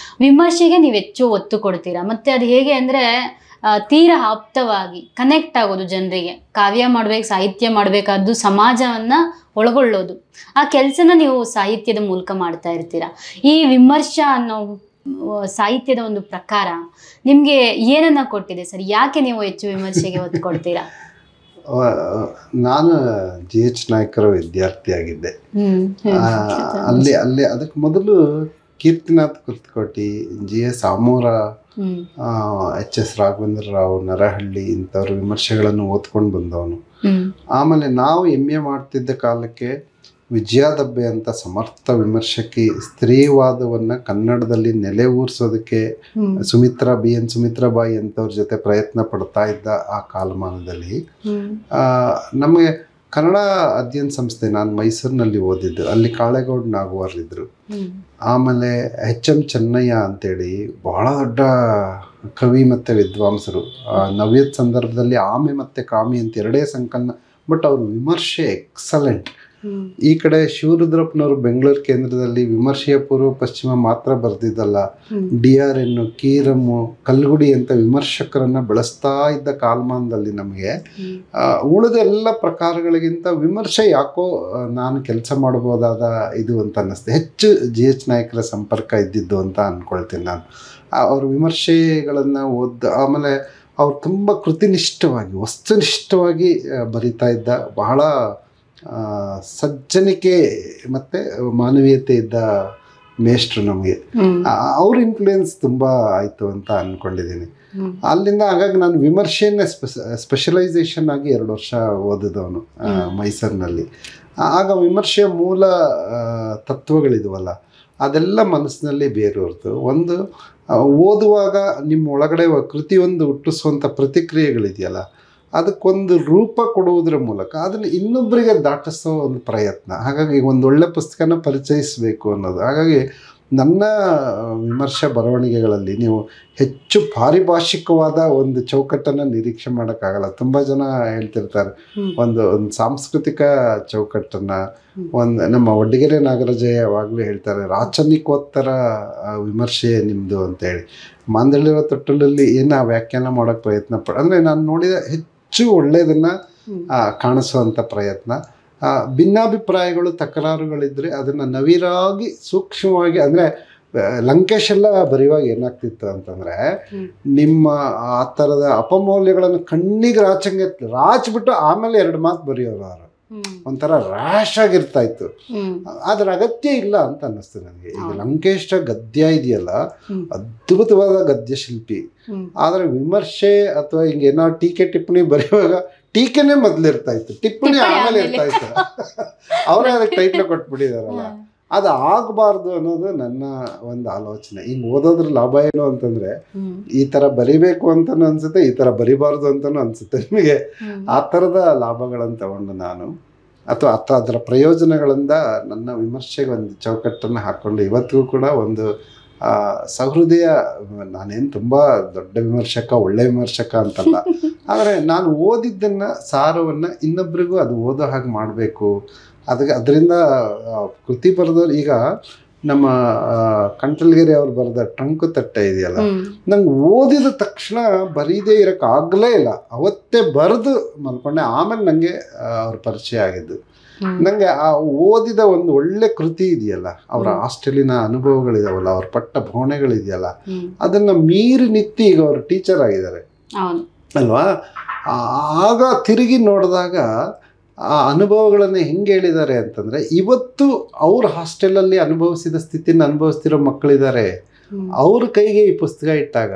ವಿಮರ್ಶೆಗೆ ನೀವು ಹೆಚ್ಚು ಒತ್ತು ಕೊಡ್ತೀರಾ. ಮತ್ತೆ ಅದು ಹೇಗೆ ಅಂದ್ರೆ ತೀರಾ ಆಪ್ತವಾಗಿ ಕನೆಕ್ಟ್ ಆಗೋದು ಜನರಿಗೆ. ಕಾವ್ಯ ಮಾಡ್ಬೇಕು, ಸಾಹಿತ್ಯ ಮಾಡಬೇಕಾದ್ದು ಸಮಾಜವನ್ನ ಒಳಗೊಳ್ಳೋದು. ಆ ಕೆಲಸನ ನೀವು ಸಾಹಿತ್ಯದ ಮೂಲಕ ಮಾಡ್ತಾ ಇರ್ತೀರಾ. ಈ ವಿಮರ್ಶಾ ಅನ್ನೋ ಸಾಹಿತ್ಯದ ಒಂದು ಪ್ರಕಾರ ನಿಮ್ಗೆ ಏನನ್ನ ಕೊಟ್ಟಿದೆ ಸರ್? ಯಾಕೆ ನೀವು ಹೆಚ್ಚು ವಿಮರ್ಶೆಗೆ ಒತ್ತು ಕೊಡ್ತೀರಾ? ನಾನು GH ನಾಯ್ಕರ ವಿದ್ಯಾರ್ಥಿಯಾಗಿದ್ದೆ. ಅಲ್ಲಿ ಅದಕ್ಕೆ ಮೊದಲು ಕೀರ್ತಿನಾಥ್ ಕುರ್ತಕೋಟಿ, GS ಆಮೂರ, HS ರಾಘವೇಂದ್ರ ರಾವ್, ನರಹಳ್ಳಿ ಇಂಥವ್ರ ವಿಮರ್ಶೆಗಳನ್ನು ಓದ್ಕೊಂಡು ಬಂದವನು. ಆಮೇಲೆ ನಾವು MA ಮಾಡ್ತಿದ್ದ ಕಾಲಕ್ಕೆ ವಿಜಯ ದಬ್ಬೆ ಅಂತ ಸಮರ್ಥ ವಿಮರ್ಶಕಿ ಸ್ತ್ರೀವಾದವನ್ನು ಕನ್ನಡದಲ್ಲಿ ನೆಲೆ ಊರಿಸೋದಕ್ಕೆ BN ಸುಮಿತ್ರಾಬಾಯಿ ಅಂತವ್ರ ಜೊತೆ ಪ್ರಯತ್ನ ಪಡ್ತಾ ಇದ್ದ ಆ ಕಾಲಮಾನದಲ್ಲಿ ನಮಗೆ ಕನ್ನಡ ಅಧ್ಯಯನ ಸಂಸ್ಥೆ, ನಾನು ಮೈಸೂರಿನಲ್ಲಿ ಓದಿದ್ದು, ಅಲ್ಲಿ ಕಾಳೇಗೌಡ ನಾಗವಾರ್ ಇದ್ರು. ಆಮೇಲೆ HM ಚೆನ್ನಯ್ಯ ಅಂತೇಳಿ ಬಹಳ ದೊಡ್ಡ ಕವಿ ಮತ್ತು ವಿದ್ವಾಂಸರು. ನವ್ಯದ ಸಂದರ್ಭದಲ್ಲಿ ಆಮೆ ಮತ್ತು ಕಾಮಿ ಅಂತ 2 ಸಂಕಲನ. ಬಟ್ ಅವ್ರ ವಿಮರ್ಶೆ ಎಕ್ಸಲೆಂಟ್. ಈ ಕಡೆ ಶಿವರುದ್ರಪ್ಪನವರು ಬೆಂಗಳೂರು ಕೇಂದ್ರದಲ್ಲಿ ವಿಮರ್ಶೆಯ ಪೂರ್ವ ಪಶ್ಚಿಮ ಮಾತ್ರ ಬರೆದಿದ್ದಲ್ಲ, DRN, ಕೀರಮ್ಮು, ಕಲ್ಗುಡಿ ಅಂತ ವಿಮರ್ಶಕರನ್ನ ಬೆಳೆಸ್ತಾ ಇದ್ದ ಕಾಲಮಾನದಲ್ಲಿ ನಮಗೆ ಉಳಿದ ಎಲ್ಲ ಪ್ರಕಾರಗಳಿಗಿಂತ ವಿಮರ್ಶೆ ಯಾಕೋ ನಾನು ಕೆಲಸ ಮಾಡ್ಬೋದಾದ ಇದು ಅಂತ ಅನ್ನಿಸ್ತೆ. ಹೆಚ್ಚು GH ನಾಯ್ಕರ ಸಂಪರ್ಕ ಇದ್ದಿದ್ದು ಅಂತ ಅಂದ್ಕೊಳ್ತೀನಿ ನಾನು. ಅವ್ರ ವಿಮರ್ಶೆಗಳನ್ನು ಆಮೇಲೆ ಅವ್ರು ತುಂಬ ಕೃತಿನಿಷ್ಠವಾಗಿ, ವಸ್ತುನಿಷ್ಠವಾಗಿ ಬರಿತಾ ಇದ್ದ, ಬಹಳ ಸಜ್ಜನಿಕೆ ಮತ್ತು ಮಾನವೀಯತೆ ಇದ್ದ ಮೇಷ್ಟ್ರು ನಮಗೆ. ಅವ್ರ ಇನ್ಫ್ಲೂಯೆನ್ಸ್ ತುಂಬ ಆಯಿತು ಅಂತ ಅಂದ್ಕೊಂಡಿದ್ದೀನಿ. ಅಲ್ಲಿಂದ ಹಾಗಾಗಿ ನಾನು ವಿಮರ್ಶೆಯನ್ನೇ ಸ್ಪೆಷಲೈಸೇಷನ್ ಆಗಿ 2 ವರ್ಷ ಓದಿದವನು ಮೈಸೂರಿನಲ್ಲಿ. ಆಗ ವಿಮರ್ಶೆಯ ಮೂಲ ತತ್ವಗಳಿದ್ವಲ್ಲ ಅದೆಲ್ಲ ಮನಸ್ಸಿನಲ್ಲಿ ಬೇರೂರ್ತು. ಒಂದು ಓದುವಾಗ ನಿಮ್ಮ ಒಳಗಡೆ ಕೃತಿಯೊಂದು ಹುಟ್ಟಿಸುವಂಥ ಪ್ರತಿಕ್ರಿಯೆಗಳಿದೆಯಲ್ಲ, ಅದಕ್ಕೊಂದು ರೂಪ ಕೊಡುವುದರ ಮೂಲಕ ಅದನ್ನು ಇನ್ನೊಬ್ಬರಿಗೆ ದಾಟಿಸೋ ಒಂದು ಪ್ರಯತ್ನ. ಹಾಗಾಗಿ ಒಂದೊಳ್ಳೆ ಪುಸ್ತಕನ ಪರಿಚಯಿಸಬೇಕು ಅನ್ನೋದು. ಹಾಗಾಗಿ ನನ್ನ ವಿಮರ್ಶೆ ಬರವಣಿಗೆಗಳಲ್ಲಿ ನೀವು ಹೆಚ್ಚು ಪಾರಿಭಾಷಿಕವಾದ ಒಂದು ಚೌಕಟ್ಟನ್ನು ನಿರೀಕ್ಷೆ ಮಾಡೋಕ್ಕಾಗಲ್ಲ. ತುಂಬ ಜನ ಹೇಳ್ತಿರ್ತಾರೆ ಒಂದು ಸಾಂಸ್ಕೃತಿಕ ಚೌಕಟ್ಟನ್ನು. ನಮ್ಮ ಒಡ್ಡಿಗೆರೆ ನಾಗರಾಜಯ್ಯ ಯಾವಾಗಲೂ ಹೇಳ್ತಾರೆ ರಾಚನಿಕೋತ್ತರ ವಿಮರ್ಶೆ ನಿಮ್ಮದು ಅಂತೇಳಿ. ಮಾಂದಳಿರೋ ತೊಟ್ಟಲಲ್ಲಿ ಏನು ವ್ಯಾಖ್ಯಾನ ಮಾಡೋಕ್ಕೆ ಪ್ರಯತ್ನ ಅಂದರೆ ನಾನು ನೋಡಿದ ಹೆಚ್ಚು ಒಳ್ಳೆಯದನ್ನು ಕಾಣಿಸುವಂಥ ಪ್ರಯತ್ನ. ಭಿನ್ನಾಭಿಪ್ರಾಯಗಳು, ತಕರಾರುಗಳಿದ್ದರೆ ಅದನ್ನು ನವಿರಾಗಿ ಸೂಕ್ಷ್ಮವಾಗಿ, ಅಂದರೆ ಲಂಕೇಶ್ ಎಲ್ಲ ಬರೆಯುವಾಗ ಏನಾಗ್ತಿತ್ತು ಅಂತಂದರೆ ನಿಮ್ಮ ಆ ಥರದ ಅಪಮೌಲ್ಯಗಳನ್ನು ಕಣ್ಣಿಗೆ ರಾಚ್ಬಿಟ್ಟು ಆಮೇಲೆ 2 ಮಾತು ಬರೆಯೋರು ಅವರು. ಒಂಥರ ರ್ಯಾಶ್ ಆಗಿರ್ತಾ ಇತ್ತು. ಅದರ ಅಗತ್ಯ ಇಲ್ಲ ಅಂತ ಅನ್ನಿಸ್ತು ನನಗೆ. ಈಗ ಲಂಕೇಶ ಗದ್ಯ ಇದೆಯಲ್ಲ, ಅದ್ಭುತವಾದ ಗದ್ಯ ಶಿಲ್ಪಿ. ಆದರೆ ವಿಮರ್ಶೆ ಅಥವಾ ಹಿಂಗೇನೋ ಟೀಕೆ ಟಿಪ್ಪಣಿ ಬರೆಯುವಾಗ ಟೀಕೆನೇ ಮೊದಲಿರ್ತಾ ಇತ್ತು, ಟಿಪ್ಪಣಿ ಆಮೇಲೆ ಇರ್ತಾ ಇತ್ತು. ಅವರೇ ಅದಕ್ಕೆ ಟೈಟ್ಲ್ ಕೊಟ್ಬಿಟ್ಟಿದಾರಲ್ಲ, ಅದು ಆಗಬಾರ್ದು ಅನ್ನೋದು ನನ್ನ ಒಂದು ಆಲೋಚನೆ. ಹಿಂಗೆ ಓದೋದ್ರ ಲಾಭ ಏನು ಅಂತಂದರೆ, ಈ ಥರ ಬರಿಬೇಕು ಅಂತಲೂ ಅನಿಸುತ್ತೆ, ಈ ಥರ ಬರಿಬಾರ್ದು ಅಂತಲೂ ಅನಿಸುತ್ತೆ. ನಿಮಗೆ ಆ ಥರದ ಲಾಭಗಳನ್ನು ತಗೊಂಡು ನಾನು ಅಥವಾ ಅದರ ಪ್ರಯೋಜನಗಳಿಂದ ನನ್ನ ವಿಮರ್ಶೆಗೆ ಒಂದು ಚೌಕಟ್ಟನ್ನು ಹಾಕ್ಕೊಂಡು ಇವತ್ತಿಗೂ ಕೂಡ ಒಂದು ಸಹೃದಯ, ನಾನೇನು ತುಂಬ ದೊಡ್ಡ ವಿಮರ್ಶಕ, ಒಳ್ಳೆ ವಿಮರ್ಶಕ ಅಂತಲ್ಲ, ಆದರೆ ನಾನು ಓದಿದ್ದನ್ನು ಸಾರವನ್ನು ಇನ್ನೊಬ್ರಿಗೂ ಅದು ಓದೋ ಹಾಗೆ ಮಾಡಬೇಕು. ಅದರಿಂದ ಕೃತಿ ಬರೆದವ್ರು, ಈಗ ನಮ್ಮ ಕಂಟಲ್ಗೆರೆ ಅವ್ರು ಬರೆದ ಟ್ರಂಕು ತಟ್ಟೆ ಇದೆಯಲ್ಲ, ನಂಗೆ ಓದಿದ ತಕ್ಷಣ ಬರೀದೇ ಇರೋಕ್ಕಾಗಲೇ ಇಲ್ಲ. ಅವತ್ತೇ ಬರೆದು ಮಲ್ಕೊಂಡೆ. ಆಮೇಲೆ ನನಗೆ ಅವ್ರ ಪರಿಚಯ ಆಗಿದ್ದು. ನನಗೆ ಆ ಓದಿದ ಒಂದು ಒಳ್ಳೆ ಕೃತಿ ಇದೆಯಲ್ಲ, ಅವರ ಹಾಸ್ಟೆಲಿನ ಅನುಭವಗಳಿದಾವಲ್ಲ, ಅವ್ರ ಪಟ್ಟ ಭಾವನೆಗಳಿದೆಯಲ್ಲ, ಅದನ್ನು ಮೀರಿ ನಿಂತು ಈಗ ಅವರು ಟೀಚರ್ ಆಗಿದ್ದಾರೆ ಅಲ್ವಾ. ಆಗ ತಿರುಗಿ ನೋಡಿದಾಗ ಆ ಅನುಭವಗಳನ್ನು ಹೆಂಗೆ ಹೇಳಿದ್ದಾರೆ ಅಂತಂದರೆ, ಇವತ್ತು ಅವ್ರ ಹಾಸ್ಟೆಲಲ್ಲಿ ಅನುಭವಿಸಿದ ಸ್ಥಿತಿನ ಅನುಭವಿಸ್ತಿರೋ ಮಕ್ಕಳಿದ್ದಾರೆ. ಅವ್ರ ಕೈಗೆ ಈ ಪುಸ್ತಕ ಇಟ್ಟಾಗ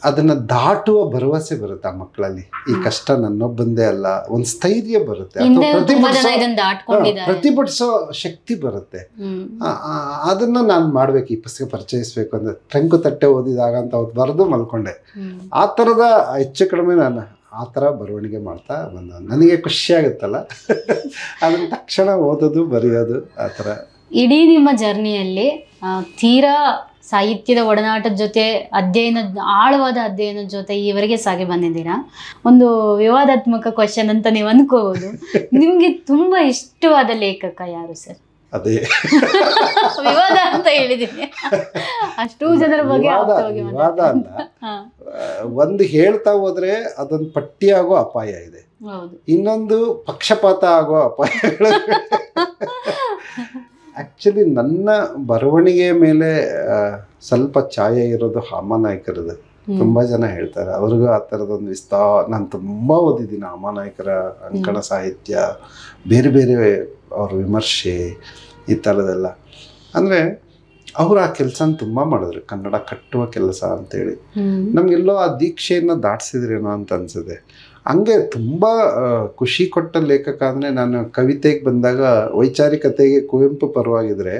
ಅದನ್ನು ದಾಟುವ ಭರವಸೆ ಬರುತ್ತೆ ಆ ಮಕ್ಕಳಲ್ಲಿ. ಈ ಕಷ್ಟ ನನ್ನೊಬ್ಬಂದೇ ಅಲ್ಲ, ಒಂದು ಸ್ಥೈರ್ಯ ಬರುತ್ತೆ, ಪ್ರತಿಭಟಿಸೋ ಶಕ್ತಿ ಬರುತ್ತೆ. ಅದನ್ನು ನಾನು ಮಾಡಬೇಕು, ಈ ಪುಸ್ತಕ ಪರಿಚಯಿಸ್ಬೇಕು ಅಂದರೆ. ಟ್ರಂಕು ತಟ್ಟೆ ಓದಿದಾಗ ಅಂತ ಅವ್ರು ಬರೆದು ಮಲ್ಕೊಂಡೆ. ಆ ಥರದ ಹೆಚ್ಚು ಕಡಿಮೆ ನಾನು ಆ ಥರ ಬರವಣಿಗೆ ಮಾಡ್ತಾ ಬಂದ. ನನಗೆ ಖುಷಿಯಾಗುತ್ತಲ್ಲ, ಅದನ್ನು ತಕ್ಷಣ ಓದೋದು ಬರೆಯೋದು ಆ ಥರ. ಇಡೀ ನಿಮ್ಮ ಜರ್ನಿಯಲ್ಲಿ ತೀರಾ ಸಾಹಿತ್ಯದ ಒಡನಾಟದ ಜೊತೆ ಆಳವಾದ ಅಧ್ಯಯನದ ಜೊತೆ ಈವರೆಗೆ ಸಾಗಿ ಬಂದಿದ್ದೀರಾ. ಒಂದು ವಿವಾದಾತ್ಮಕ ಕ್ವಶನ್ ಅಂತ ನೀವು ಅನ್ಕೋಬಹುದು, ನಿಮ್ಗೆ ತುಂಬಾ ಇಷ್ಟವಾದ ಲೇಖಕ ಯಾರು ಸರ್? ಅದೇ ವಿವಾದ ಅಂತ ಹೇಳಿದ್ದೀನಿ, ಅಷ್ಟು ಜನರ ಬಗ್ಗೆ ವಿವಾದ ಅಲ್ಲ. ಒಂದು ಹೇಳ್ತಾ ಹೋದ್ರೆ ಅದೊಂದು ಪಟ್ಟಿಯಾಗೋ ಅಪಾಯ ಇದೆ, ಇನ್ನೊಂದು ಪಕ್ಷಪಾತ ಆಗೋ ಅಪಾಯಗಳು. ಆ್ಯಕ್ಚುಲಿ ನನ್ನ ಬರವಣಿಗೆ ಮೇಲೆ ಸ್ವಲ್ಪ ಛಾಯೆ ಇರೋದು ಹಾಮಾನಾಯ್ಕರದು. ತುಂಬ ಜನ ಹೇಳ್ತಾರೆ, ಅವ್ರಿಗೂ ಆ ಥರದೊಂದು ನಾನು ತುಂಬ ಓದಿದ್ದೀನಿ ಹಾಮಾನಾಯ್ಕರ ಅಂಕಣ ಸಾಹಿತ್ಯ, ಬೇರೆ ಬೇರೆ ಅವ್ರ ವಿಮರ್ಶೆ, ಈ ಥರದೆಲ್ಲ. ಅಂದರೆ ಅವರು ಆ ಕೆಲಸನ ತುಂಬ ಮಾಡಿದ್ರು, ಕನ್ನಡ ಕಟ್ಟುವ ಕೆಲಸ ಅಂತೇಳಿ. ನಮಗೆಲ್ಲೋ ಆ ದೀಕ್ಷೆಯನ್ನು ದಾಟಿಸಿದ್ರೇನೋ ಅಂತ ಅನಿಸುತ್ತೆ. ಹಂಗೆ ತುಂಬ ಖುಷಿ ಕೊಟ್ಟ ಲೇಖಕ ಅಂದರೆ, ನಾನು ಕವಿತೆಗೆ ಬಂದಾಗ ವೈಚಾರಿಕತೆಗೆ ಕುವೆಂಪು ಪರವಾಗಿದ್ರೆ,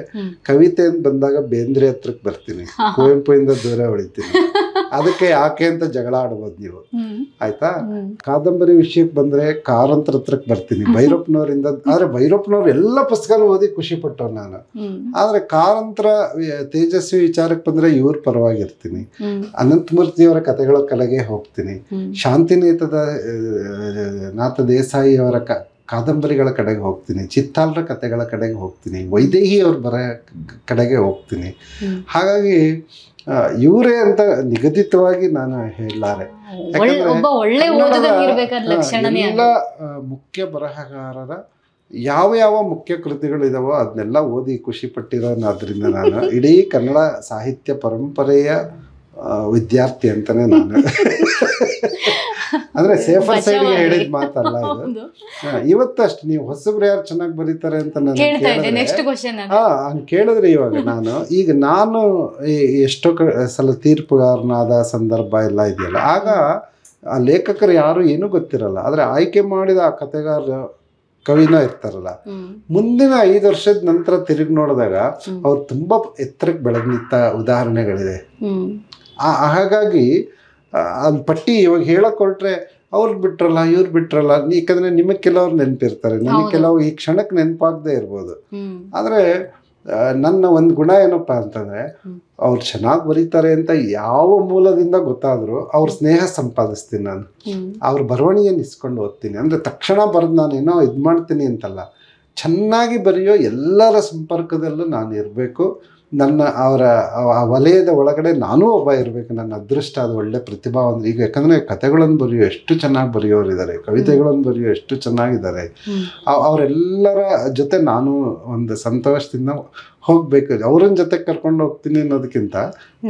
ಕವಿತೆ ಅಂತ ಬಂದಾಗ ಬೇಂದ್ರೆ ಹತ್ರಕ್ಕೆ ಬರ್ತೀನಿ, ಕುವೆಂಪುಯಿಂದ ದೂರ ಉಳಿತೀನಿ. ಅದಕ್ಕೆ ಯಾಕೆ ಅಂತ ಜಗಳ ಆಡ್ಬೋದು ನೀವು, ಆಯ್ತಾ. ಕಾದಂಬರಿ ವಿಷಯಕ್ಕೆ ಬಂದರೆ ಕಾರಂತರ ಹತ್ರಕ್ಕೆ ಬರ್ತೀನಿ, ಭೈರಪ್ಪನವರಿಂದ. ಆದರೆ ಭೈರಪ್ಪನವ್ರು ಎಲ್ಲ ಪುಸ್ತಕ ಓದಿ ಖುಷಿ ಪಟ್ಟವ್ರು ನಾನು. ಆದರೆ ಕಾರಂತರ ತೇಜಸ್ವಿ ವಿಚಾರಕ್ಕೆ ಬಂದರೆ ಇವ್ರ ಪರವಾಗಿರ್ತೀನಿ. ಅನಂತಮೂರ್ತಿಯವರ ಕಥೆಗಳ ಕಲೆಗೆ ಹೋಗ್ತೀನಿ. ಶಾಂತಿನೇತದ ನಾಥ ದೇಸಾಯಿಯವರ ಕಾದಂಬರಿಗಳ ಕಡೆಗೆ ಹೋಗ್ತೀನಿ. ಚಿತ್ತಾಲ್ರ ಕಥೆಗಳ ಕಡೆಗೆ ಹೋಗ್ತೀನಿ. ವೈದೇಹಿ ಅವ್ರ ಬರ ಕಡೆಗೆ ಹೋಗ್ತೀನಿ. ಹಾಗಾಗಿ ಇವರೇ ಅಂತ ನಿಗದಿತವಾಗಿ ನಾನು ಹೇಳಲಾರೆ. ಎಲ್ಲ ಮುಖ್ಯ ಬರಹಗಾರರ ಯಾವ ಮುಖ್ಯ ಕೃತಿಗಳಿದಾವೋ ಅದನ್ನೆಲ್ಲ ಓದಿ ಖುಷಿ ಪಟ್ಟಿರೋದ್ರಿಂದ ನಾನು ಇಡೀ ಕನ್ನಡ ಸಾಹಿತ್ಯ ಪರಂಪರೆಯ ವಿದ್ಯಾರ್ಥಿ ಅಂತಾನೆ ನಾನು. ಅಂದ್ರೆ ಸೇಫರ್ ಸೈಡ್ಗೆ ಹೇಳಿದ ಮಾತಲ್ಲ ಇದು. ಇವತ್ತು ಅಷ್ಟು ನೀವು ಹೊಸಬ್ರು ಯಾರು ಚೆನ್ನಾಗಿ ಬರೀತಾರೆ ಅಂತ ನಾನು ಹಂಗೆ ಕೇಳಿದ್ರೆ, ಇವಾಗ ನಾನು ಎಷ್ಟೋ ಸಲ ತೀರ್ಪುಗಾರನಾದ ಸಂದರ್ಭ ಎಲ್ಲ ಇದೆಯಲ್ಲ, ಆಗ ಆ ಲೇಖಕರು ಯಾರು ಏನೂ ಗೊತ್ತಿರಲ್ಲ. ಆದರೆ ಆಯ್ಕೆ ಮಾಡಿದ ಆ ಕಥೆಗಾರ ಕವಿನ ಇರ್ತಾರಲ್ಲ, ಮುಂದಿನ 5 ವರ್ಷದ ನಂತರ ತಿರುಗಿ ನೋಡಿದಾಗ ಅವ್ರು ತುಂಬಾ ಎತ್ತರಕ್ಕೆ ಬೆಳೆದು ನಿಂತ ಉದಾಹರಣೆಗಳಿದೆ. ಹಾಗಾಗಿ ಅದು ಪಟ್ಟಿ ಇವಾಗ ಹೇಳಕ್ ಹೊರಟ್ರೆ ಅವ್ರು ಬಿಟ್ರಲ್ಲ ಇವ್ರು ಬಿಟ್ರಲ್ಲ, ಯಾಕಂದ್ರೆ ನಿಮಗೆ ಕೆಲವ್ರು ನೆನಪಿರ್ತಾರೆ, ನನಗೆ ಕೆಲವು ಈ ಕ್ಷಣಕ್ಕೆ ನೆನಪಾಗದೆ ಇರ್ಬೋದು. ಆದರೆ ನನ್ನ ಒಂದು ಗುಣ ಏನಪ್ಪ ಅಂತಂದರೆ, ಅವ್ರು ಚೆನ್ನಾಗಿ ಬರೀತಾರೆ ಅಂತ ಯಾವ ಮೂಲದಿಂದ ಗೊತ್ತಾದರೂ ಅವ್ರ ಸ್ನೇಹ ಸಂಪಾದಿಸ್ತೀನಿ ನಾನು. ಅವ್ರ ಬರವಣಿಗೆಯನ್ನು ಇಸ್ಕೊಂಡು ಓದ್ತೀನಿ. ಅಂದರೆ ತಕ್ಷಣ ಬರೆದು ನಾನೇನೋ ಇದು ಮಾಡ್ತೀನಿ ಅಂತಲ್ಲ, ಚೆನ್ನಾಗಿ ಬರೆಯೋ ಎಲ್ಲರ ಸಂಪರ್ಕದಲ್ಲೂ ನಾನು ಇರಬೇಕು. ನನ್ನ ಅವರ ವಲಯದ ಒಳಗಡೆ ನಾನೂ ಒಬ್ಬ ಇರಬೇಕು. ನನ್ನ ಅದೃಷ್ಟ ಅದು ಒಳ್ಳೆ ಪ್ರತಿಭಾವಂತ. ಈಗ ಯಾಕಂದರೆ ಕಥೆಗಳನ್ನು ಬರೆಯೋ ಎಷ್ಟು ಚೆನ್ನಾಗಿ ಬರೆಯೋರಿದ್ದಾರೆ, ಕವಿತೆಗಳನ್ನು ಬರೆಯೋ ಎಷ್ಟು ಚೆನ್ನಾಗಿದ್ದಾರೆ. ಅವರೆಲ್ಲರ ಜೊತೆ ನಾನು ಒಂದು ಸಂತೋಷದಿಂದ ಹೋಗ್ಬೇಕು, ಅವ್ರನ್ನ ಜೊತೆ ಕರ್ಕೊಂಡು ಹೋಗ್ತೀನಿ ಅನ್ನೋದಕ್ಕಿಂತ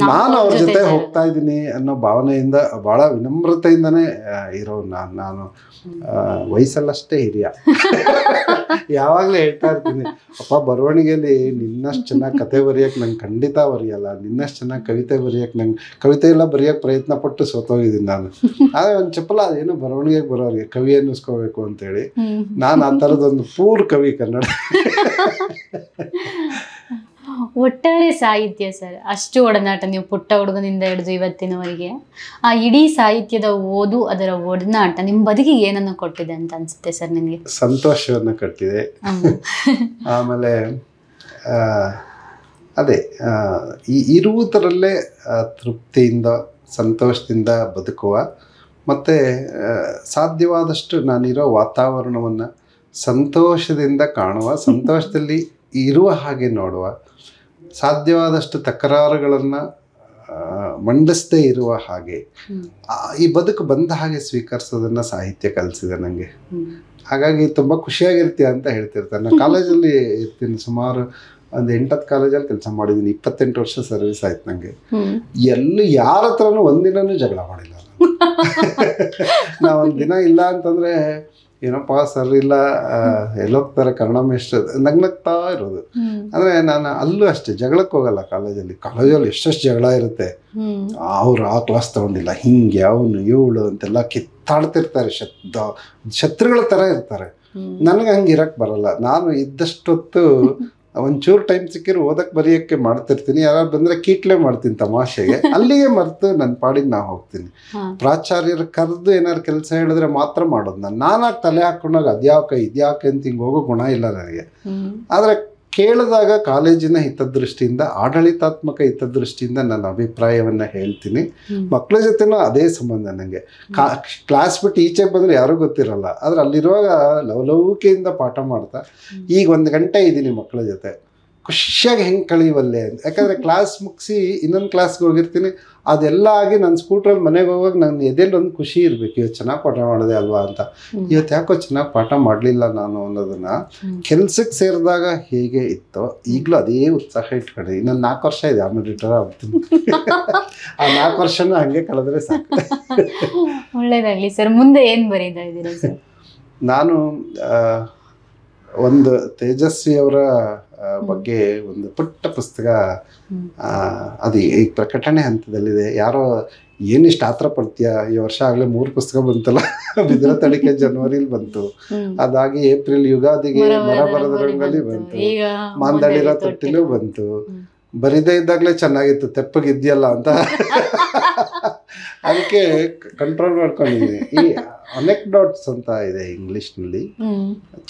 ನಾನು ಅವ್ರ ಜೊತೆ ಹೋಗ್ತಾ ಇದ್ದೀನಿ ಅನ್ನೋ ಭಾವನೆಯಿಂದ ಭಾಳ ವಿನಮ್ರತೆಯಿಂದನೇ ಇರೋ ನಾನು ವಯಸ್ಸಲ್ಲಷ್ಟೇ ಹಿರಿಯ. ಯಾವಾಗಲೂ ಹೇಳ್ತಾ ಇರ್ತೀನಿ, ಅಪ್ಪ ಬರವಣಿಗೆಯಲ್ಲಿ ನಿನ್ನಷ್ಟು ಚೆನ್ನಾಗಿ ಕತೆ ಬರೆಯೋಕ್ಕೆ ನಂಗೆ ಖಂಡಿತ ಬರೆಯಲ್ಲ, ನಿನ್ನಷ್ಟು ಚೆನ್ನಾಗಿ ಕವಿತೆ ಬರೆಯೋಕ್ಕೆ ನಂಗೆ ಕವಿತೆ ಎಲ್ಲ ಬರೆಯೋಕ್ಕೆ ಪ್ರಯತ್ನ ಪಟ್ಟು ಸೋತೋಗಿದ್ದೀನಿ ನಾನು. ಆದರೆ ಒಂದು ಚಪ್ಪಲ ಅದೇನೋ ಬರವಣಿಗೆಗೆ ಬರೋರಿಗೆ ಕವಿ ಅನ್ನಿಸ್ಕೋಬೇಕು ಅಂತೇಳಿ ನಾನು ಆ ಥರದೊಂದು ಪೂರ್ ಕವಿ ಕನ್ನಡ. ಒಟ್ಟಾರೆ ಸಾಹಿತ್ಯ ಸರ್, ಅಷ್ಟು ಒಡನಾಟ ನೀವು ಪುಟ್ಟ ಹುಡುಗನಿಂದ ಹಿಡಿದು ಇವತ್ತಿನವರೆಗೆ ಆ ಇಡೀ ಸಾಹಿತ್ಯದ ಓದು, ಅದರ ಒಡನಾಟ ನಿಮ್ಮ ಬದುಕಿಗೆ ಏನನ್ನು ಕೊಟ್ಟಿದೆ ಅಂತ ಅನ್ಸುತ್ತೆ ಸರ್ ನಿಮಗೆ? ಸಂತೋಷವನ್ನು ಕೊಟ್ಟಿದೆ. ಆಮೇಲೆ ಅದೇ ಇರುವುದರಲ್ಲೇ ತೃಪ್ತಿಯಿಂದ ಸಂತೋಷದಿಂದ ಬದುಕುವ, ಮತ್ತು ಸಾಧ್ಯವಾದಷ್ಟು ನಾನಿರೋ ವಾತಾವರಣವನ್ನು ಸಂತೋಷದಿಂದ ಕಾಣುವ, ಸಂತೋಷದಲ್ಲಿ ಇರುವ ಹಾಗೆ ನೋಡುವ, ಸಾಧ್ಯವಾದಷ್ಟು ತಕರಾರುಗಳನ್ನು ಮಂಡಿಸದೇ ಇರುವ ಹಾಗೆ ಈ ಬದುಕು ಬಂದ ಹಾಗೆ ಸ್ವೀಕರಿಸೋದನ್ನು ಸಾಹಿತ್ಯ ಕಲಿಸಿದೆ ನನಗೆ. ಹಾಗಾಗಿ ತುಂಬ ಖುಷಿಯಾಗಿರ್ತೀಯ ಅಂತ ಹೇಳ್ತಿರ್ತಾರೆ. ನಾನು ಕಾಲೇಜಲ್ಲಿ ಇರ್ತೀನಿ, ಸುಮಾರು ಒಂದು 8-10 ಕಾಲೇಜಲ್ಲಿ ಕೆಲಸ ಮಾಡಿದ್ದೀನಿ. 28 ವರ್ಷ ಸರ್ವಿಸ್ ಆಯ್ತು ನನಗೆ. ಎಲ್ಲಿ ಯಾರ ಹತ್ರನೂ ಒಂದಿನೂ ಜಗಳ ಮಾಡಿಲ್ಲ ನಾನು. ಒಂದು ದಿನ ಇಲ್ಲ ಅಂತಂದರೆ ಏನಪ್ಪ ಸರ್ ಇಲ್ಲ ಎಲ್ಲೋಗ್ತಾರೆ ಕನ್ನಡ ಮೇಷ್ಟ್ರು ನಗ್ನಗ್ತಾ ಇರೋದು. ಅಂದರೆ ನಾನು ಅಲ್ಲೂ ಅಷ್ಟೇ ಜಗಳಕ್ಕೆ ಹೋಗಲ್ಲ. ಕಾಲೇಜಲ್ಲಿ ಎಷ್ಟೆಷ್ಟು ಜಗಳ ಇರುತ್ತೆ. ಅವ್ರು ಆ ಕ್ಲಾಸ್ ತೊಗೊಂಡಿಲ್ಲ, ಹಿಂಗೆ ಅವನು ಇವಳು ಅಂತೆಲ್ಲ ಕಿತ್ತಾಡ್ತಿರ್ತಾರೆ, ಶತ್ರುಗಳ ಥರ ಇರ್ತಾರೆ. ನನಗೆ ಹಂಗೆ ಇರೋಕ್ಕೆ ಬರಲ್ಲ. ನಾನು ಇದ್ದಷ್ಟೊತ್ತು ಒಂಚೂರು ಟೈಮ್ ಸಿಕ್ಕಿರೋ ಓದಕ್ಕೆ ಬರೆಯೋಕ್ಕೆ ಮಾಡ್ತಿರ್ತೀನಿ. ಯಾರು ಬಂದರೆ ಕೀಟ್ಲೆ ಮಾಡ್ತೀನಿ ತಮಾಷೆಗೆ, ಅಲ್ಲಿಗೆ ಮರೆತು ನನ್ನ ಪಾಡಿಗೆ ನಾ ಹೋಗ್ತೀನಿ. ಪ್ರಾಚಾರ್ಯರು ಕರೆದು ಏನಾದ್ರು ಕೆಲಸ ಹೇಳಿದ್ರೆ ಮಾತ್ರ ಮಾಡೋದು. ನಾನಾಗಿ ತಲೆ ಹಾಕೊಂಡಾಗ ಅದ್ಯಾಕೆ ಇದ್ಯಾಕೆ ಅಂತ ಹಿಂಗೆ ಹೋಗೋ ಗುಣ ಇಲ್ಲ ನನಗೆ. ಆದರೆ ಕೇಳಿದಾಗ ಕಾಲೇಜಿನ ಹಿತದೃಷ್ಟಿಯಿಂದ, ಆಡಳಿತಾತ್ಮಕ ಹಿತದೃಷ್ಟಿಯಿಂದ ನನ್ನ ಅಭಿಪ್ರಾಯವನ್ನು ಹೇಳ್ತೀನಿ. ಮಕ್ಕಳ ಜೊತೆನೂ ಅದೇ ಸಂಬಂಧ ನನಗೆ. ಕ್ಲಾಸ್ ಬಿಟ್ಟು ಈಚೆಗೆ ಬಂದರೆ ಯಾರೂ ಗೊತ್ತಿರಲ್ಲ, ಆದರೆ ಅಲ್ಲಿರುವಾಗ ಲವಲವಿಕೆಯಿಂದ ಪಾಠ ಮಾಡ್ತಾ ಈಗ 1 ಗಂಟೆ ಇದ್ದೀನಿ ಮಕ್ಕಳ ಜೊತೆ, ಖುಷಿಯಾಗಿ ಹೆಂಗೆ ಕಳೀವಲ್ಲೆ ಅಂತ. ಯಾಕಂದರೆ ಕ್ಲಾಸ್ ಮುಗಿಸಿ ಇನ್ನೊಂದು ಕ್ಲಾಸ್ಗೆ ಹೋಗಿರ್ತೀನಿ, ಅದೆಲ್ಲ ಆಗಿ ನನ್ನ ಸ್ಕೂಟ್ರಲ್ಲಿ ಮನೆಗೆ ಹೋಗುವಾಗ ನನ್ನ ಎದೆಯಲ್ಲಿ ಒಂದು ಖುಷಿ ಇರಬೇಕು, ಇವತ್ತು ಚೆನ್ನಾಗಿ ಪಾಠ ಮಾಡಿದೆ ಅಲ್ವಾ ಅಂತ. ಇವತ್ತು ಯಾಕೋ ಚೆನ್ನಾಗಿ ಪಾಠ ಮಾಡಲಿಲ್ಲ ನಾನು ಅನ್ನೋದನ್ನು ಕೆಲ್ಸಕ್ಕೆ ಸೇರಿದಾಗ ಹೇಗೆ ಇತ್ತೋ ಈಗಲೂ ಅದೇ ಉತ್ಸಾಹ ಇಟ್ಕೊಂಡಿದ್ದೀನಿ. ಇನ್ನೊಂದು 4 ವರ್ಷ ಇದೆ, ಆಮೇಲೆ ರಿಟೈರ್ ಆಗ್ತೀನಿ. ಆ 4 ವರ್ಷನೂ ಹಾಗೆ ಕಳೆದ್ರೆ ಸಾಕು. ಒಳ್ಳೇದಾಗಲಿ ಸರ್. ಮುಂದೆ ಏನು ಬರೀತಾ ಇದ್ದೀರಾ ಸರ್? ನಾನು ಒಂದು ತೇಜಸ್ವಿಯವರ ಬಗ್ಗೆ ಒಂದು ಪುಟ್ಟ ಪುಸ್ತಕ, ಅದು ಈಗ ಪ್ರಕಟಣೆ ಹಂತದಲ್ಲಿದೆ. ಯಾರೋ ಏನಿಷ್ಟು ಆತರ ಪಡ್ತೀಯ, ಈ ವರ್ಷ ಆಗಲೇ 3 ಪುಸ್ತಕ ಬಂತಲ್ಲ. ಬಿದಿರ ತಳಿಕೆ ಜನವರಿಲಿ ಬಂತು, ಅದಾಗಿ ಏಪ್ರಿಲ್ ಯುಗಾದಿಗೆ ಮರ ಬರದ ರಂಗಲ್ಲಿ ಬಂತು, ಮಾಂದಳಿರ ತೊಟ್ಟಿಲೂ ಬಂತು. ಬರಿದೇ ಇದ್ದಾಗಲೇ ಚೆನ್ನಾಗಿತ್ತು, ತೆಪ್ಪಗಿದ್ಯಲ್ಲ ಅಂತ ಅದಕ್ಕೆ ಕಂಟ್ರೋಲ್ ಮಾಡ್ಕೊಂಡಿದ್ದೀನಿ. ಈ ಅನೆಕ್ಡೋಟ್ಸ್ ಅಂತ ಇದೆ ಇಂಗ್ಲೀಷ್ನಲ್ಲಿ,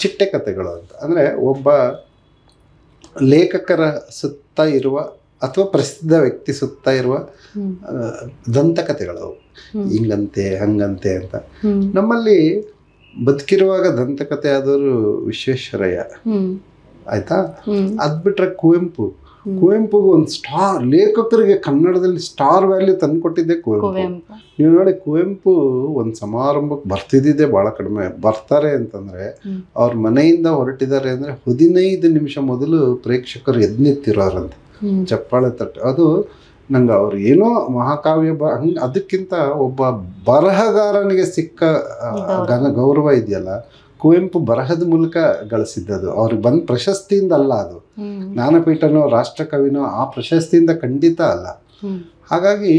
ಚಿಟ್ಟೆ ಕಥೆಗಳು ಅಂತ. ಅಂದರೆ ಒಬ್ಬ ಲೇಖಕರ ಸುತ್ತ ಇರುವ ಅಥವಾ ಪ್ರಸಿದ್ಧ ವ್ಯಕ್ತಿ ಸುತ್ತ ಇರುವ ದಂತಕಥೆಗಳು, ಹಿಂಗಂತೆ ಹಂಗಂತೆ ಅಂತ. ನಮ್ಮಲ್ಲಿ ಬದುಕಿರುವಾಗ ದಂತಕಥೆ ಆದವರು ವಿಶ್ವೇಶ್ವರಯ್ಯ, ಆಯ್ತಾ? ಅದ್ ಬಿಟ್ರೆ ಕುವೆಂಪುಗೆ ಒಂದು ಸ್ಟಾರ್, ಲೇಖಕರಿಗೆ ಕನ್ನಡದಲ್ಲಿ ಸ್ಟಾರ್ ವ್ಯಾಲ್ಯೂ ತಂದುಕೊಟ್ಟಿದ್ದೆ ಕುವೆಂಪು. ನೀವು ನೋಡಿ, ಕುವೆಂಪು ಒಂದು ಸಮಾರಂಭಕ್ಕೆ ಬರ್ತಿದ್ದಿದ್ದೆ ಭಾಳ ಕಡಿಮೆ. ಬರ್ತಾರೆ ಅಂತಂದರೆ ಅವ್ರ ಮನೆಯಿಂದ ಹೊರಟಿದ್ದಾರೆ ಅಂದರೆ 15 ನಿಮಿಷ ಮೊದಲು ಪ್ರೇಕ್ಷಕರು ಎದ್ನಿತ್ತಿರೋರಂತೆ, ಚಪ್ಪಾಳೆ ತಟ್ಟು. ಅದು ನಂಗೆ ಅವ್ರು ಏನೋ ಮಹಾಕಾವ್ಯ ಹಂಗೆ. ಅದಕ್ಕಿಂತ ಒಬ್ಬ ಬರಹಗಾರನಿಗೆ ಸಿಕ್ಕ ಗೌರವ ಇದೆಯಲ್ಲ, ಕುವೆಂಪು ಬರಹದ ಮೂಲಕ ಗಳಿಸಿದ್ದದು. ಅವ್ರಿಗೆ ಬಂದ ಪ್ರಶಸ್ತಿಯಿಂದ ಅಲ್ಲ, ಅದು ಜ್ಞಾನಪೀಠನೋ ರಾಷ್ಟ್ರಕವಿನೋ ಆ ಪ್ರಶಸ್ತಿಯಿಂದ ಖಂಡಿತ ಅಲ್ಲ. ಹಾಗಾಗಿ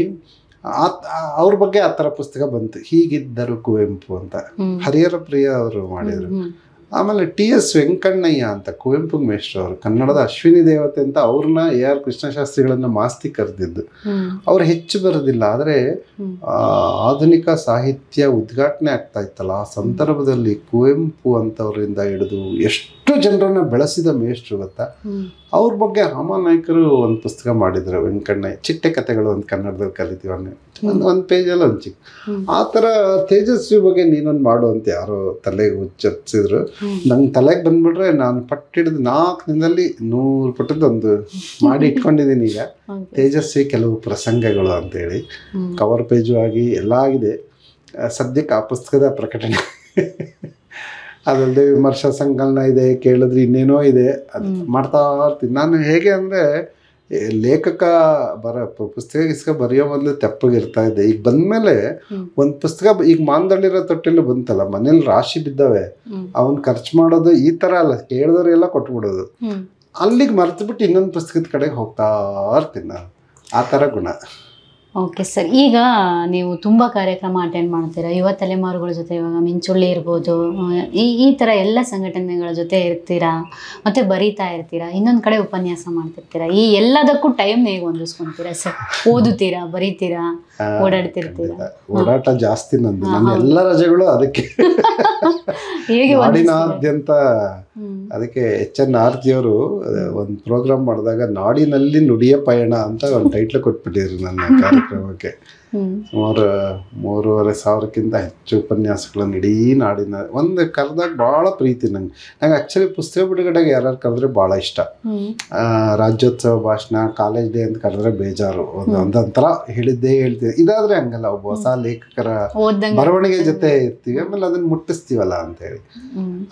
ಅವ್ರ ಬಗ್ಗೆ ಆ ಥರ ಪುಸ್ತಕ ಬಂತು, ಹೀಗಿದ್ದರು ಕುವೆಂಪು ಅಂತ. ಹರಿಹರ ಪ್ರಿಯ ಅವರು ಮಾಡಿದರು. ಆಮೇಲೆ TS ವೆಂಕಣ್ಣಯ್ಯ ಅಂತ, ಕುವೆಂಪು ಮೇಷ್ಟ್ರು ಅವರು, ಕನ್ನಡದ ಅಶ್ವಿನಿ ದೇವತೆ ಅಂತ. ಅವ್ರನ್ನ AR ಕೃಷ್ಣಶಾಸ್ತ್ರಿಗಳನ್ನ ಮಾಸ್ತಿ ಕರೆದಿದ್ದು. ಅವ್ರು ಹೆಚ್ಚು ಬರೋದಿಲ್ಲ, ಆದರೆ ಆಧುನಿಕ ಸಾಹಿತ್ಯ ಉದ್ಘಾಟನೆ ಆಗ್ತಾ ಇತ್ತಲ್ಲ, ಆ ಸಂದರ್ಭದಲ್ಲಿ ಕುವೆಂಪು ಅಂತವರಿಂದ ಹಿಡಿದು ಎಷ್ಟು ಜನರನ್ನ ಬೆಳೆಸಿದ ಮೇಷ್ಟ್ರು ಗೊತ್ತಾ. ಅವ್ರ ಬಗ್ಗೆ ರಾಮನಾಯ್ಕರು ಒಂದು ಪುಸ್ತಕ ಮಾಡಿದ್ರು, ವೆಂಕಣ್ಣಯ್ಯ, ಚಿಟ್ಟೆ ಕಥೆಗಳು ಅಂತ ಕನ್ನಡದಲ್ಲಿ ಕಲಿತೀವಿ. ಒಂದು ಪೇಜಲ್ಲಿ ಒಂದು ಚಿಕ್ಕ. ಆ ಥರ ತೇಜಸ್ವಿ ಬಗ್ಗೆ ನೀನೊಂದು ಮಾಡು ಅಂತ ಯಾರೋ ತಲೆಗೆ ಹುಚ್ಚರಿಸಿದ್ರು. ನಂಗೆ ತಲೆಗೆ ಬಂದ್ಬಿಟ್ರೆ ನಾನು ಪಟ್ಟಿಡಿದು 4 ದಿನದಲ್ಲಿ 100 ಪುಟದೊಂದು ಮಾಡಿ ಇಟ್ಕೊಂಡಿದ್ದೀನಿ. ಈಗ ತೇಜಸ್ವಿ ಕೆಲವು ಪ್ರಸಂಗಗಳು ಅಂತೇಳಿ ಕವರ್ ಪೇಜು ಆಗಿ ಎಲ್ಲ ಆಗಿದೆ. ಸದ್ಯಕ್ಕೆ ಆ ಪುಸ್ತಕದ ಪ್ರಕಟಣೆ ಅದಲ್ಲದೆ ವಿಮರ್ಶಾ ಸಂಕಲನ ಇದೆ, ಕೇಳಿದ್ರೆ ಇನ್ನೇನೋ ಇದೆ, ಅದು ಮಾಡ್ತಾ ಇರ್ತೀನಿ ನಾನು. ಹೇಗೆ ಅಂದರೆ ಲೇಖಕ ಪುಸ್ತಕ ಬರೆಯೋ ಮೊದಲು ತೆಪ್ಪಗಿರ್ತಾ ಇದ್ದೆ. ಈಗ ಬಂದಮೇಲೆ ಒಂದು ಪುಸ್ತಕ ಈಗ ಮಾಂದಳಿರೋ ತೊಟ್ಟಿಲು ಬಂತಲ್ಲ, ಮನೇಲಿ ರಾಶಿ ಬಿದ್ದಾವೆ, ಅವನ್ ಖರ್ಚು ಮಾಡೋದು ಈ ಥರ ಅಲ್ಲ, ಕೇಳಿದವ್ರಿಗೆಲ್ಲ ಕೊಟ್ಬಿಡೋದು. ಅಲ್ಲಿಗೆ ಮರೆತು ಬಿಟ್ಟು ಇನ್ನೊಂದು ಪುಸ್ತಕದ ಕಡೆಗೆ ಹೋಗ್ತಾ ಇರ್ತೀನಿ ನಾನು. ಆ ಥರ ಗುಣ. ಓಕೆ ಸರ್, ಈಗ ನೀವು ತುಂಬ ಕಾರ್ಯಕ್ರಮ ಅಟೆಂಡ್ ಮಾಡ್ತೀರಾ, ಯುವ ತಲೆಮಾರುಗಳ ಜೊತೆ, ಇವಾಗ ಮಿಂಚುಳ್ಳಿ ಇರ್ಬೋದು, ಈ ಥರ ಎಲ್ಲ ಸಂಘಟನೆಗಳ ಜೊತೆ ಇರ್ತೀರಾ, ಮತ್ತು ಬರೀತಾ ಇರ್ತೀರಾ, ಇನ್ನೊಂದು ಕಡೆ ಉಪನ್ಯಾಸ ಮಾಡ್ತಿರ್ತೀರಾ. ಈ ಎಲ್ಲದಕ್ಕೂ ಟೈಮ್ ಹೇಗೆ ಹೊಂದಿಸ್ಕೊಂತೀರಾ ಸರ್? ಓದುತ್ತೀರಾ, ಬರೀತೀರಾ, ಓಡಾಡ್ತಿರ್ತೀರಾ? ಓಡಾಟ ಜಾಸ್ತಿ ನಂದು. ನನ್ನ ಎಲ್ಲ ರಜೆಗಳು ಅದಕ್ಕೆ. ಹೇಗೆ ನಾಡಿನಾದ್ಯಂತ ಅದಕ್ಕೆ HN ಆರ್ತಿಯವರು ಒಂದು ಪ್ರೋಗ್ರಾಮ್ ಮಾಡಿದಾಗ ನಾಡಿನಲ್ಲಿ ನುಡಿಯ ಪಯಣ ಅಂತ ಒಂದು ಟೈಟ್ಲ್ ಕೊಟ್ಬಿಟ್ಟಿದ್ರು ನನ್ನ ಕಾರ್ಯಕ್ರಮಕ್ಕೆ. ಸುಮಾರು 3,500ಕ್ಕಿಂತ ಹೆಚ್ಚು ಉಪನ್ಯಾಸಗಳನ್ನು ಇಡೀ ನಾಡಿನ ಒಂದು ಕರೆದಾಗ ಭಾಳ ಪ್ರೀತಿ ನಂಗೆ. ಆ್ಯಕ್ಚುಲಿ ಪುಸ್ತಕ ಬಿಡುಗಡೆಗೆ ಯಾರು ಕರೆದ್ರೆ ಭಾಳ ಇಷ್ಟ. ರಾಜ್ಯೋತ್ಸವ ಭಾಷಣ, ಕಾಲೇಜ್ ಡೇ ಅಂತ ಕರೆದ್ರೆ ಬೇಜಾರು, ಒಂದೊಂಥರ ಹೇಳಿದ್ದೇ ಹೇಳ್ತೀವಿ. ಇದಾದರೆ ಹಂಗಲ್ಲ, ಒಬ್ಬ ಹೊಸ ಲೇಖಕರ ಬರವಣಿಗೆ ಜೊತೆ ಇರ್ತೀವಿ, ಆಮೇಲೆ ಅದನ್ನು ಮುಟ್ಟಿಸ್ತೀವಲ್ಲ ಅಂತೇಳಿ.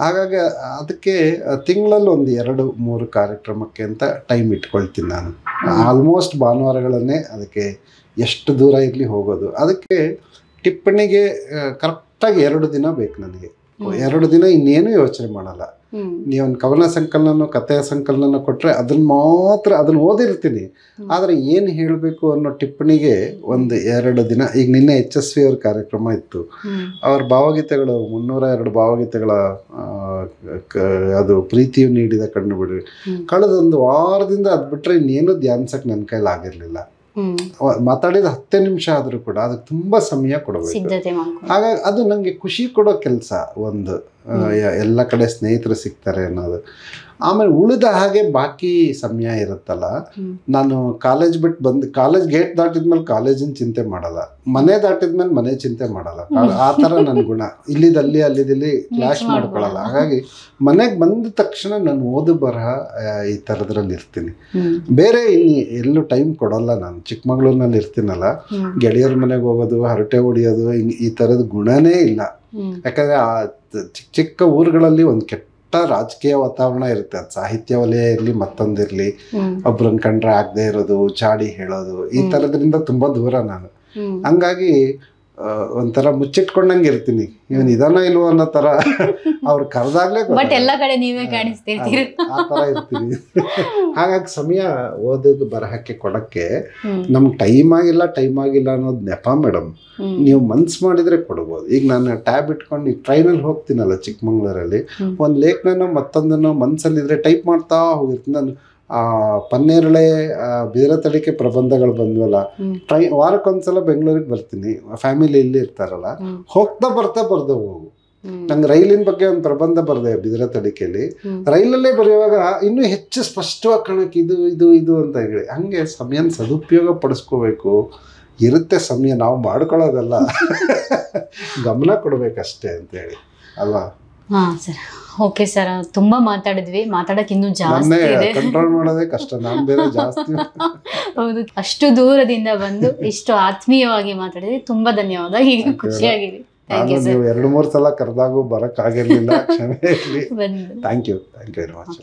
ಹಾಗಾಗಿ ಅದಕ್ಕೆ ತಿಂಗಳಲ್ಲಿ ಒಂದು 2-3 ಕಾರ್ಯಕ್ರಮಕ್ಕೆ ಅಂತ ಟೈಮ್ ಇಟ್ಕೊಳ್ತೀನಿ ನಾನು. ಆಲ್ಮೋಸ್ಟ್ ಭಾನುವಾರಗಳನ್ನೇ ಅದಕ್ಕೆ ಎಷ್ಟು ದೂರ ಇರಲಿ ಹೋಗೋದು. ಅದಕ್ಕೆ ಟಿಪ್ಪಣಿಗೆ ಕರೆಕ್ಟಾಗಿ 2 ದಿನ ಬೇಕು ನನಗೆ. 2 ದಿನ ಇನ್ನೇನು ಯೋಚನೆ ಮಾಡಲ್ಲ. ನೀವೊಂದು ಕವನ ಸಂಕಲನ, ಕಥೆಯ ಸಂಕಲನ ಕೊಟ್ಟರೆ ಅದನ್ನು ಓದಿರ್ತೀನಿ, ಆದರೆ ಏನು ಹೇಳಬೇಕು ಅನ್ನೋ ಟಿಪ್ಪಣಿಗೆ ಒಂದು 2 ದಿನ. ಈಗ ನಿನ್ನೆ HSV ಅವ್ರ ಕಾರ್ಯಕ್ರಮ ಇತ್ತು. ಅವ್ರ ಭಾವಗೀತೆಗಳು 302 ಭಾವಗೀತೆಗಳ ಅದು ಪ್ರೀತಿಯು ನೀಡಿದ ಕಣ್ಣು ಬಿಡಿ ಕಳೆದೊಂದು ವಾರದಿಂದ ಅದು ಬಿಟ್ಟರೆ ಇನ್ನೇನು ಧ್ಯಾನಿಸಕ್ಕೆ ನನ್ನ ಕೈಲಿ ಆಗಿರಲಿಲ್ಲ. ಮಾತಾಡಿದ 10 ನಿಮಿಷ ಆದರೂ ಕೂಡ ಅದಕ್ಕೆ ತುಂಬ ಸಮಯ ಕೊಡಬೇಕು. ಹಾಗಾಗಿ ಅದು ನನಗೆ ಖುಷಿ ಕೊಡೋ ಕೆಲಸ. ಒಂದು ಎಲ್ಲ ಕಡೆ ಸ್ನೇಹಿತರು ಸಿಗ್ತಾರೆ ಅನ್ನೋದು. ಆಮೇಲೆ ಉಳಿದ ಹಾಗೆ ಬಾಕಿ ಸಮಯ ಇರುತ್ತಲ್ಲ, ನಾನು ಕಾಲೇಜ್ ಬಿಟ್ಟು ಬಂದು ಕಾಲೇಜ್ ಗೇಟ್ ದಾಟಿದ್ಮೇಲೆ ಕಾಲೇಜಿನ ಚಿಂತೆ ಮಾಡಲ್ಲ, ಮನೆ ದಾಟಿದ್ಮೇಲೆ ಮನೆ ಚಿಂತೆ ಮಾಡಲ್ಲ. ಆ ಥರ ನನ್ನ ಗುಣ. ಇಲ್ಲಿದಲ್ಲಿ ಅಲ್ಲಿದಲ್ಲಿ ಕ್ಲಾಶ್ ಮಾಡ್ಕೊಳ್ಳಲ್ಲ. ಹಾಗಾಗಿ ಮನೆಗೆ ಬಂದ ತಕ್ಷಣ ನಾನು ಓದು ಬರಹ ಈ ಥರದ್ರಲ್ಲಿ ಇರ್ತೀನಿ. ಬೇರೆ ಇನ್ನು ಎಲ್ಲೂ ಟೈಮ್ ಕೊಡಲ್ಲ. ನಾನು ಚಿಕ್ಕಮಗಳೂರಿನಲ್ಲಿ ಇರ್ತೀನಲ್ಲ, ಗೆಳೆಯರ ಮನೆಗೆ ಹೋಗೋದು, ಹರಟೆ ಹೊಡಿಯೋದು, ಈ ಥರದ ಗುಣನೇ ಇಲ್ಲ. ಯಾಕಂದರೆ ಆ ಚಿಕ್ಕ ಚಿಕ್ಕ ಊರುಗಳಲ್ಲಿ ಒಂದು ಕೆಟ್ಟ ರಾಜಕೀಯ ವಾತಾವರಣ ಇರುತ್ತೆ. ಅದು ಸಾಹಿತ್ಯ ವಲಯ ಇರಲಿ, ಮತ್ತೊಂದಿರಲಿ, ಒಬ್ರನ್ನ ಕಂಡ್ರೆ ಆಗದೆ ಇರೋದು, ಚಾಡಿ ಹೇಳೋದು, ಈ ಥರದ್ರಿಂದ ತುಂಬ ದೂರ ನಾನು. ಹಂಗಾಗಿ ಒಂಥರ ಮುಚ್ಚಿಟ್ಕೊಂಡಂಗೆ ಇರ್ತೀನಿ. ಇವನ್ ಇದನ್ನ ಇಲ್ವೋ ಅನ್ನೋ ಥರ ಅವ್ರು ಕರೆದಾಗ್ಲೇ ಎಲ್ಲ ಕಡೆ ನೀವೇ ಕಾಣಿಸ್ತೀರಿ, ಆ ಥರ ಇರ್ತೀನಿ. ಹಾಗಾಗಿ ಸಮಯ ಓದೋದು ಬರಹಕ್ಕೆ ಕೊಡೋಕ್ಕೆ ನಮ್ಗೆ ಟೈಮ್ ಆಗಿಲ್ಲ ಅನ್ನೋದು ನೆಪ ಮೇಡಮ್. ನೀವು ಮನ್ಸು ಮಾಡಿದರೆ ಕೊಡ್ಬೋದು. ಈಗ ನಾನು ಟ್ಯಾಬ್ ಇಟ್ಕೊಂಡು ಈಗ ಟ್ರೈನಲ್ಲಿ ಹೋಗ್ತೀನಲ್ಲ ಚಿಕ್ಕಮಂಗ್ಳೂರಲ್ಲಿ, ಒಂದು ಲೇಖನೋ ಮತ್ತೊಂದನ್ನು ಮನಸ್ಸಲ್ಲಿದ್ರೆ ಟೈಪ್ ಮಾಡ್ತಾ ಹೋಗಿರ್ತೀನಿ ನಾನು. ಪನ್ನೇರಳೆ ಬಿದಿರತಡಿಕೆ ಪ್ರಬಂಧಗಳು ಬಂದ್ವಲ್ಲ, ವಾರಕ್ಕೊಂದ್ಸಲ ಬೆಂಗಳೂರಿಗೆ ಬರ್ತೀನಿ. ಫ್ಯಾಮಿಲಿ ಇಲ್ಲಿ ಇರ್ತಾರಲ್ಲ, ಹೋಗ್ತಾ ಬರ್ತಾ ಬರ್ದೆ ಹೋಗು. ನಂಗೆ ರೈಲಿನ ಬಗ್ಗೆ ಒಂದು ಪ್ರಬಂಧ ಬರೆದೆ ಬಿದಿರತಡಿಕೆಯಲ್ಲಿ. ರೈಲಲ್ಲೇ ಬರೆಯುವಾಗ ಇನ್ನೂ ಹೆಚ್ಚು ಸ್ಪಷ್ಟವಾಗಿ ಕಾಣಕ್ಕೆ ಇದು ಅಂತ ಹೇಳಿ. ಹಂಗೆ ಸಮಯನ ಸದುಪಯೋಗ ಪಡಿಸ್ಕೋಬೇಕು. ಇರುತ್ತೆ ಸಮಯ, ನಾವು ಮಾಡ್ಕೊಳ್ಳೋದಲ್ಲ, ಗಮನ ಕೊಡ್ಬೇಕಷ್ಟೇ ಅಂತೇಳಿ ಅಲ್ವಾ? ಹಾಂ ಸರ್, ಓಕೆ ಸರ್, ತುಂಬಾ ಮಾತಾಡಿದ್ವಿ. ಮಾತಾಡಕ್ಕೆ ಇನ್ನೂ ಜಾಸ್ತಿ ಇದೆ, ಕಂಟ್ರೋಲ್ ಮಾಡೋದೇ ಕಷ್ಟ. ನಾನು ಬೇರೆ ಜಾಸ್ತಿ. ಹೌದು, ಅಷ್ಟು ದೂರದಿಂದ ಬಂದು ಇಷ್ಟು ಆತ್ಮೀಯವಾಗಿ ಮಾತಾಡಿದ್ವಿ. ತುಂಬಾ ಧನ್ಯವಾದ. ಹೀಗೆ ಖುಷಿಯಾಗಿದೆ. ನೀವು 2-3 ಸಲ ಕರೆದಾಗೂ ಬರಕ್ ಆಗಿರ್ಲಿಲ್ಲ, ಕ್ಷಮೆ ಇರಲಿ. Thank you very much.